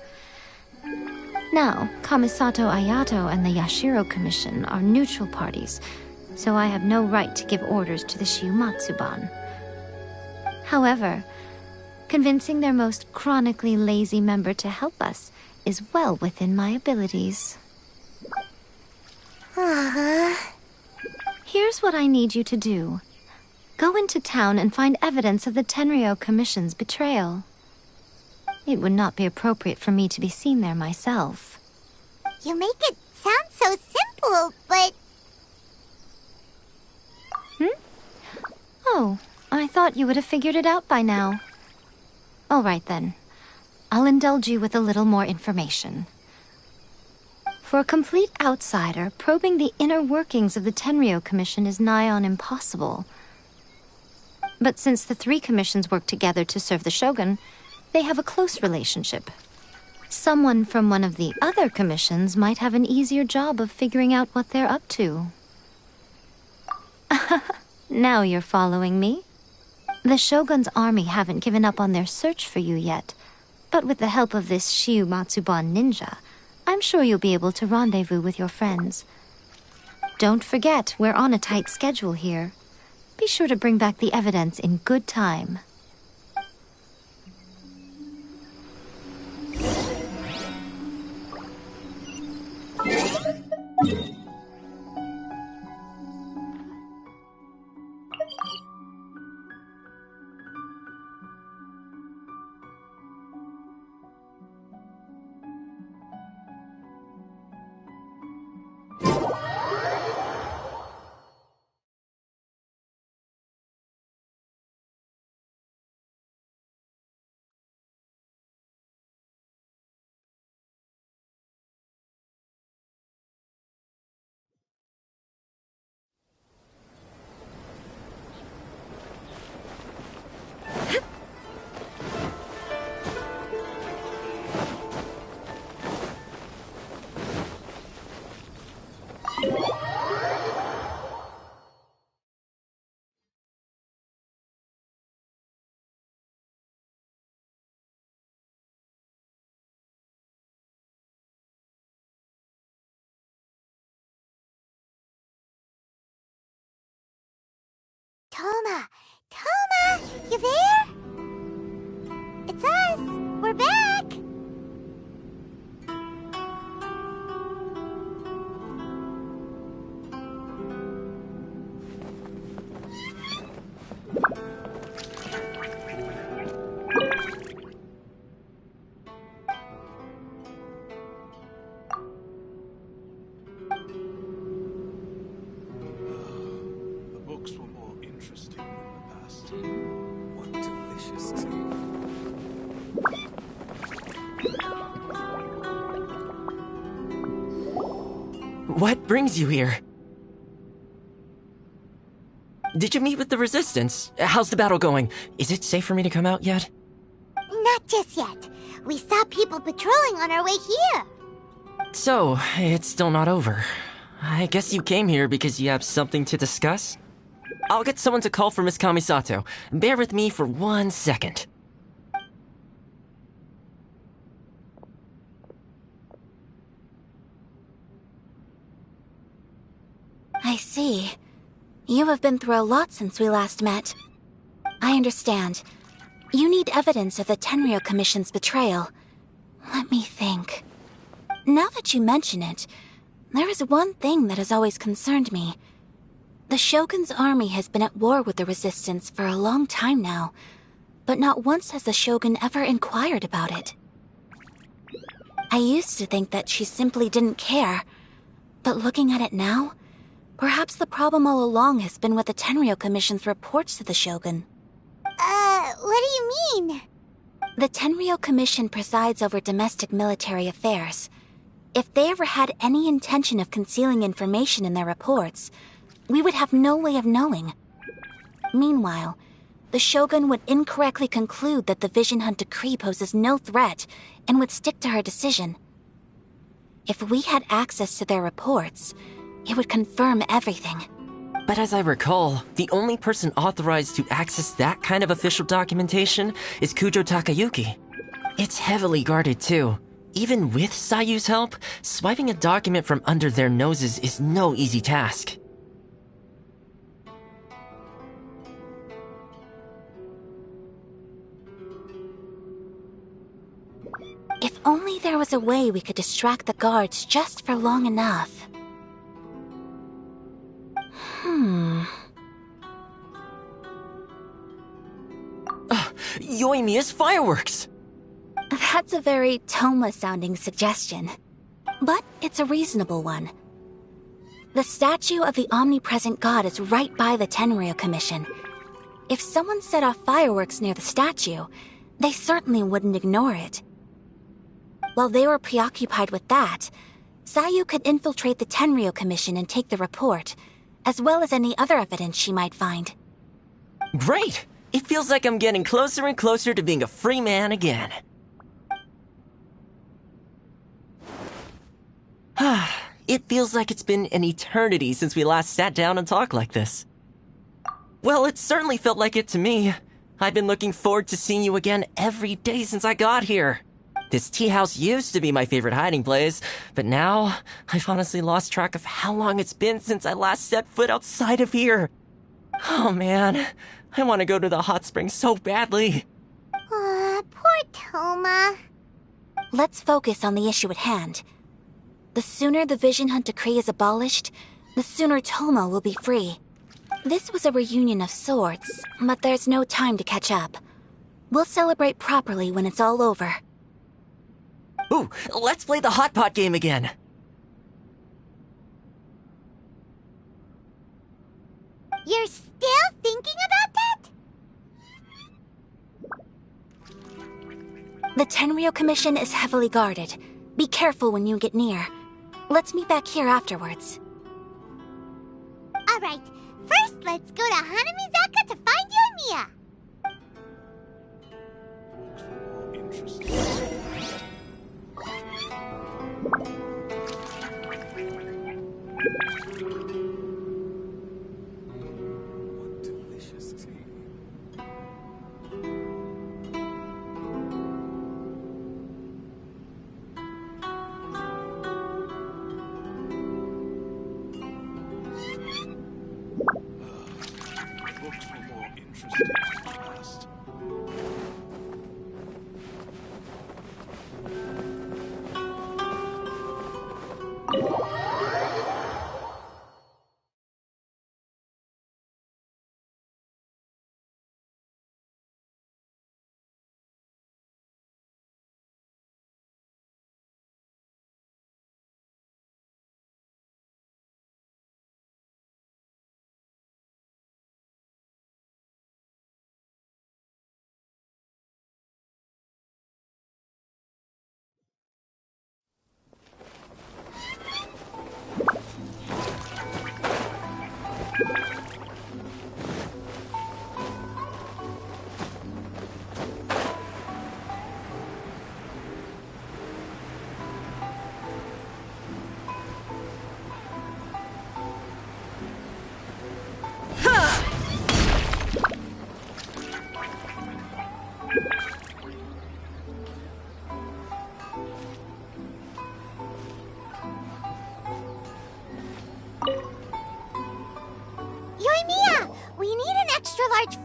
N: Now, Kamisato Ayato and the Yashiro Commission are neutral parties, so I have no right to give orders to the Shumatsuban. However, convincing their most chronically lazy member to help us is well within my abilities. Here's what I need you to do. Go into town and find evidence of the Tenryou Commission's betrayal. It would not be appropriate for me to be seen there myself.
A: You make it sound so simple, but...
N: Oh, I thought you would have figured it out by now. All right then. I'll indulge you with a little more information. For a complete outsider, probing the inner workings of the Tenryou Commission is nigh on impossible. But since the three commissions work together to serve the Shogun, they have a close relationship. Someone from one of the other commissions might have an easier job of figuring out what they're up to. Now you're following me. The Shogun's army haven't given up on their search for you yet, but with the help of this Shiumatsuban ninja, I'm sure you'll be able to rendezvous with your friends. Don't forget, we're on a tight schedule here. Be sure to bring back the evidence in good time.
A: Toma, you there? It's us. We're back.
O: What brings you here? Did you meet with the Resistance? How's the battle going? Is it safe for me to come out yet?
A: Not just yet. We saw people patrolling on our way here.
O: So, it's still not over. I guess you came here because you have something to discuss? I'll get someone to call for Miss Kamisato. Bear with me for 1 second.
P: I see. You have been through a lot since we last met. I understand. You need evidence of the Tenryou Commission's betrayal. Let me think. Now that you mention it, there is one thing that has always concerned me. The Shogun's army has been at war with the Resistance for a long time now, but not once has the Shogun ever inquired about it. I used to think that she simply didn't care, but looking at it now, perhaps the problem all along has been with the Tenryou Commission's reports to the Shogun.
A: What do you mean?
P: The Tenryou Commission presides over domestic military affairs. If they ever had any intention of concealing information in their reports, we would have no way of knowing. Meanwhile, the Shogun would incorrectly conclude that the Vision Hunt decree poses no threat and would stick to her decision. If we had access to their reports, it would confirm everything.
O: But as I recall, the only person authorized to access that kind of official documentation is Kujo Takayuki. It's heavily guarded too. Even with Sayu's help, swiping a document from under their noses is no easy task.
P: If only there was a way we could distract the guards just for long enough.
O: Yoimiya's fireworks!
P: That's a very Toma-sounding suggestion. But it's a reasonable one. The statue of the omnipresent god is right by the Tenryo Commission. If someone set off fireworks near the statue, they certainly wouldn't ignore it. While they were preoccupied with that, Sayu could infiltrate the Tenryo Commission and take the report, as well as any other evidence she might find.
O: Great! It feels like I'm getting closer and closer to being a free man again. It feels like it's been an eternity since we last sat down and talked like this. Well, it certainly felt like it to me. I've been looking forward to seeing you again every day since I got here. This tea house used to be my favorite hiding place, but now I've honestly lost track of how long it's been since I last set foot outside of here. Oh man, I want to go to the hot springs so badly.
A: Poor Toma.
P: Let's focus on the issue at hand. The sooner the Vision Hunt Decree is abolished, the sooner Toma will be free. This was a reunion of sorts, but there's no time to catch up. We'll celebrate properly when it's all over.
O: Ooh, let's play the hot pot game again.
A: You're still thinking about that?
P: The Tenryo Commission is heavily guarded. Be careful when you get near. Let's meet back here afterwards.
A: Alright, first let's go to Hanamizaka to find Yoimiya.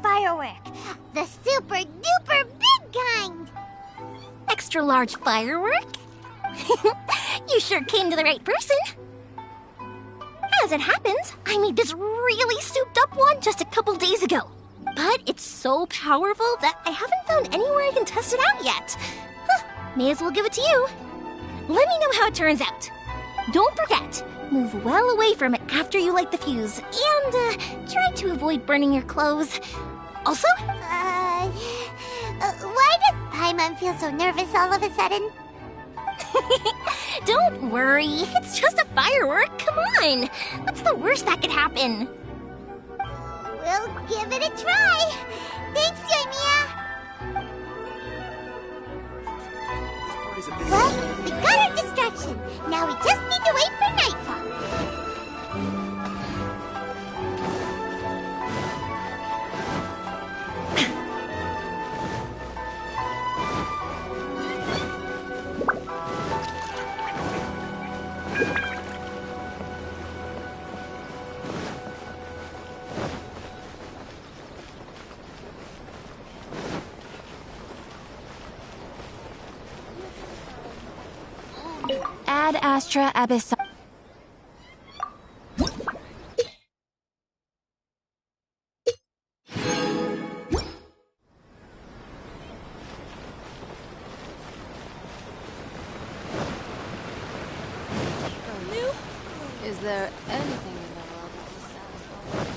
A: Firework. The super duper big kind.
E: Extra large firework? You sure came to the right person. As it happens, I made this really souped up one just a couple days ago. But it's so powerful that I haven't found anywhere I can test it out yet. May as well give it to you. Let me know how it turns out. Don't forget, move well away from it after you light the fuse, and try to avoid burning your clothes. Also,
A: why does Paimon feel so nervous all of a sudden?
E: Don't worry, it's just a firework. Come on, what's the worst that could happen?
A: We'll give it a try. Thanks, Yoimiya. Well, we got our distraction. action. Now we just need to wait for nightfall.
P: Ad Astra Abyss.
Q: Is there anything in the world that will satisfy?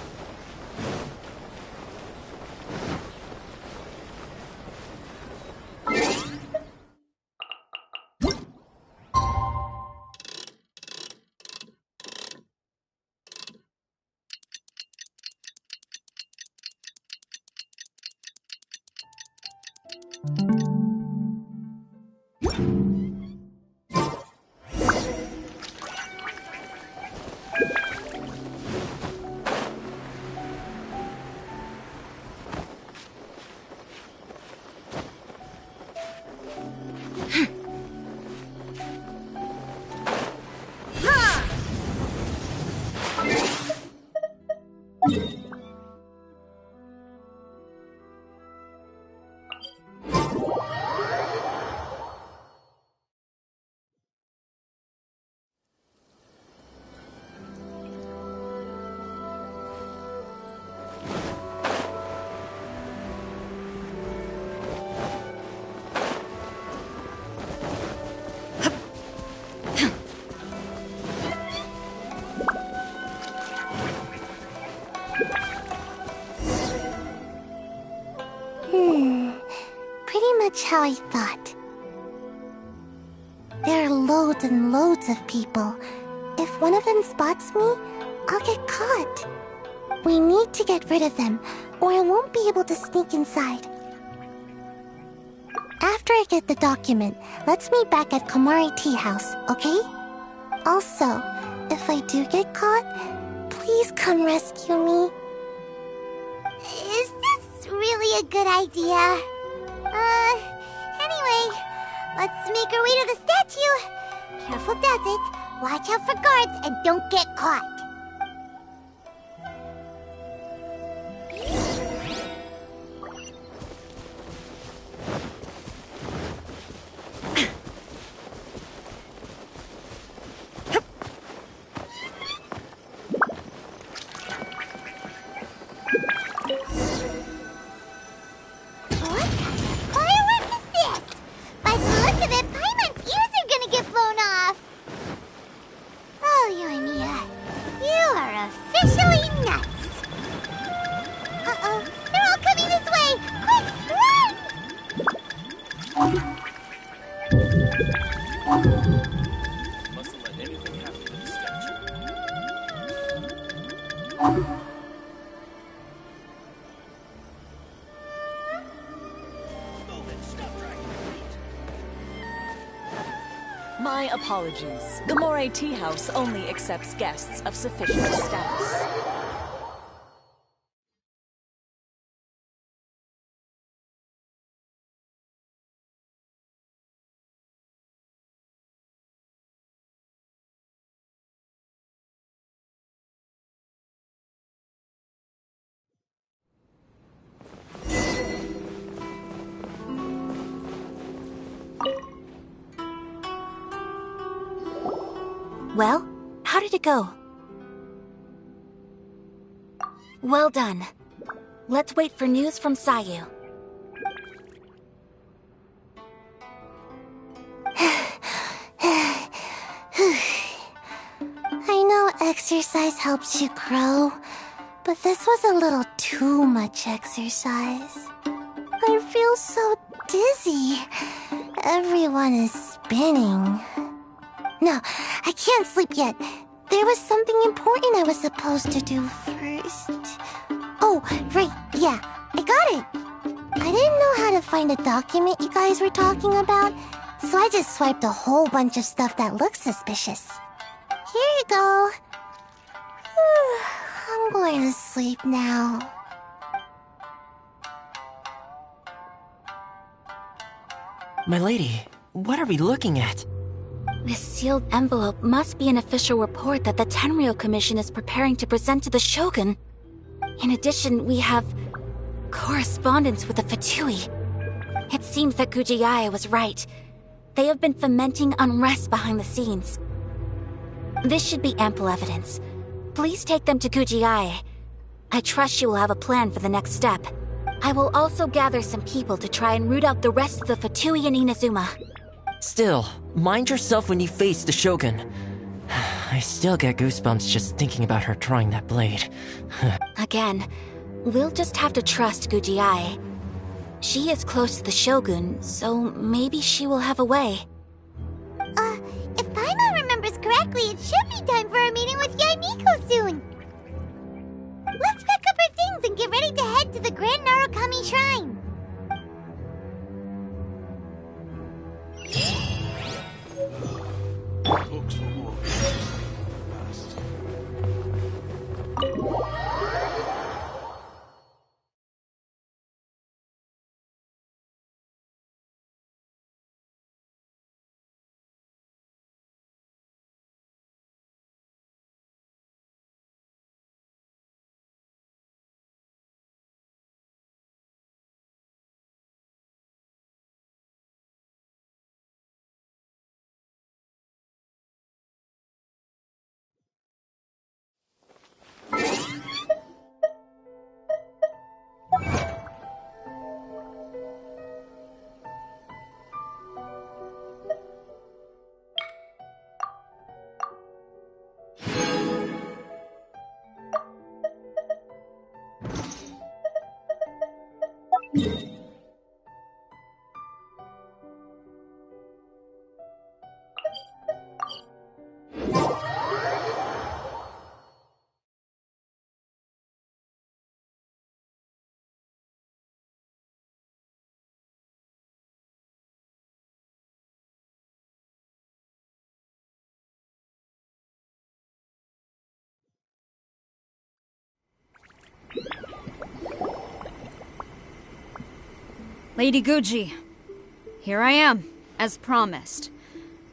A: Pretty much how I thought. There are loads and loads of people. If one of them spots me, I'll get caught. We need to get rid of them, or I won't be able to sneak inside. After I get the document, let's meet back at Komari Tea House, okay? Also, if I do get caught, please come rescue me. Is this really a good idea? Anyway, let's make our way to the statue. Careful does it. Watch out for guards and don't get caught.
R: My apologies. The Moray Tea House only accepts guests of sufficient status.
P: Well, how did it go? Well done. Let's wait for news from Sayu.
A: I know exercise helps you grow, but this was a little too much exercise. I feel so dizzy. Everyone is spinning. No, I can't sleep yet. There was something important I was supposed to do first. Oh, right, yeah, I got it. I didn't know how to find the document you guys were talking about, So I just swiped a whole bunch of stuff that looks suspicious. Here you go. I'm going to sleep now.
O: My lady, what are we looking at?
P: This sealed envelope must be an official report that the Tenryou Commission is preparing to present to the Shogun. In addition, we have correspondence with the Fatui. It seems that Gujiae was right. They have been fomenting unrest behind the scenes. This should be ample evidence. Please take them to Gujiae. I trust she will have a plan for the next step. I will also gather some people to try and root out the rest of the Fatui in Inazuma.
O: Still, mind yourself when you face the Shogun. I still get goosebumps just thinking about her drawing that blade.
P: Again, we'll just have to trust Gujiae. She is close to the Shogun, so maybe she will have a way.
A: If Paimon remembers correctly, it should be time for a meeting with Yaimiko soon. Let's pack up our things and get ready to head to the Grand Narukami Shrine.
L: Books for more.
B: Lady Guji, here I am, as promised.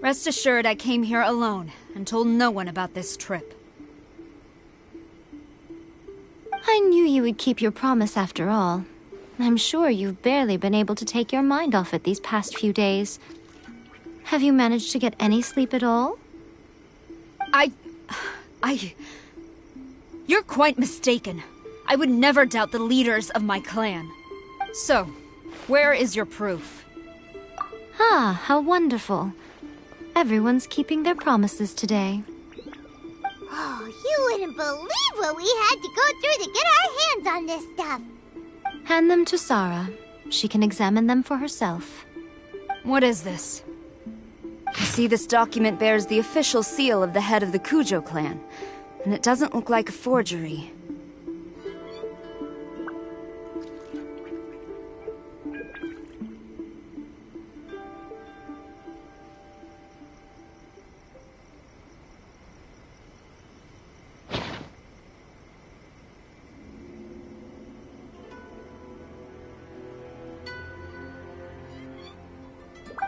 B: Rest assured I came here alone and told no one about this trip.
N: I knew you would keep your promise after all. I'm sure you've barely been able to take your mind off it these past few days. Have you managed to get any sleep at all?
B: You're quite mistaken. I would never doubt the leaders of my clan. So, where is your proof?
N: Ah, how wonderful. Everyone's keeping their promises today.
A: Oh, you wouldn't believe what we had to go through to get our hands on this stuff.
N: Hand them to Sarah. She can examine them for herself.
B: What is this? I see this document bears the official seal of the head of the Kujo clan, and it doesn't look like a forgery.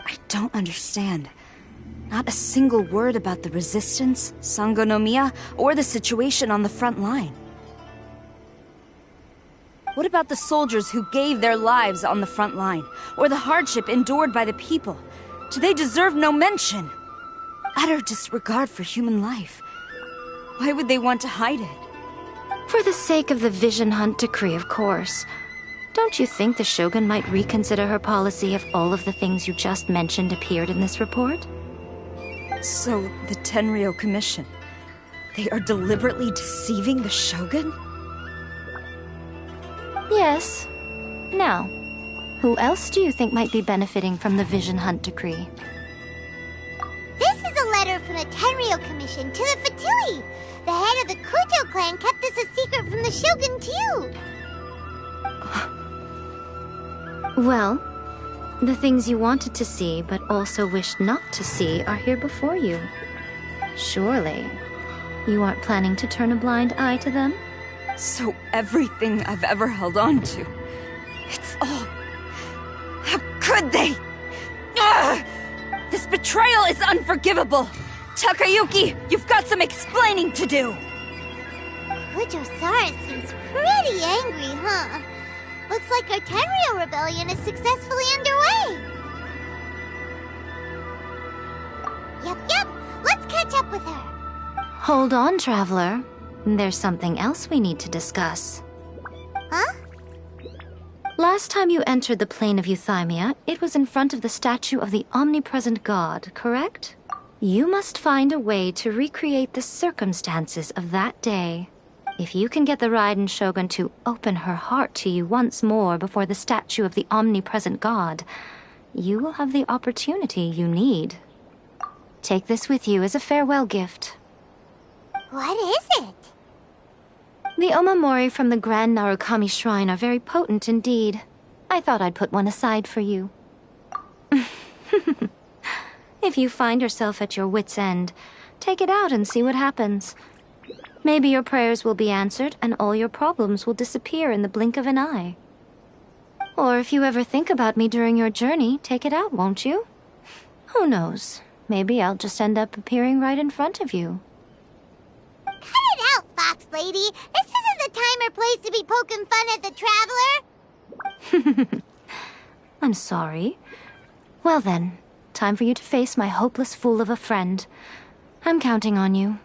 B: I don't understand. Not a single word about the resistance, Sangonomiya, or the situation on the front line. What about the soldiers who gave their lives on the front line, or the hardship endured by the people? Do they deserve no mention? Utter disregard for human life. Why would they want to hide it?
N: For the sake of the Vision Hunt decree, of course. Don't you think the Shogun might reconsider her policy if all of the things you just mentioned appeared in this report?
B: So, the Tenryou Commission, they are deliberately deceiving the Shogun?
N: Yes. Now, who else do you think might be benefiting from the Vision Hunt decree?
A: This is a letter from the Tenryou Commission to the Fatui. The head of the Kujo clan kept this a secret from the Shogun, too.
N: Well, The things you wanted to see but also wished not to see are here before you. Surely, you aren't planning to turn a blind eye to them?
B: So everything I've ever held on to, it's all... How could they? Ugh! This betrayal is unforgivable! Takayuki, you've got some explaining to do!
A: Kujo-Sara seems pretty angry, huh? Looks like our Tenryou rebellion is successfully underway! Yep, let's catch up with her!
N: Hold on, Traveler. There's something else we need to discuss.
A: Huh?
N: Last time you entered the plane of Euthymia, it was in front of the statue of the omnipresent god, correct? You must find a way to recreate the circumstances of that day. If you can get the Raiden Shogun to open her heart to you once more before the statue of the omnipresent god, you will have the opportunity you need. Take this with you as a farewell gift.
A: What is it?
N: The omamori from the Grand Narukami Shrine are very potent indeed. I thought I'd put one aside for you. If you find yourself at your wit's end, take it out and see what happens. Maybe your prayers will be answered and all your problems will disappear in the blink of an eye. Or if you ever think about me during your journey, take it out, won't you? Who knows? Maybe I'll just end up appearing right in front of you.
A: Cut it out, Fox Lady! This isn't the time or place to be poking fun at the Traveler!
N: I'm sorry. Well then, time for you to face my hopeless fool of a friend. I'm counting on you.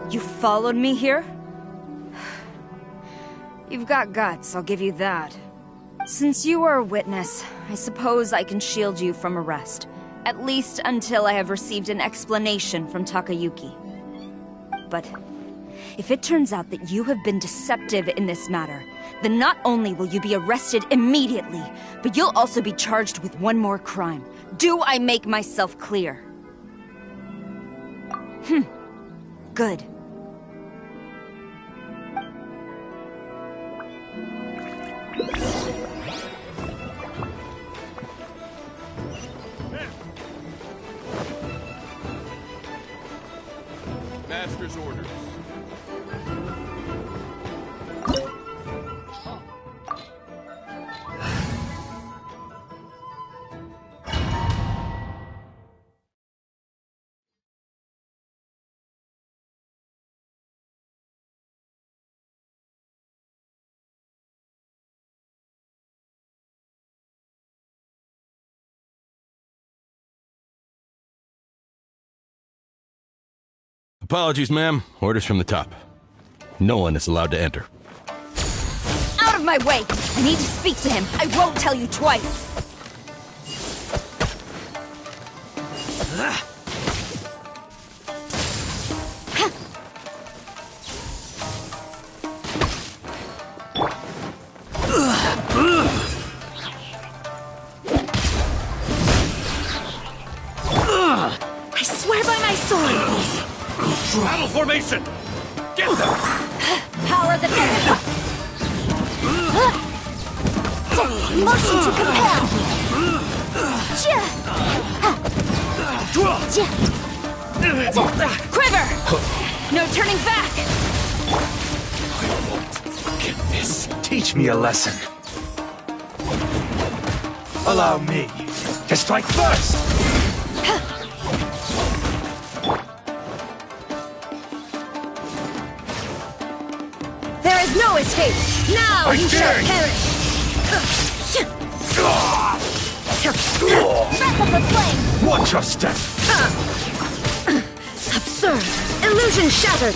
B: You followed me here? You've got guts, I'll give you that. Since you are a witness, I suppose I can shield you from arrest. At least until I have received an explanation from Takayuki. But if it turns out that you have been deceptive in this matter, then not only will you be arrested immediately, but you'll also be charged with one more crime. Do I make myself clear? Good.
S: Master's orders.
T: Apologies, ma'am. Orders from the top. No one is allowed to enter.
B: Out of my way! I need to speak to him. I won't tell you twice.
N: I swear by my sword!
S: Battle formation! Get them!
N: Power the dead! Motion to compel!
B: Quiver! No turning back!
C: I won't forget this. Teach me a lesson. Allow me to strike first!
I: There is no escape! Now you shall perish! Breath of the flame!
C: Watch your step!
I: Absurd! Illusion shattered!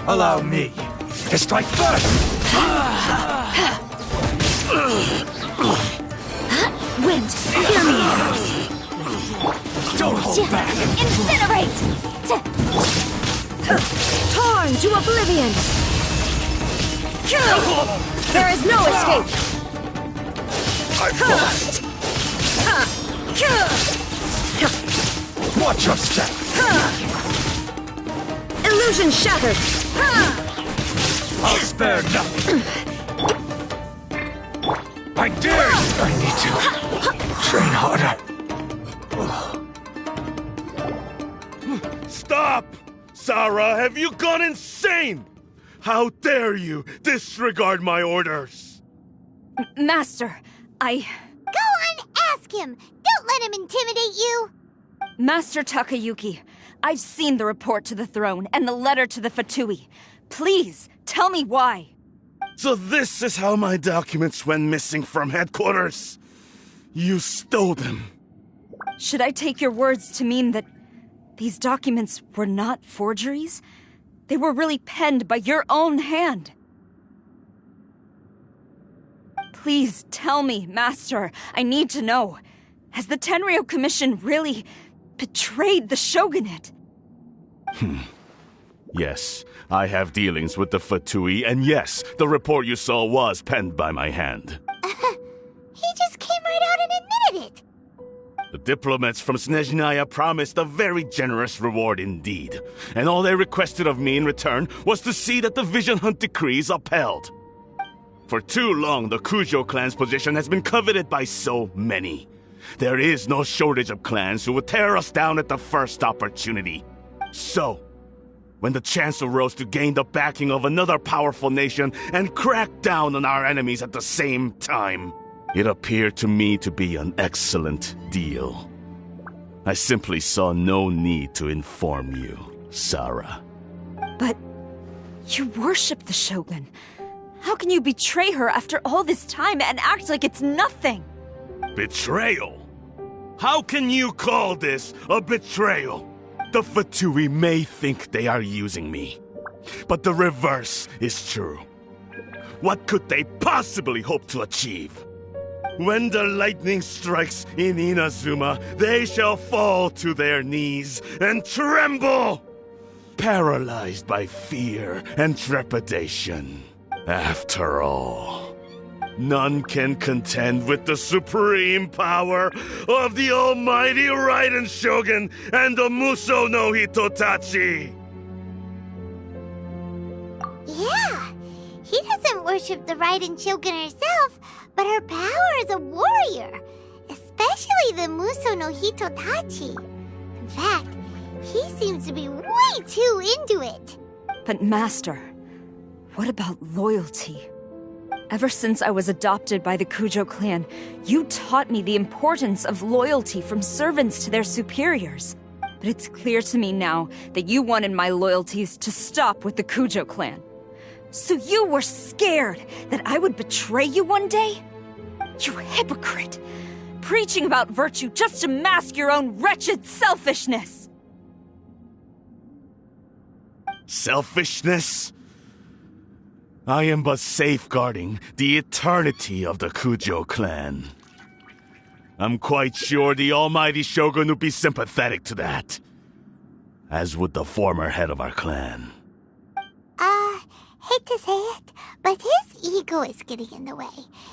C: Allow me to strike first!
I: Wind, hear me!
C: Don't hold back!
I: Incinerate! Torn to oblivion! There is no escape!
C: I've lost! Watch your step!
I: Illusion shattered!
C: I'll spare nothing! I dare you! I need to train harder.
L: Stop! Sarah, have you gone insane? How dare you disregard my orders?
B: Master,
A: Go on, ask him! Don't let him intimidate you!
B: Master Takayuki, I've seen the report to the throne and the letter to the Fatui. Please, tell me why.
L: So this is how my documents went missing from headquarters? You stole them.
B: Should I take your words to mean that these documents were not forgeries? They were really penned by your own hand. Please tell me, Master. I need to know. Has the Tenryo Commission really betrayed the shogunate?
L: Yes, I have dealings with the Fatui, and yes, the report you saw was penned by my hand.
A: He just came right out and admitted it!
L: The diplomats from Snezhnaya promised a very generous reward indeed, and all they requested of me in return was to see that the Vision Hunt decree is upheld. For too long, the Kujo clan's position has been coveted by so many. There is no shortage of clans who would tear us down at the first opportunity. So, when the chance arose to gain the backing of another powerful nation and crack down on our enemies at the same time, it appeared to me to be an excellent deal. I simply saw no need to inform you, Sarah.
B: But you worship the Shogun. How can you betray her after all this time and act like it's nothing?
L: Betrayal? How can you call this a betrayal? The Fatui may think they are using me, but the reverse is true. What could they possibly hope to achieve? When the lightning strikes in Inazuma, they shall fall to their knees and tremble, paralyzed by fear and trepidation. After all, none can contend with the supreme power of the almighty Raiden Shogun and the Muso no Hitotachi!
A: Yeah, he doesn't worship the Raiden Shogun herself, but her power as a warrior, especially the Muso no Hitotachi. In fact, he seems to be way too into it.
B: But Master, what about loyalty? Ever since I was adopted by the Kujo clan, you taught me the importance of loyalty from servants to their superiors. But it's clear to me now that you wanted my loyalties to stop with the Kujo clan. So you were scared that I would betray you one day? You hypocrite! Preaching about virtue just to mask your own wretched selfishness!
L: Selfishness? I am but safeguarding the eternity of the Kujo clan. I'm quite sure the almighty Shogun would be sympathetic to that. As would the former head of our clan.
A: Hate to say it, but his ego is getting in the way.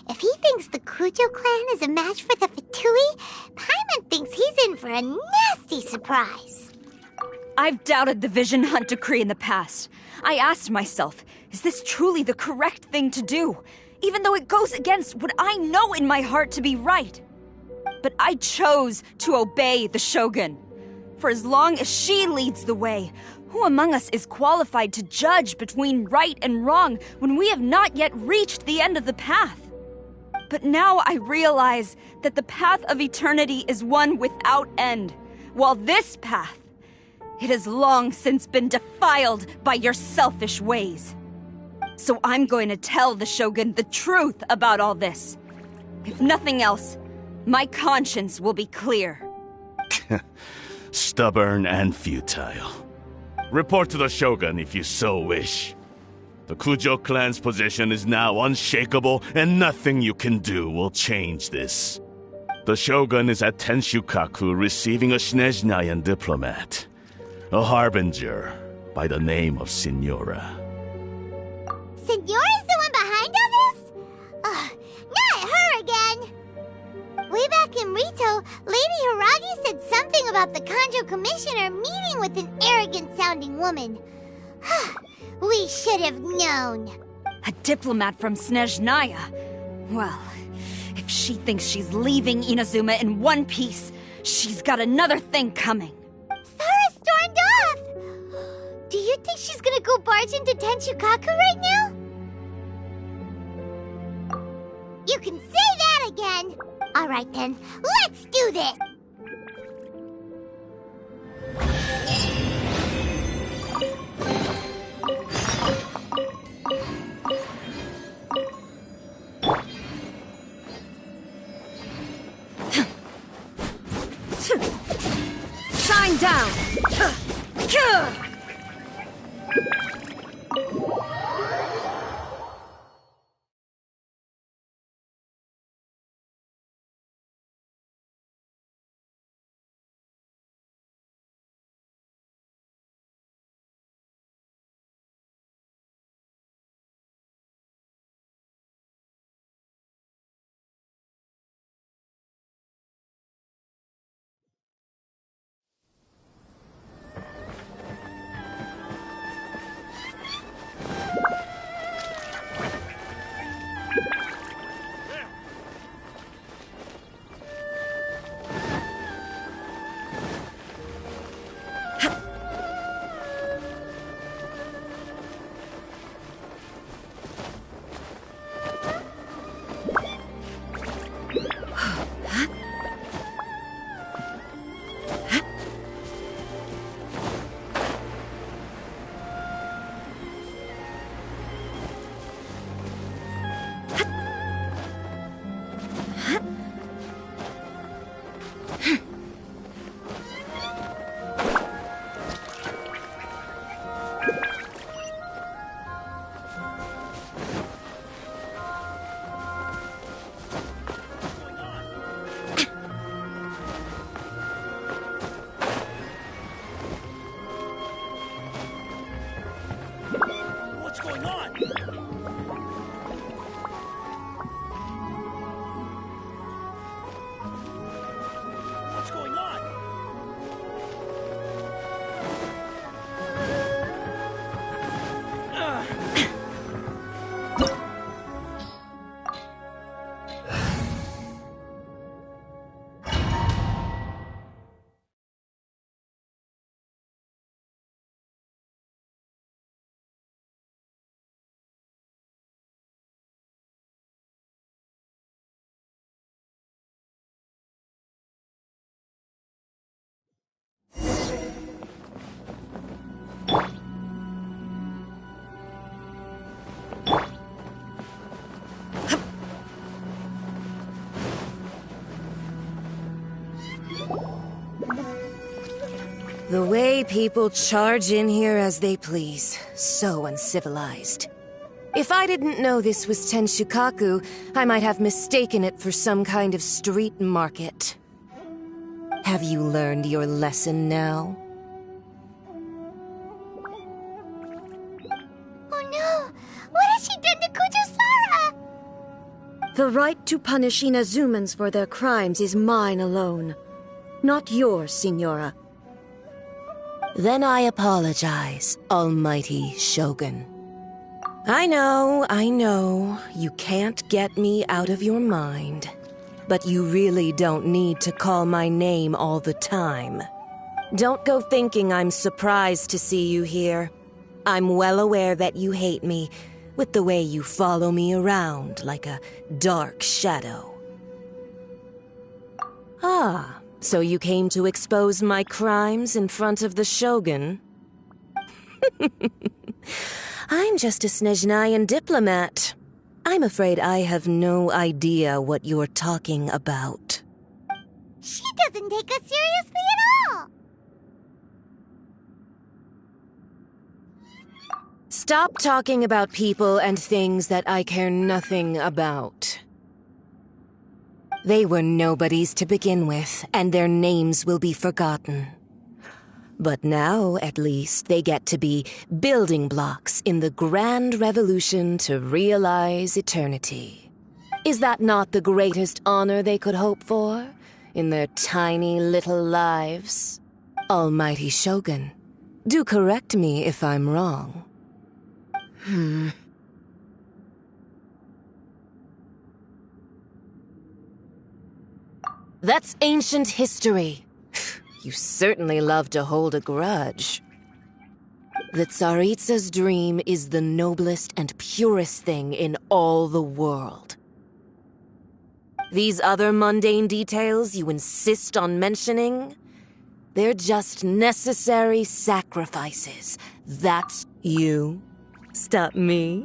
A: If he thinks the Kujo clan is a match for the Fatui, Paimon thinks he's in for a nasty surprise.
B: I've doubted the Vision Hunt decree in the past. I asked myself, Is this truly the correct thing to do? Even though it goes against what I know in my heart to be right. But I chose to obey the Shogun. For as long as she leads the way, who among us is qualified to judge between right and wrong when we have not yet reached the end of the path? But now I realize that the path of eternity is one without end, while this path, it has long since been defiled by your selfish ways. So I'm going to tell the Shogun the truth about all this. If nothing else, my conscience will be clear.
L: Stubborn and futile. Report to the Shogun if you so wish. The Kujo clan's position is now unshakable, and nothing you can do will change this. The Shogun is at Tenshukaku receiving a Snezhnayan diplomat, a harbinger by the name of Signora.
A: Signora's the one behind all this? Not her again! Way back in Rito, Lady Hiragi said something about the Kanjo Commissioner meeting with an arrogant-sounding woman. We should have known.
B: A diplomat from Snezhnaya? Well, if she thinks she's leaving Inazuma in one piece, she's got another thing coming.
A: Sara stormed off! Do you think she's gonna go barge into Tenshukaku right now? You can say that again! Alright then, let's do this!
I: Shine down! The way people charge in here as they please. So uncivilized. If I didn't know this was Tenshukaku, I might have mistaken it for some kind of street market. Have you learned your lesson now?
A: Oh no! What has she done to Kujo-Sara?
I: The right to punish Inazumans for their crimes is mine alone. Not yours, Signora. Then I apologize, Almighty Shogun. I know. You can't get me out of your mind. But you really don't need to call my name all the time. Don't go thinking I'm surprised to see you here. I'm well aware that you hate me, with the way you follow me around like a dark shadow. Ah, so you came to expose my crimes in front of the Shogun? I'm just a Snezhnayan diplomat. I'm afraid I have no idea what you're talking about.
A: She doesn't take us seriously at all!
I: Stop talking about people and things that I care nothing about. They were nobodies to begin with, and their names will be forgotten. But now, at least, they get to be building blocks in the grand revolution to realize eternity. Is that not the greatest honor they could hope for in their tiny little lives? Almighty Shogun, do correct me if I'm wrong. That's ancient history. You certainly love to hold a grudge. The Tsaritsa's dream is the noblest and purest thing in all the world. These other mundane details you insist on mentioning, they're just necessary sacrifices. That's you. Stop me.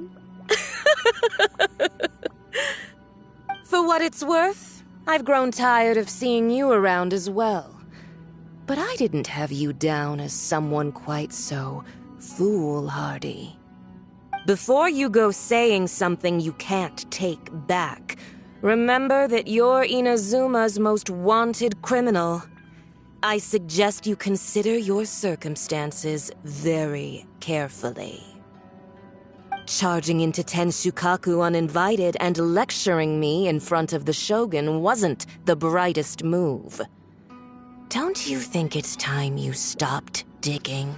I: For what it's worth, I've grown tired of seeing you around as well. But I didn't have you down as someone quite so foolhardy. Before you go saying something you can't take back, remember that you're Inazuma's most wanted criminal. I suggest you consider your circumstances very carefully. Charging into Tenshukaku uninvited and lecturing me in front of the Shogun wasn't the brightest move. Don't you think it's time you stopped digging?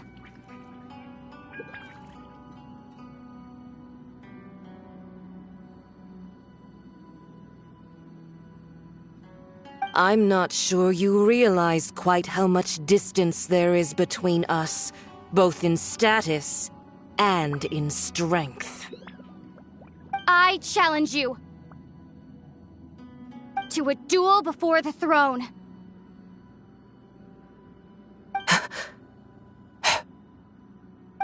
I: I'm not sure you realize quite how much distance there is between us, both in status and in strength.
U: I challenge you to a duel before the throne.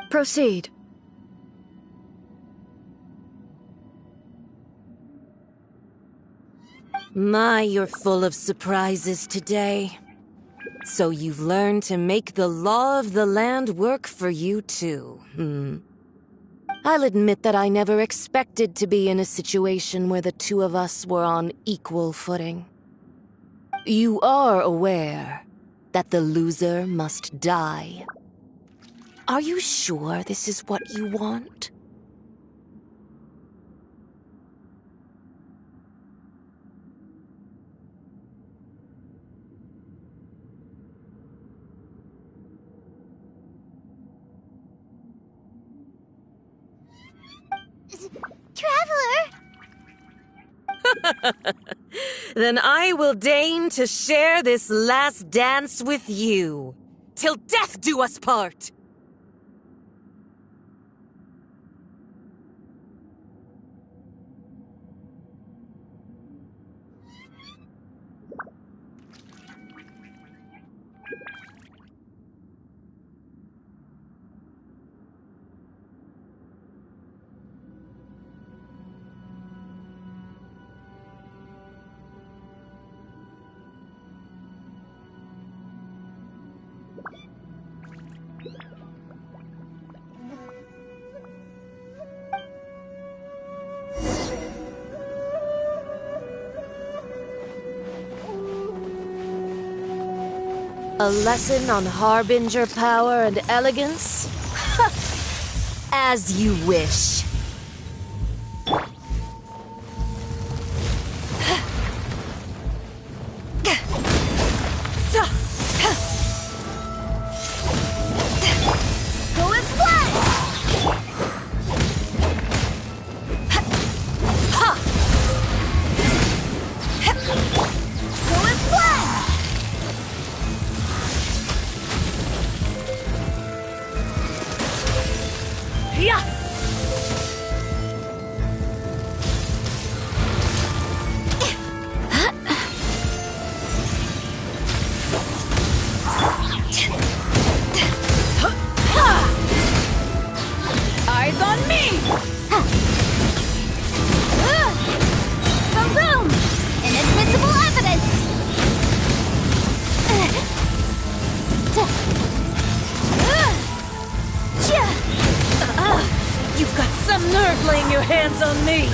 I: Proceed. My, you're full of surprises today. So you've learned to make the law of the land work for you too, I'll admit that I never expected to be in a situation where the two of us were on equal footing. You are aware that the loser must die. Are you sure this is what you want?
A: Traveler!
I: Then I will deign to share this last dance with you, till death do us part! A lesson on Harbinger power and elegance? As you wish.
U: Go as flat!
I: on me.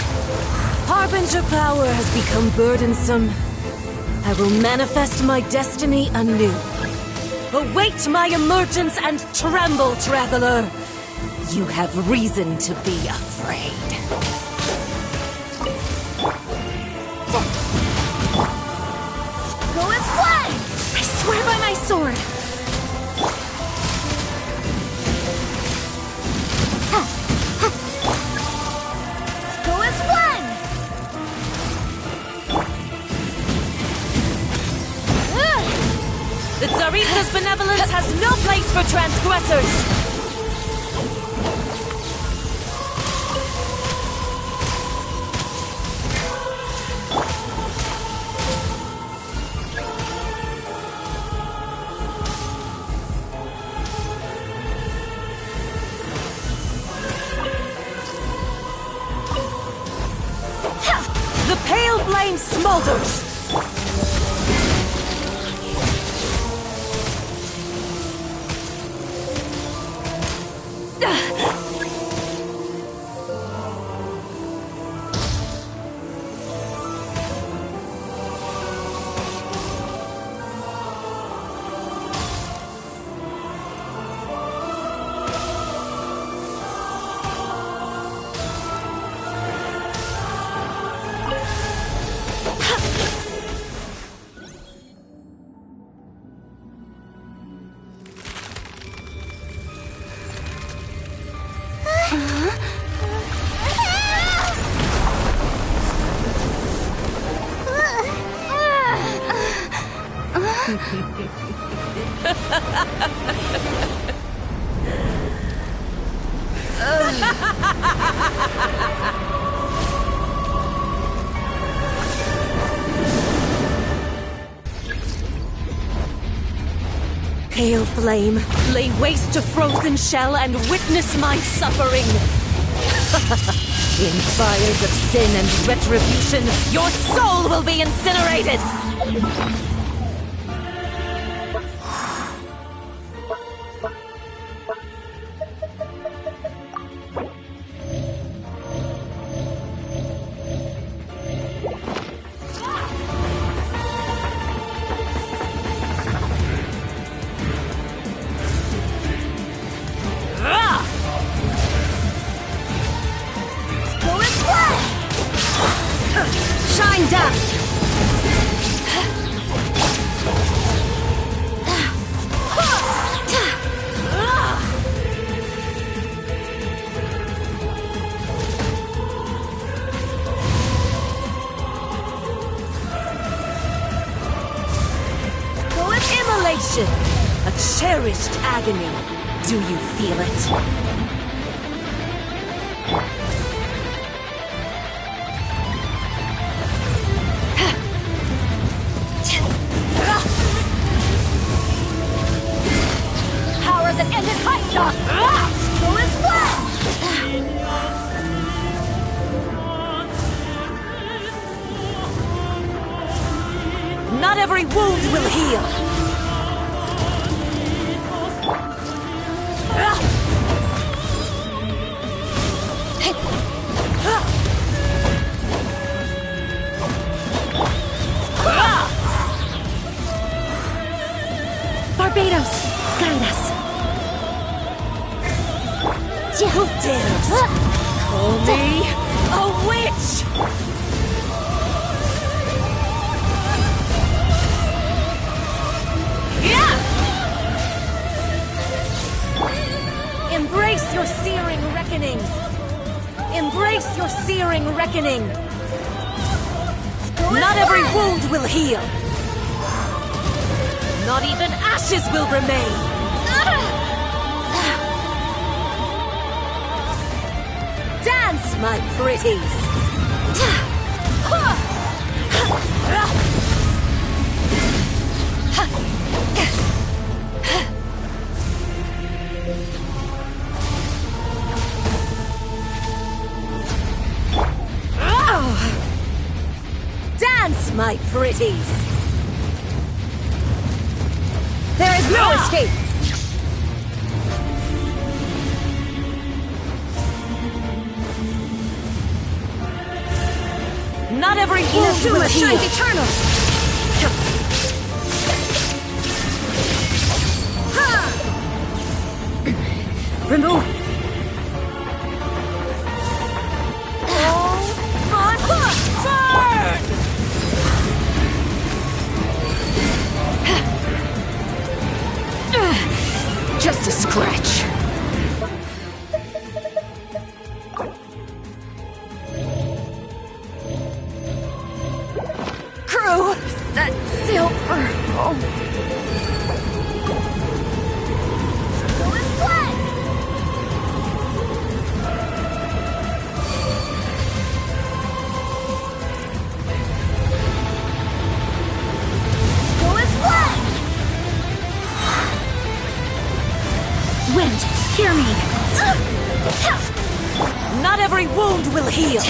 I: Harbinger power has become burdensome. I will manifest my destiny anew. Await my emergence and tremble, traveler. You have reason to be afraid.
U: Go as one!
E: I swear by my sword.
U: Go as one!
I: The Tsarita's benevolence has no place for transgressors! The pale flame smolders! Pale flame, lay waste to frozen shell and witness my suffering. In fires of sin and retribution, your soul will be incinerated!
E: Shine down!
I: Go with immolation! A cherished agony. Do you feel it?
U: Power that ended Hypnos! Go as one!
I: Not every wound will heal!
E: Barbados, guide us.
I: Who dares call me a witch? Embrace your searing reckoning. Embrace your searing reckoning. Not every wound will heal. Not even ashes will remain. Dance, my pretties! Dance, my pretties! There is no escape! Not every wound will heal. Shines eternal. Remove. Just a scratch. Crew, set sail for home. Wind, hear me! Not every wound will heal!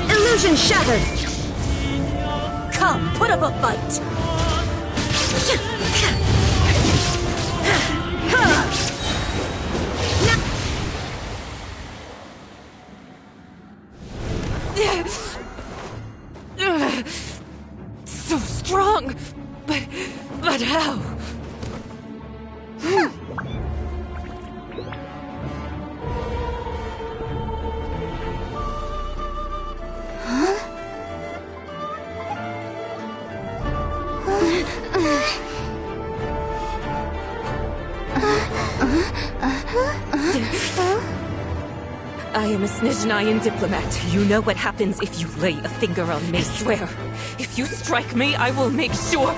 I: Illusion shattered! Come, put up a fight! So strong! But how? I am a Snezhnayan diplomat. You know what happens if you lay a finger on me. I swear, if you strike me, I will make sure...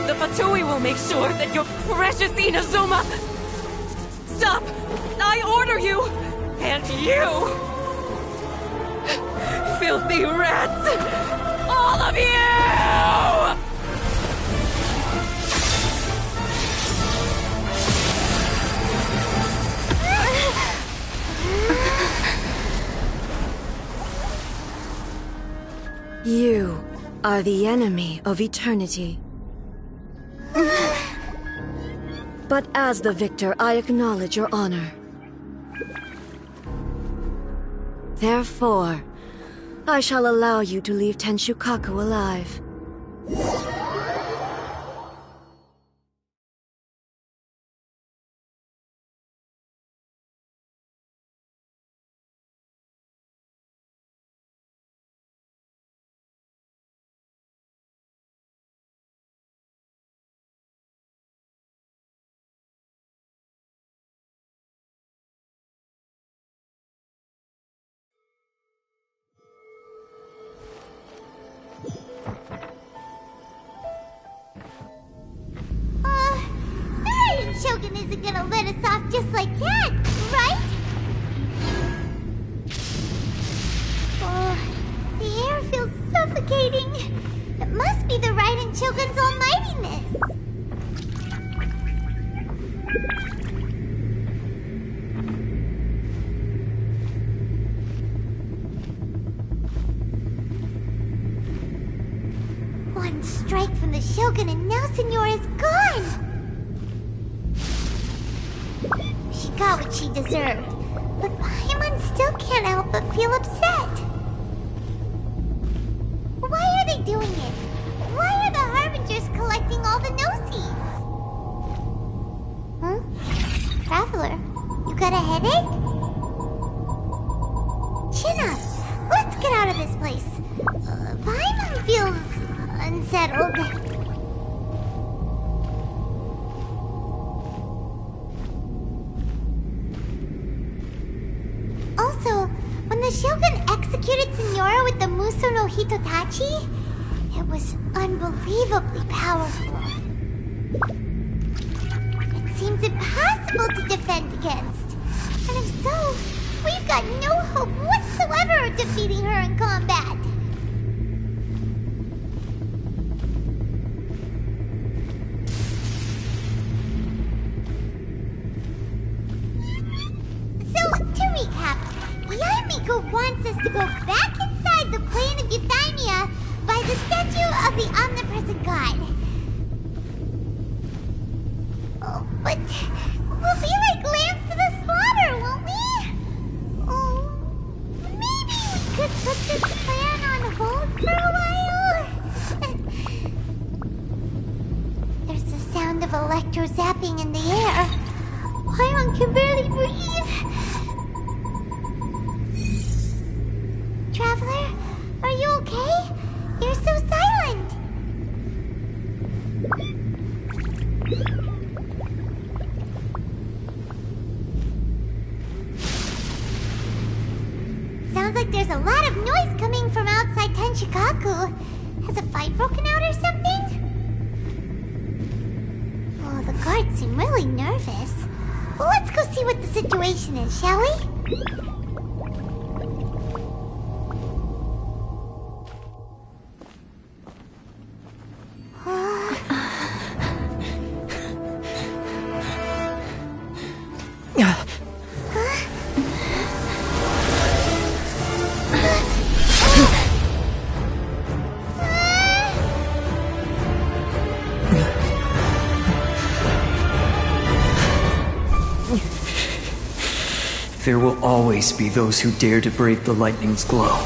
I: The Fatui will make sure that your precious Inazuma... Stop! I order you! And you! Filthy rats! All of you! You are the enemy of eternity. But as the victor, I acknowledge your honor. Therefore, I shall allow you to leave Tenshukaku alive.
A: Shogun isn't gonna let us off just like that, right? Oh, the air feels suffocating. It must be the Raiden Shogun's almightiness. One strike from the Shogun and now Senora is gone! She got what she deserved, but Paimon still can't help but feel upset. Why are they doing it? Why are the Harbingers collecting all the no-seeds? Huh? Traveler, you got a headache? Chin up. Let's get out of this place. Paimon feels unsettled. Also, when the Shogun executed Senora with the Muso no Hitotachi, it was unbelievably powerful. It seems impossible to defend against. And if so, we've got no hope whatsoever of defeating her in combat. Yaimiko wants us to go back inside the plane of Euthymia by the statue of the omnipresent god. Oh, but we'll be like Larry can barely breathe. Traveler, are you okay? You're so silent. Sounds like there's a lot of noise coming from outside Tenshikaku. Has a fight broken out or something? Oh, the guards seem really nervous. Well, let's go see what the situation is, shall we?
G: There will always be those who dare to brave the lightning's glow.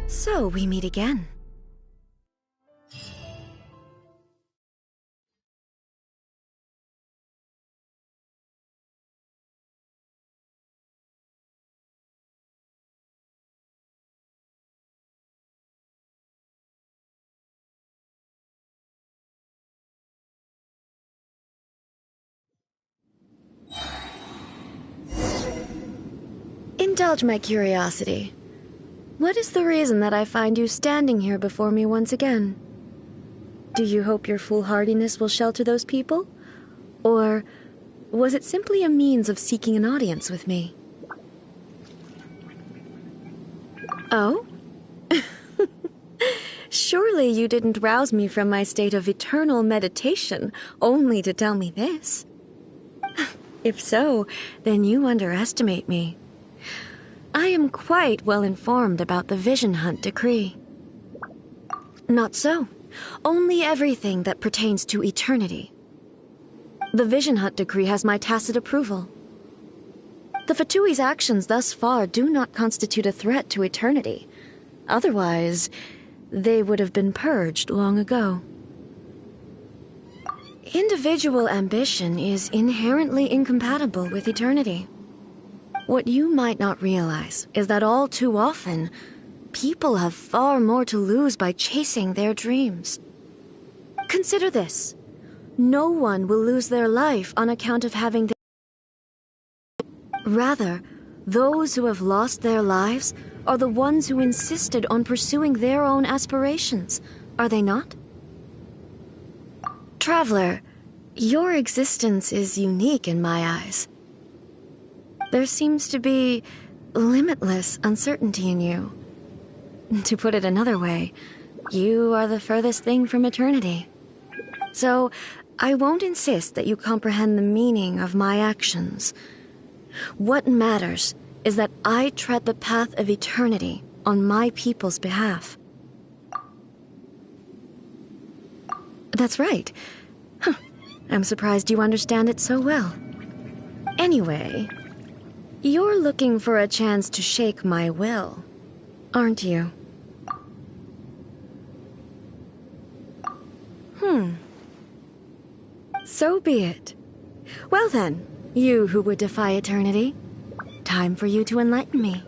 V: So we meet again. Indulge my curiosity. What is the reason that I find you standing here before me once again? Do you hope your foolhardiness will shelter those people? Or was it simply a means of seeking an audience with me? Oh? Surely you didn't rouse me from my state of eternal meditation only to tell me this. If so, then you underestimate me. I am quite well informed about the Vision Hunt decree. Not so. Only everything that pertains to eternity. The Vision Hunt decree has my tacit approval. The Fatui's actions thus far do not constitute a threat to eternity. Otherwise, they would have been purged long ago. Individual ambition is inherently incompatible with eternity. What you might not realize is that all too often, people have far more to lose by chasing their dreams. Consider this. No one will lose their life on account of having Rather, those who have lost their lives are the ones who insisted on pursuing their own aspirations, are they not? Traveler, your existence is unique in my eyes. There seems to be limitless uncertainty in you. To put it another way, you are the furthest thing from eternity. So, I won't insist that you comprehend the meaning of my actions. What matters is that I tread the path of eternity on my people's behalf. That's right. I'm surprised you understand it so well. Anyway, you're looking for a chance to shake my will, aren't you? So be it. Well then, you who would defy eternity, time for you to enlighten me.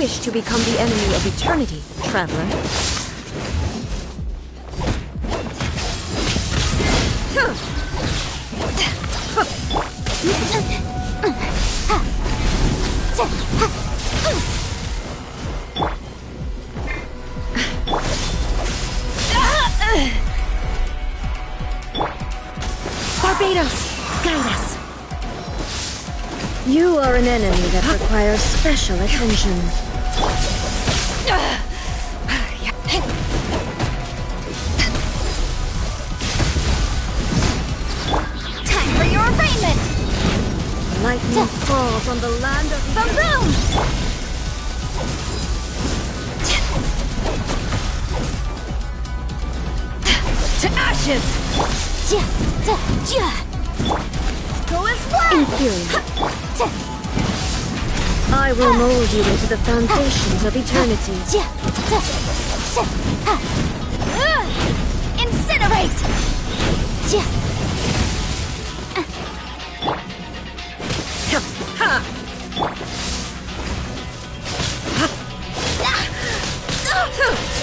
V: wish to become the enemy of eternity, traveler. Barbados, guide us. You are an enemy that requires special attention.
U: Time for your arraignment!
V: Lightning falls on the land of...
U: Boom boom! To ashes! Go as one!
V: Inferior. I will mold you into the foundations of eternity.
U: Incinerate!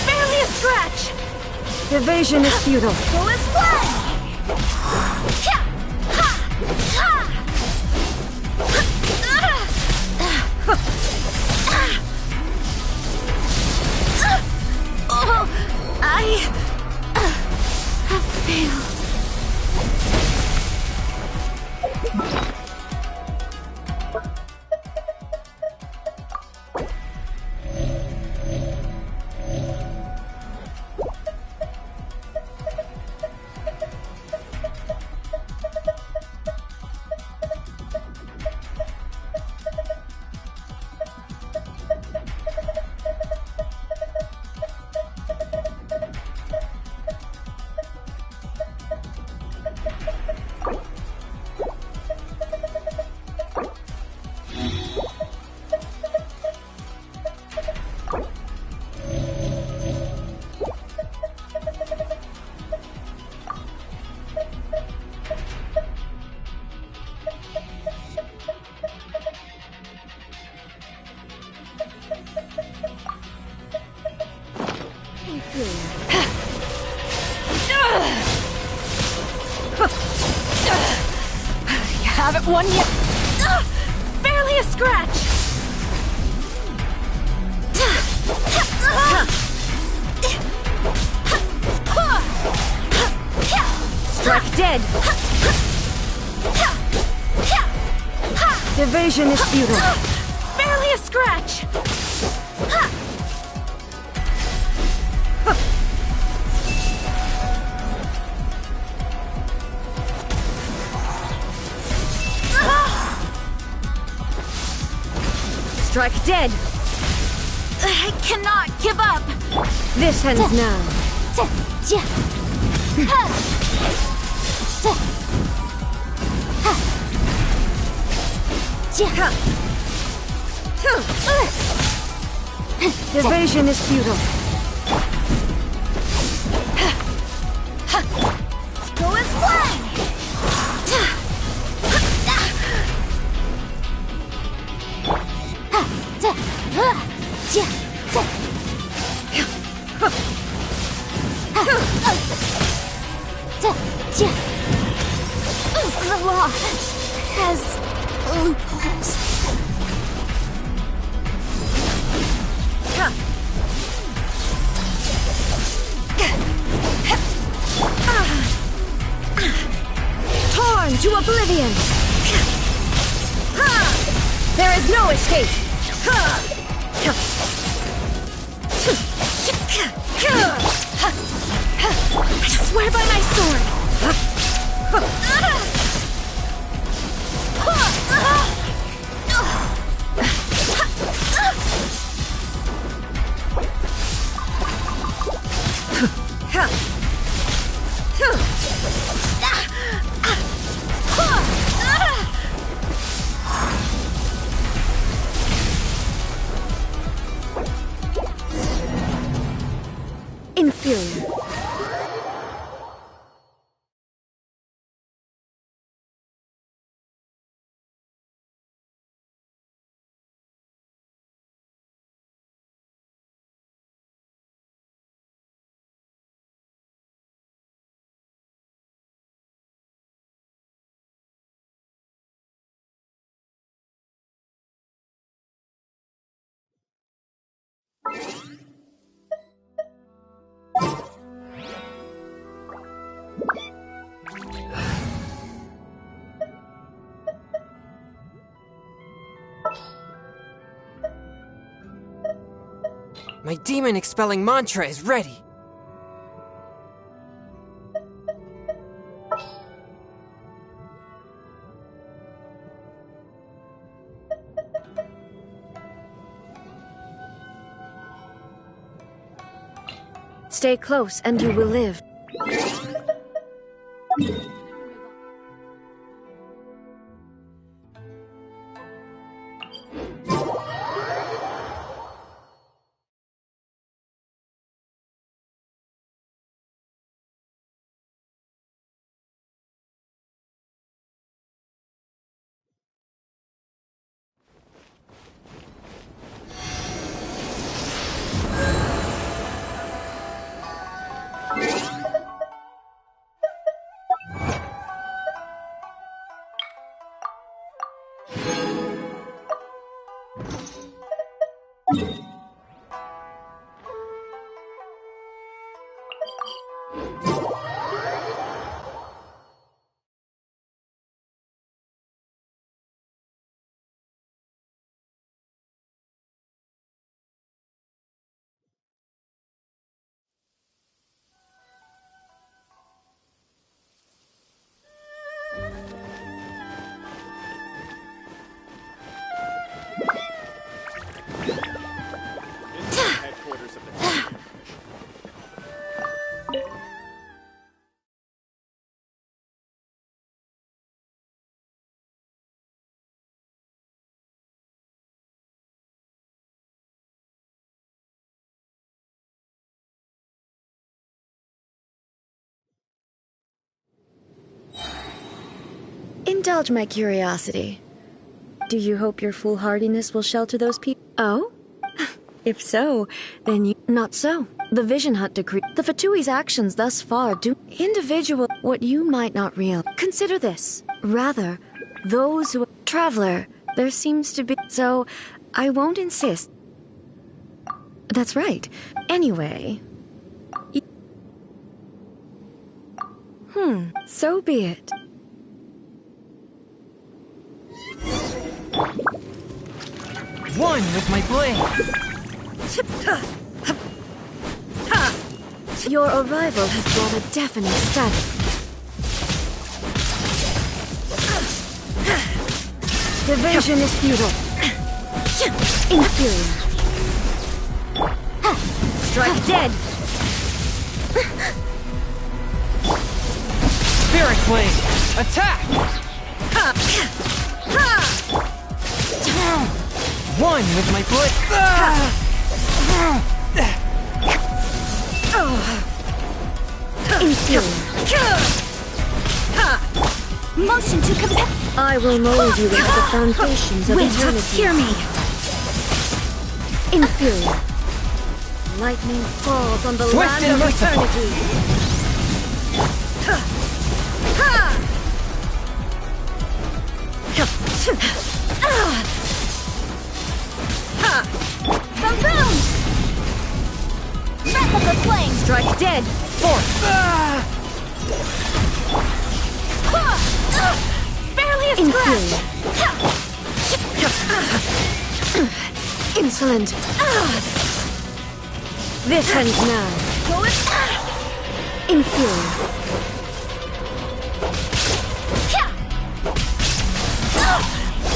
U: Barely a scratch!
V: Evasion is futile.
U: Go as one! Oh, I have failed. You haven't won yet. Barely a scratch.
V: Strike dead. Evasion is futile.
U: Barely a scratch.
V: Strike dead.
U: I cannot give up.
V: This ends now. Evasion is futile.
U: Go as one. The law has loopholes.
V: Torn to oblivion. There is no escape.
U: I swear by my sword.
V: Inferior.
D: My demon-expelling mantra is ready.
V: Stay close and you will live. Indulge my curiosity. Do you hope your foolhardiness will shelter those people? Oh? If so, then you... Not so. The Vision Hut decree... The Fatui's actions thus far do... Individual... What you might not realize... Consider this. Rather, those who... Traveler, there seems to be... So, I won't insist. That's right. Anyway... So be it.
D: One with my blade!
V: Your arrival has brought a deafening static. Evasion is futile. Inferior. Strike dead!
D: Spirit Blade! Attack! One with my foot.
V: Inferior.
B: Motion to compel.
V: I will mold you into the foundations of eternity.
B: Hear me.
V: Inferior. Lightning falls on the
D: Swift
V: land
D: and
V: of
D: merciful.
V: eternity.
B: Boom! Wrath of the flame.
V: Strike dead.
D: Force!
B: Barely a
V: Inferior.
B: scratch.
V: Insolent. This ends now. Inferior.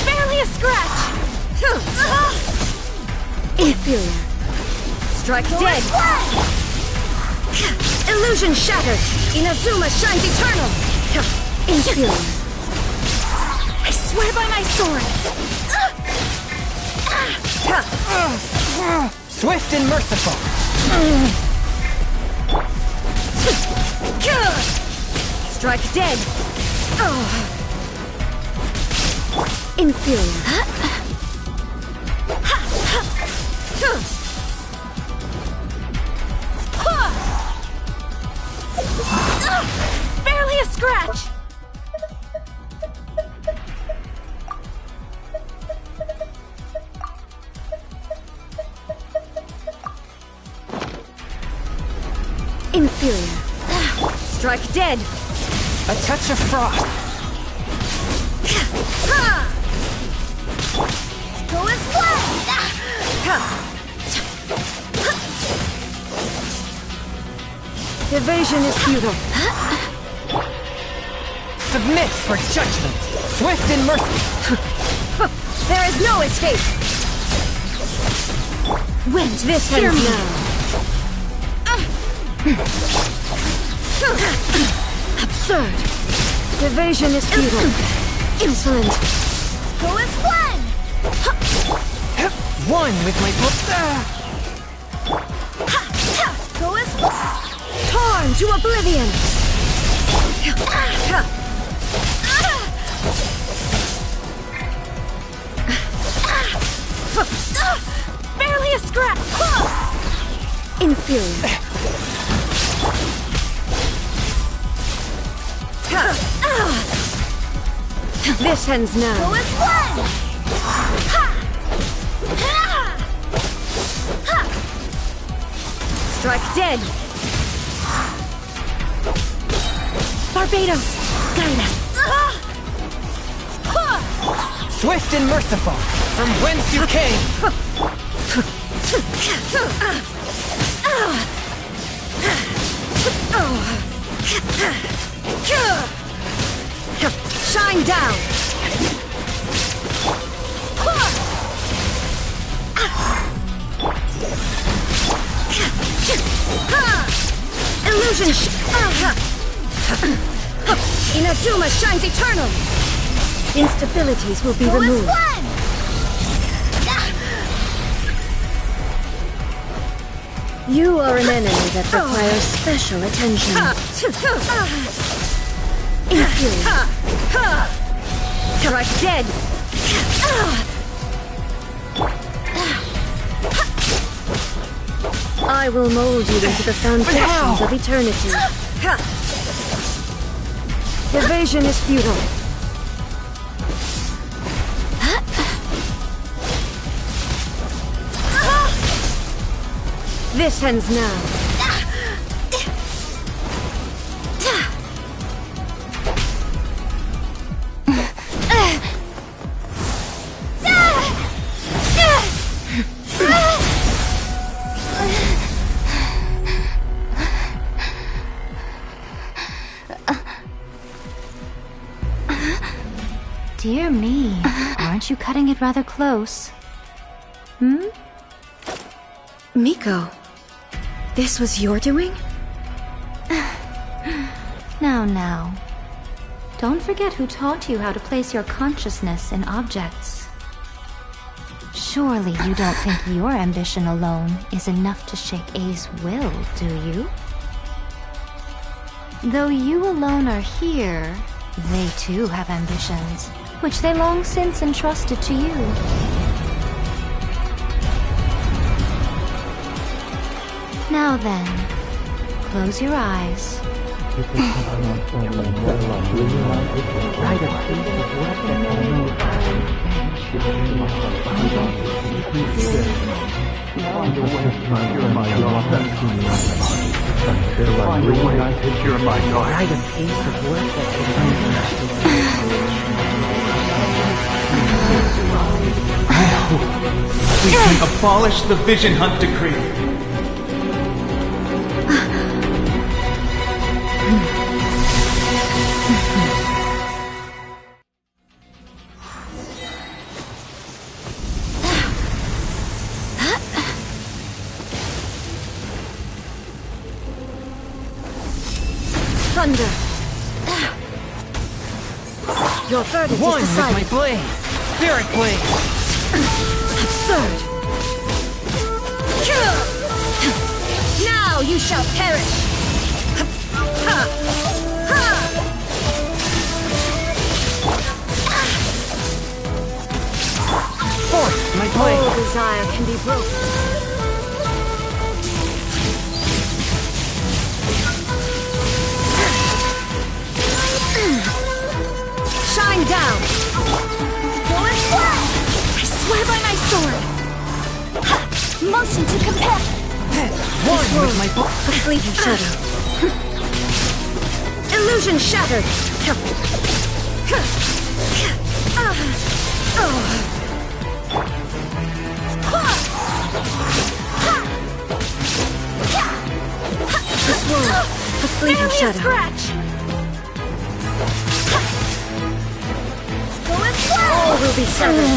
B: Barely a scratch.
V: Inferior. Strike dead. Illusion shattered. Inazuma shines eternal. Inferior.
B: I swear by my sword.
D: Swift and merciful.
V: Strike dead. Inferior.
B: Barely a scratch.
V: Strike dead!
D: A touch of frost.
A: Go as one!
V: Evasion is futile.
D: Submit for judgment. Swift and merciful.
V: There is no escape!
N: Wind,
V: This
N: hear
V: ends
N: me.
V: now. Absurd! Evasion is futile. Insolent!
A: Go as one!
D: One with my
A: Go as one!
V: Torn to oblivion!
N: Barely a scratch!
V: Inferior. This ends now.
A: Go as one!
V: Strike dead! Barbados! Guide us!
D: swift and merciful. From whence you came.
V: Shine down! Illusion! Inazuma shines eternal! Instabilities will be removed. You are an enemy that requires special attention. Inferior. Strike dead! I will mold you into the foundations of eternity. Evasion is futile. This ends now.
N: Dear me, aren't you cutting it rather close?
V: Miko, this was your doing?
N: Now. Don't forget who taught you how to place your consciousness in objects. Surely you don't think your ambition alone is enough to shake A's will, do you? Though you alone are here, they too have ambitions, which they long since entrusted to you. Now then, close your eyes.
H: We can abolish the Vision Hunt Decree.
V: Thunder! Your verdict
D: One
V: is
D: with
V: decided.
D: my blade. Spirit blade.
V: Absurd! Now you shall perish!
D: Force my blade.
V: All desire can be broken. Shine down!
N: I swear by my sword! Motion to compare!
D: One with my book.
V: A fleeting shadow. Illusion shattered! This wound, a fleeting shadow.
U: Scratch!
V: All will be severed.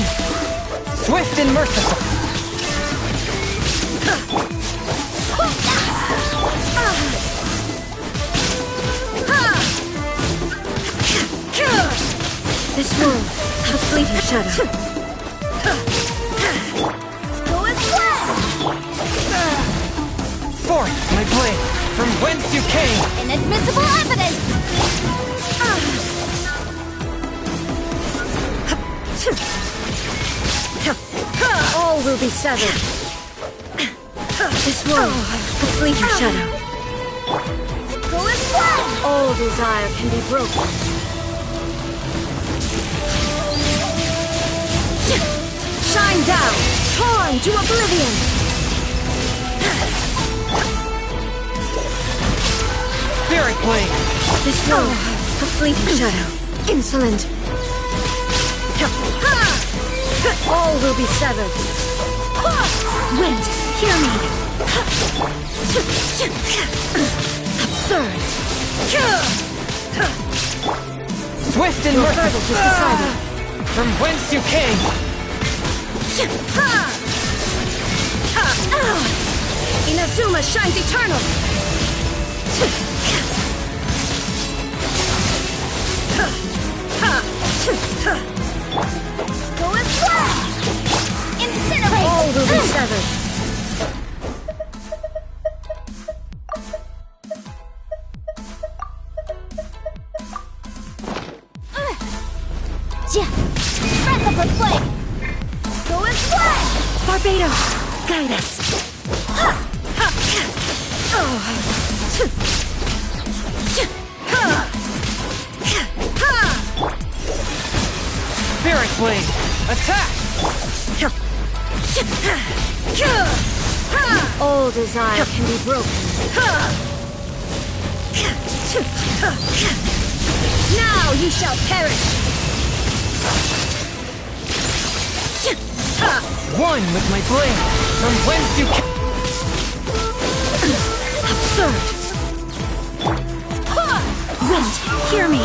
D: Swift and merciful.
V: This wound, a fleeting shadow.
D: Forth, my blade, from whence you came.
U: Inadmissible evidence!
V: All will be severed. This wound, a fleeting shadow. All desire can be broken. Shine down, torn to oblivion.
D: Spirit blade.
V: This wound, a fleeting shadow. Insolent. All will be severed.
U: Wind, hear me!
V: Absurd.
D: Swift and
V: Your
D: merciful.
V: verdict is decided.
D: From whence you came.
V: Inazuma shines eternal.
U: Incinerate!
V: All will be severed.
U: Breath of the flame! Go and fly!
V: Barbados, guide us.
D: Spirit blade. Attack.
V: All desire can be broken. Now you shall perish.
D: One with my blade. From whence you came.
V: Absurd.
U: Wind, hear me!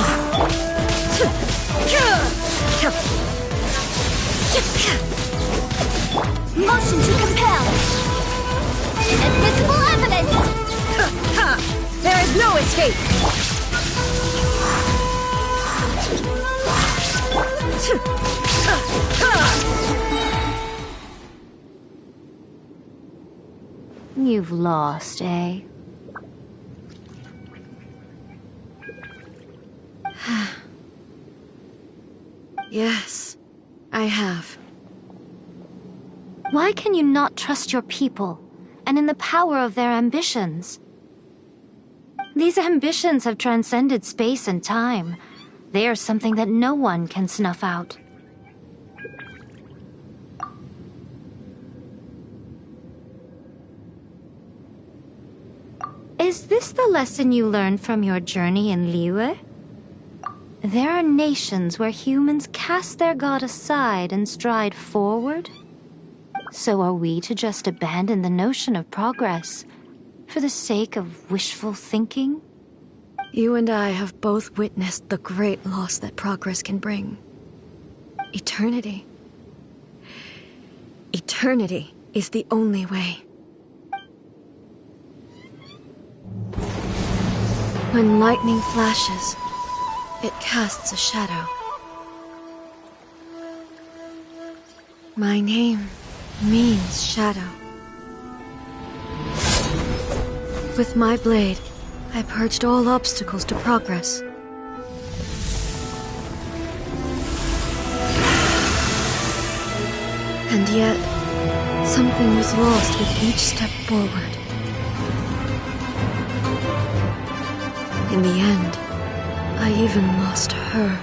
U: Motion to compel! Inadmissible evidence!
V: There is no escape.
N: You've lost, eh?
V: Yes, I have.
N: Why can you not trust your people, and in the power of their ambitions? These ambitions have transcended space and time. They are something that no one can snuff out. Is this the lesson you learned from your journey in Liyue? There are nations where humans cast their god aside and stride forward. So are we to just abandon the notion of progress for the sake of wishful thinking?
V: You and I have both witnessed the great loss that progress can bring. Eternity. Eternity is the only way. When lightning flashes, it casts a shadow. My name means shadow. With my blade, I purged all obstacles to progress. And yet, something was lost with each step forward. In the end, I even lost her.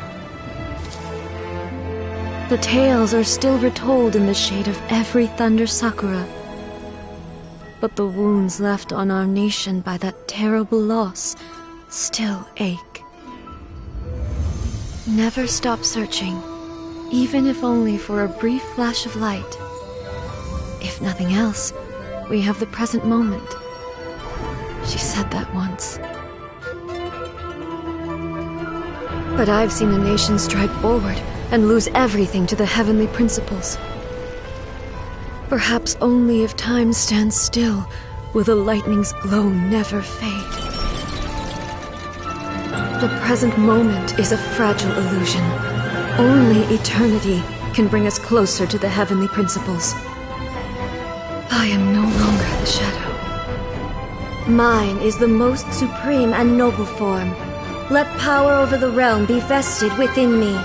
V: The tales are still retold in the shade of every Thunder Sakura. But the wounds left on our nation by that terrible loss still ache. Never stop searching, even if only for a brief flash of light. If nothing else, we have the present moment. She said that once. But I've seen a nation stride forward and lose everything to the heavenly principles. Perhaps only if time stands still will the lightning's glow never fade. The present moment is a fragile illusion. Only eternity can bring us closer to the heavenly principles. I am no longer the shadow. Mine is the most supreme and noble form. Let power over the realm be vested within me.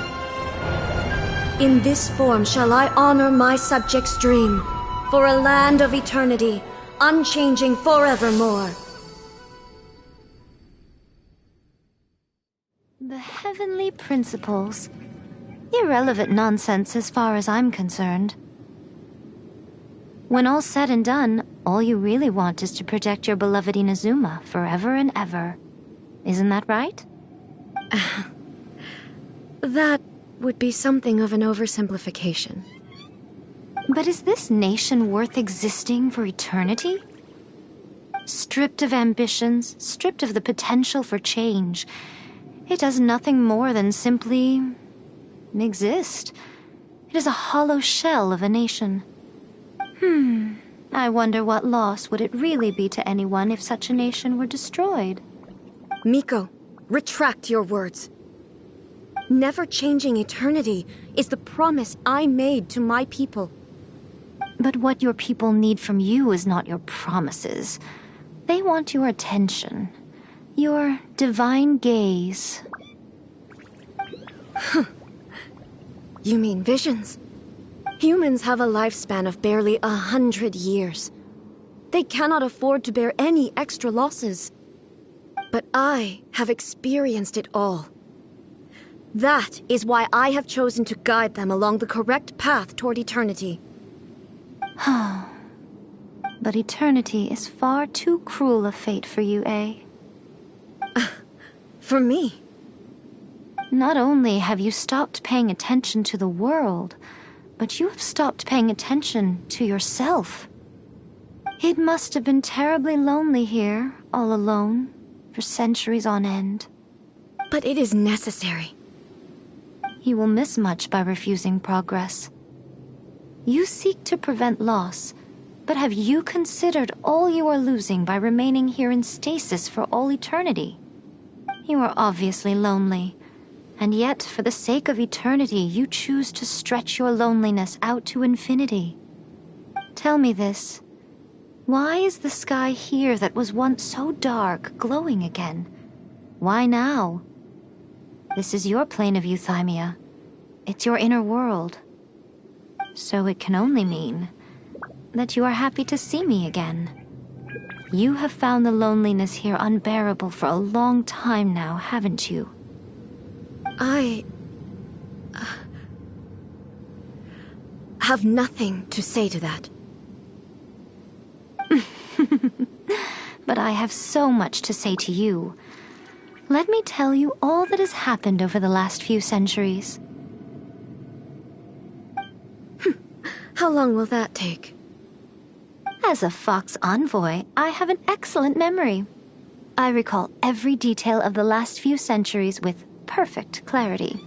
V: In this form shall I honor my subjects' dream, for a land of eternity, unchanging forevermore.
N: The heavenly principles. Irrelevant nonsense as far as I'm concerned. When all's said and done, all you really want is to protect your beloved Inazuma forever and ever. Isn't that right?
V: That would be something of an oversimplification.
N: But is this nation worth existing for eternity? Stripped of ambitions, stripped of the potential for change, it does nothing more than simply exist. It is a hollow shell of a nation. I wonder what loss would it really be to anyone if such a nation were destroyed?
V: Miko, retract your words. Never-changing eternity is the promise I made to my people.
N: But what your people need from you is not your promises. They want your attention. Your divine gaze.
V: You mean visions? Humans have a lifespan of barely 100 years. They cannot afford to bear any extra losses. But I have experienced it all. That is why I have chosen to guide them along the correct path toward eternity.
N: But eternity is far too cruel a fate for you, eh?
V: For me?
N: Not only have you stopped paying attention to the world, but you have stopped paying attention to yourself. It must have been terribly lonely here, all alone, for centuries on end.
V: But it is necessary.
N: You will miss much by refusing progress. You seek to prevent loss, but have you considered all you are losing by remaining here in stasis for all eternity? You are obviously lonely, and yet for the sake of eternity you choose to stretch your loneliness out to infinity. Tell me this. Why is the sky here that was once so dark glowing again? Why now? This is your plane of euthymia. It's your inner world. So it can only mean that you are happy to see me again. You have found the loneliness here unbearable for a long time now, haven't you?
V: I have nothing to say to that.
N: But I have so much to say to you. Let me tell you all that has happened over the last few centuries.
V: How long will that take?
N: As a Fox envoy, I have an excellent memory. I recall every detail of the last few centuries with perfect clarity.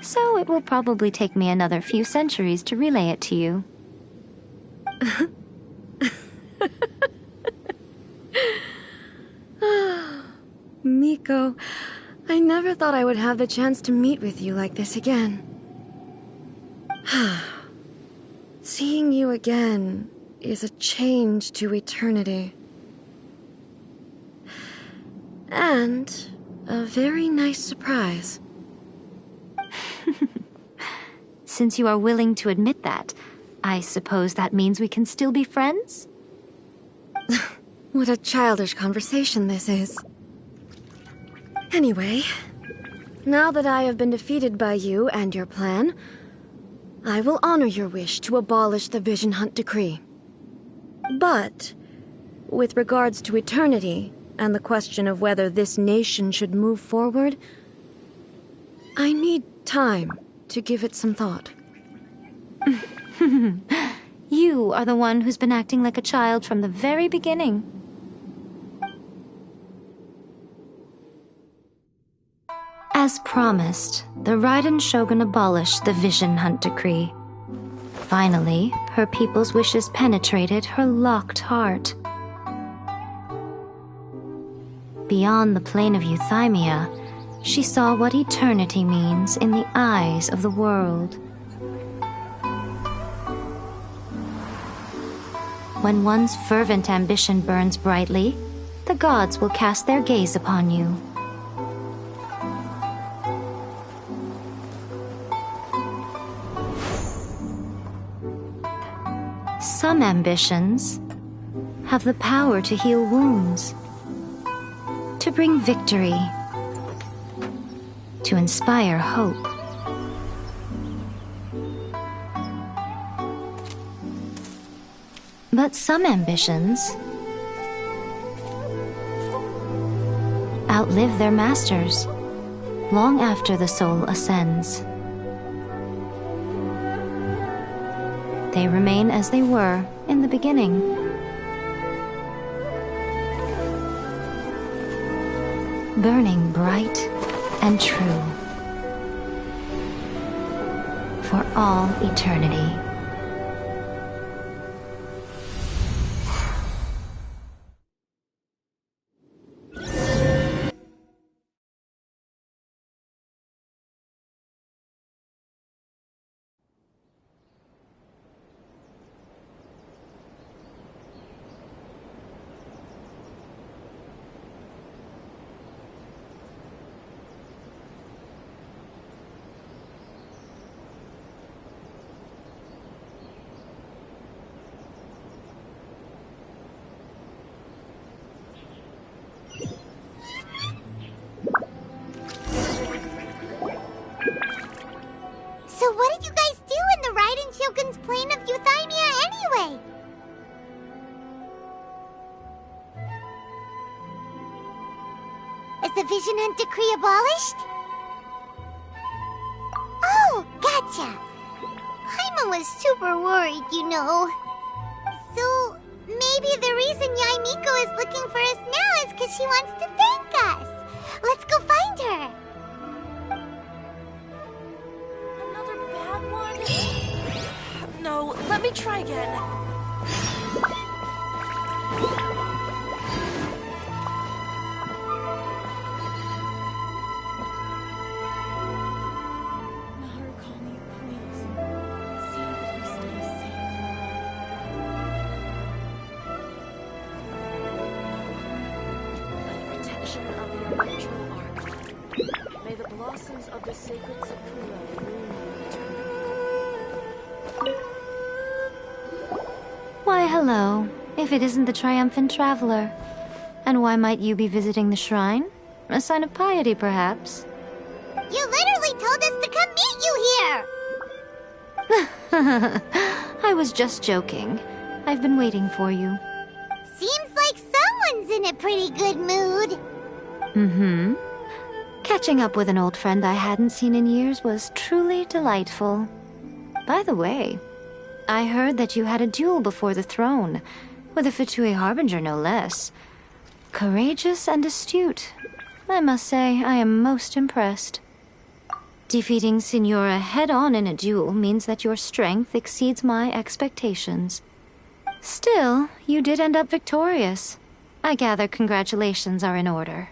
N: So it will probably take me another few centuries to relay it to you.
V: Miko, I never thought I would have the chance to meet with you like this again. Seeing you again is a change to eternity. And a very nice surprise.
N: Since you are willing to admit that, I suppose that means we can still be friends?
V: What a childish conversation this is. Anyway, now that I have been defeated by you and your plan, I will honor your wish to abolish the Vision Hunt Decree. But, with regards to eternity, and the question of whether this nation should move forward, I need time to give it some thought.
N: You are the one who's been acting like a child from the very beginning. As promised, the Raiden Shogun abolished the Vision Hunt Decree. Finally, her people's wishes penetrated her locked heart. Beyond the plane of Euthymia, she saw what eternity means in the eyes of the world. When one's fervent ambition burns brightly, the gods will cast their gaze upon you. Some ambitions have the power to heal wounds, to bring victory, to inspire hope. But some ambitions outlive their masters long after the soul ascends. They remain as they were in the beginning. Burning bright and true for all eternity.
A: So what did you guys do in the Raiden Shogun's plane of Euthymia anyway? Is the Vision Hunt Decree abolished? Oh, gotcha. Paimon was super worried, you know. So, maybe the reason Yaimiko is looking for us now is because she wants to thank us. Let's go find her.
R: No, let me try again. May the blossoms of the sacred Sakura bloom eternally.
N: Why, hello, if it isn't the triumphant traveler. And why might you be visiting the shrine? A sign of piety, perhaps?
A: You literally told us to come meet you here!
N: I was just joking. I've been waiting for you.
A: Seems like someone's in a pretty good mood.
N: Mm-hmm. Catching up with an old friend I hadn't seen in years was truly delightful. By the way, I heard that you had a duel before the throne, with a Fatui Harbinger no less. Courageous and astute. I must say, I am most impressed. Defeating Signora head-on in a duel means that your strength exceeds my expectations. Still, you did end up victorious. I gather congratulations are in order.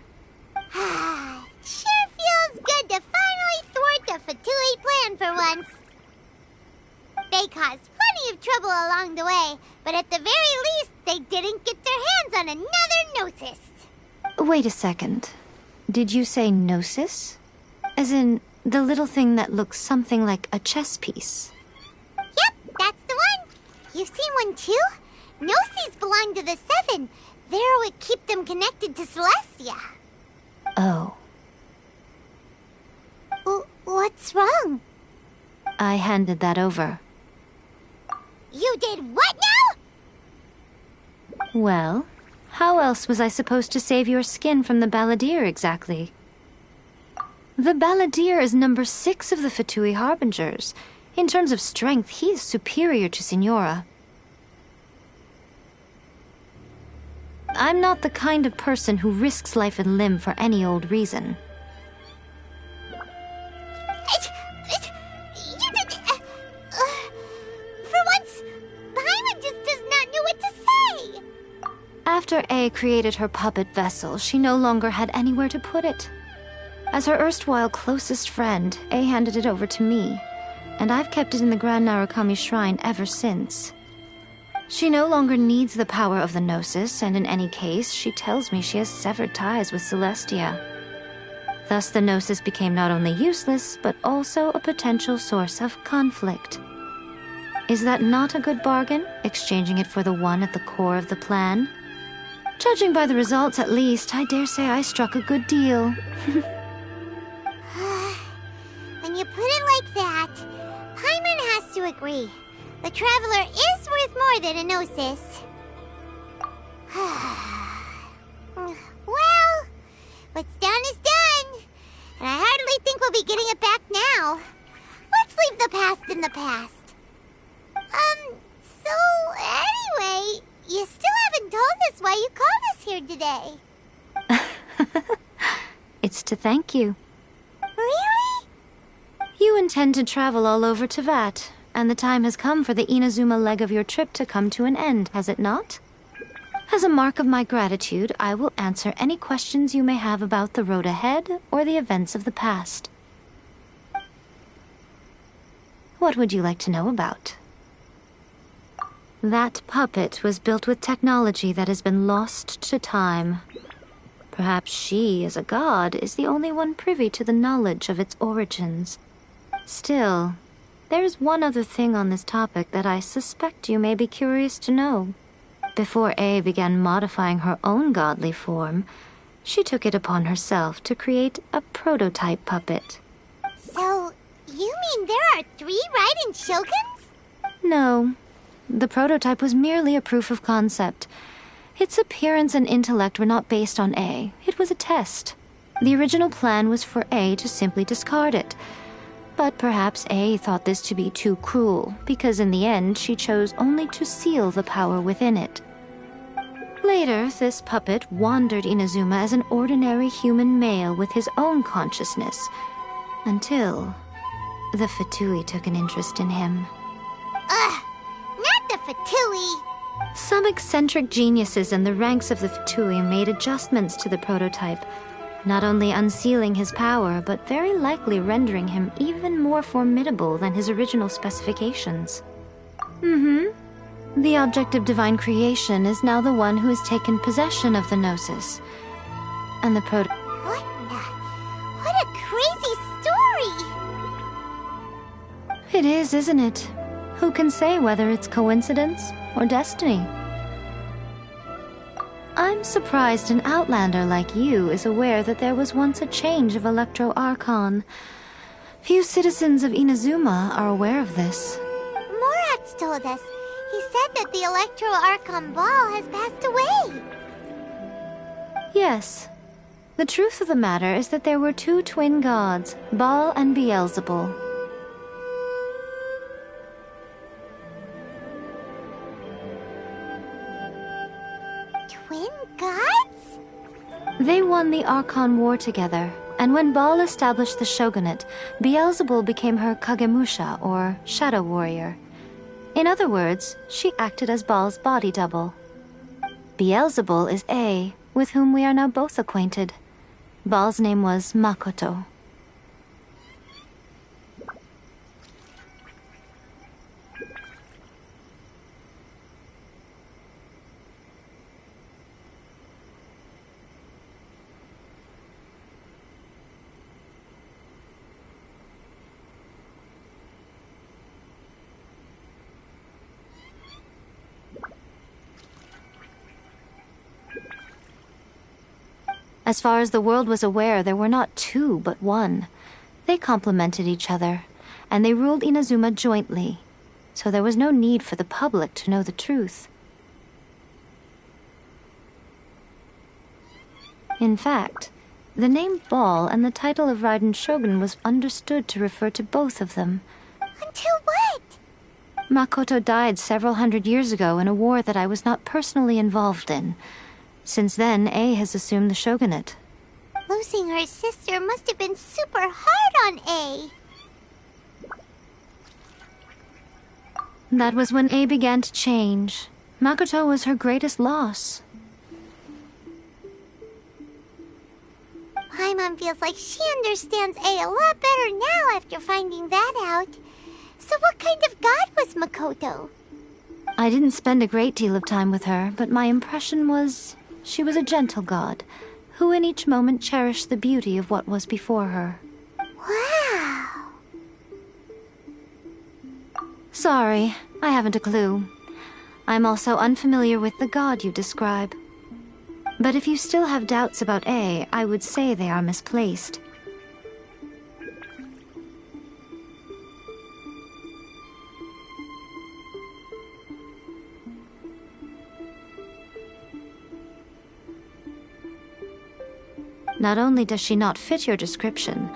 A: Sure feels good to finally thwart the Fatui plan for once. They caused plenty of trouble along the way, but at the very least, they didn't get their hands on another Gnosis.
N: Wait a second. Did you say Gnosis? As in, the little thing that looks something like a chess piece?
A: Yep, that's the one. You've seen one too? Gnosis belong to the Seven. They're what keep them connected to Celestia.
N: Oh.
A: What's wrong?
N: I handed that over.
A: You did what now?
N: Well, how else was I supposed to save your skin from the balladeer exactly? The Balladeer is number 6 of the Fatui Harbingers. In terms of strength, he is superior to Signora. I'm not the kind of person who risks life and limb for any old reason.
A: For once, Paimon just does not know what to say.
N: After A created her puppet vessel, she no longer had anywhere to put it. As her erstwhile closest friend, A handed it over to me, and I've kept it in the Grand Narukami Shrine ever since. She no longer needs the power of the Gnosis, and in any case, she tells me she has severed ties with Celestia. Thus the Gnosis became not only useless, but also a potential source of conflict. Is that not a good bargain, exchanging it for the one at the core of the plan? Judging by the results, at least, I dare say I struck a good deal.
A: When you put it like that, Paimon has to agree. The Traveler is worth more than a Gnosis. Well, what's done is done. And I hardly think we'll be getting it back now. Let's leave the past in the past. So anyway, you still haven't told us why you called us here today.
N: It's to thank you.
A: Really?
N: You intend to travel all over Teyvat, and the time has come for the Inazuma leg of your trip to come to an end, has it not? As a mark of my gratitude, I will answer any questions you may have about the road ahead or the events of the past. What would you like to know about? That puppet was built with technology that has been lost to time. Perhaps she, as a god, is the only one privy to the knowledge of its origins. Still, there's one other thing on this topic that I suspect you may be curious to know. Before A began modifying her own godly form, she took it upon herself to create a prototype puppet.
A: So, you mean there are 3 Raiden Shoguns?
N: No. The prototype was merely a proof of concept. Its appearance and intellect were not based on A. It was a test. The original plan was for A to simply discard it. But perhaps A thought this to be too cruel, because in the end she chose only to seal the power within it. Later, this puppet wandered Inazuma as an ordinary human male with his own consciousness, until the Fatui took an interest in him.
A: Not the Fatui!
N: Some eccentric geniuses in the ranks of the Fatui made adjustments to the prototype, not only unsealing his power, but very likely rendering him even more formidable than his original specifications. The object of divine creation is now the one who has taken possession of the Gnosis. And the What
A: a crazy story!
N: It is, isn't it? Who can say whether it's coincidence or destiny? I'm surprised an outlander like you is aware that there was once a change of Electro Archon. Few citizens of Inazuma are aware of this.
A: Morax told us. He said that the Electro Archon Ball has passed away.
N: Yes. The truth of the matter is that there were 2 twin gods, Baal and Beelzebul.
A: Twin gods?
N: They won the Archon War together, and when Baal established the shogunate, Beelzebul became her Kagemusha, or shadow warrior. In other words, she acted as Baal's body double. Beelzebul is A, with whom we are now both acquainted. Baal's name was Makoto. As far as the world was aware, there were not 2, but 1. They complemented each other, and they ruled Inazuma jointly, so there was no need for the public to know the truth. In fact, The name Ball and the title of Raiden Shogun was understood to refer to both of them.
A: Until what?
N: Makoto died several hundred years ago in a war that I was not personally involved in. Since then, A has assumed the shogunate.
A: Losing her sister must have been super hard on A.
N: That was when A began to change. Makoto was her greatest loss.
A: Paimon feels like she understands A a lot better now after finding that out. So what kind of god was Makoto?
N: I didn't spend a great deal of time with her, but my impression was she was a gentle god, who in each moment cherished the beauty of what was before her.
A: Wow!
N: Sorry, I haven't a clue. I'm also unfamiliar with the god you describe. But if you still have doubts about A, I would say they are misplaced. Not only does she not fit your description,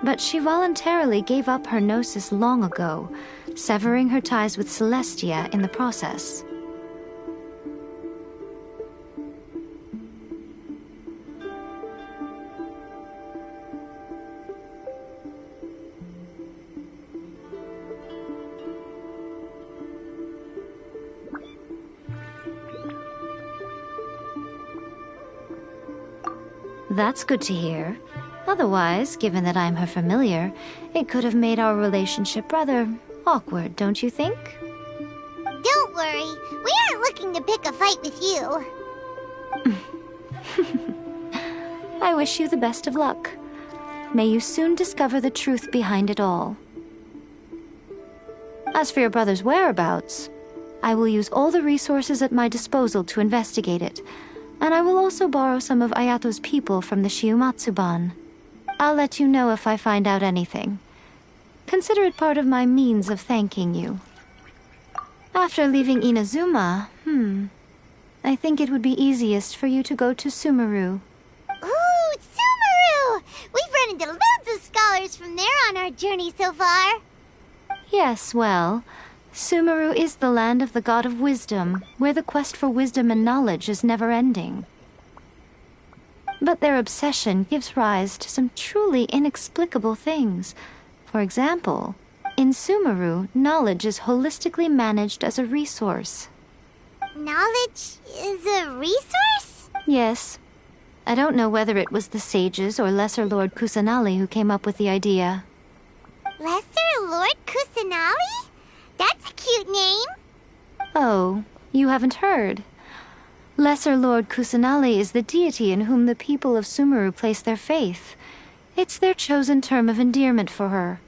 N: but she voluntarily gave up her gnosis long ago, severing her ties with Celestia in the process. That's good to hear. Otherwise, given that I'm her familiar, it could have made our relationship rather awkward, don't you think?
A: Don't worry. We aren't looking to pick a fight with you.
N: I wish you the best of luck. May you soon discover the truth behind it all. As for your brother's whereabouts, I will use all the resources at my disposal to investigate it, and I will also borrow some of Ayato's people from the Shiumatsuban. I'll let you know if I find out anything. Consider it part of my means of thanking you. After leaving Inazuma, I think it would be easiest for you to go to Sumeru.
A: Ooh, Sumeru! We've run into loads of scholars from there on our journey so far.
N: Yes, well, Sumeru is the land of the god of wisdom, where the quest for wisdom and knowledge is never-ending. But their obsession gives rise to some truly inexplicable things. For example, in Sumeru, knowledge is holistically managed as a resource.
A: Knowledge is a resource?
N: Yes. I don't know whether it was the sages or Lesser Lord Kusanali who came up with the idea.
A: Lesser Lord Kusanali? That's a cute name.
N: Oh, you haven't heard. Lesser Lord Kusanali is the deity in whom the people of Sumeru place their faith. It's their chosen term of endearment for her.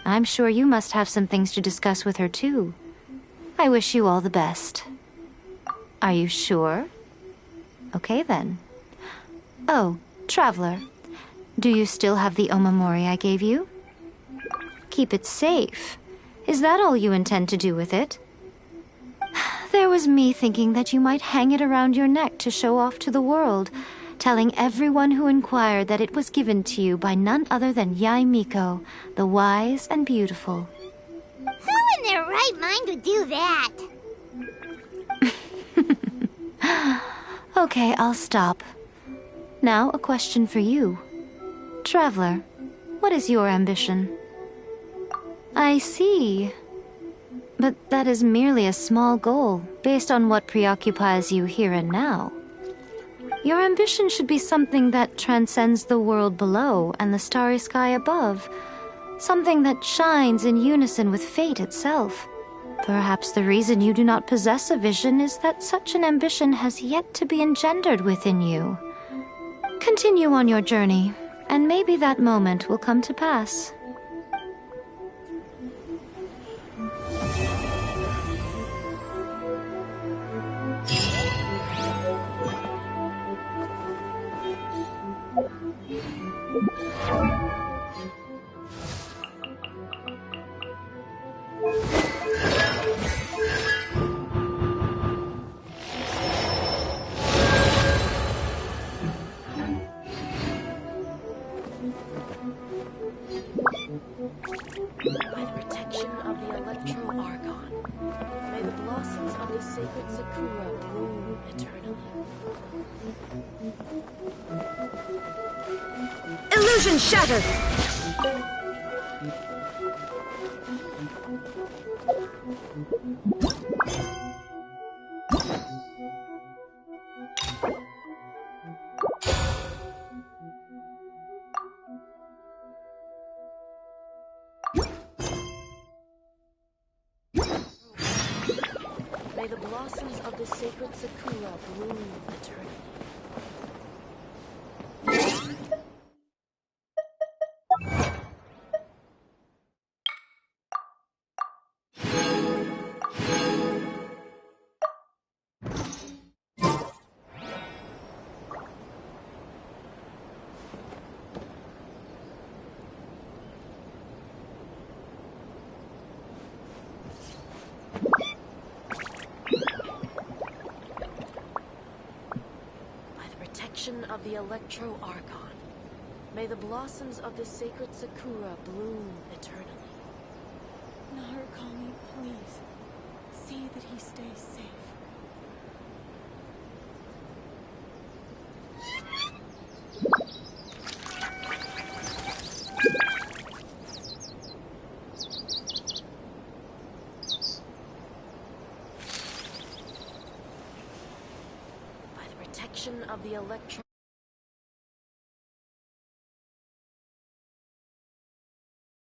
N: I'm sure you must have some things to discuss with her too. I wish you all the best. Are you sure? Okay then. Oh, Traveler. Do you still have the omamori I gave you? Keep it safe. Is that all you intend to do with it? There was me thinking that you might hang it around your neck to show off to the world, telling everyone who inquired that it was given to you by none other than Yae Miko, the wise and beautiful.
A: Who in their right mind would do that?
N: Okay, I'll stop. Now, a question for you. Traveler, what is your ambition? I see. But that is merely a small goal, based on what preoccupies you here and now. Your ambition should be something that transcends the world below and the starry sky above. Something that shines in unison with fate itself. Perhaps the reason you do not possess a vision is that such an ambition has yet to be engendered within you. Continue on your journey, and maybe that moment will come to pass.
R: of the sacred Sakura bloom eternally.
I: Illusion shattered!
R: May the blossoms of the sacred Sakura bloom eternally. Of the Electro Archon. May the blossoms of the sacred Sakura bloom eternally.
Q: Narukami, please. See that he stays safe.
R: Of the Electro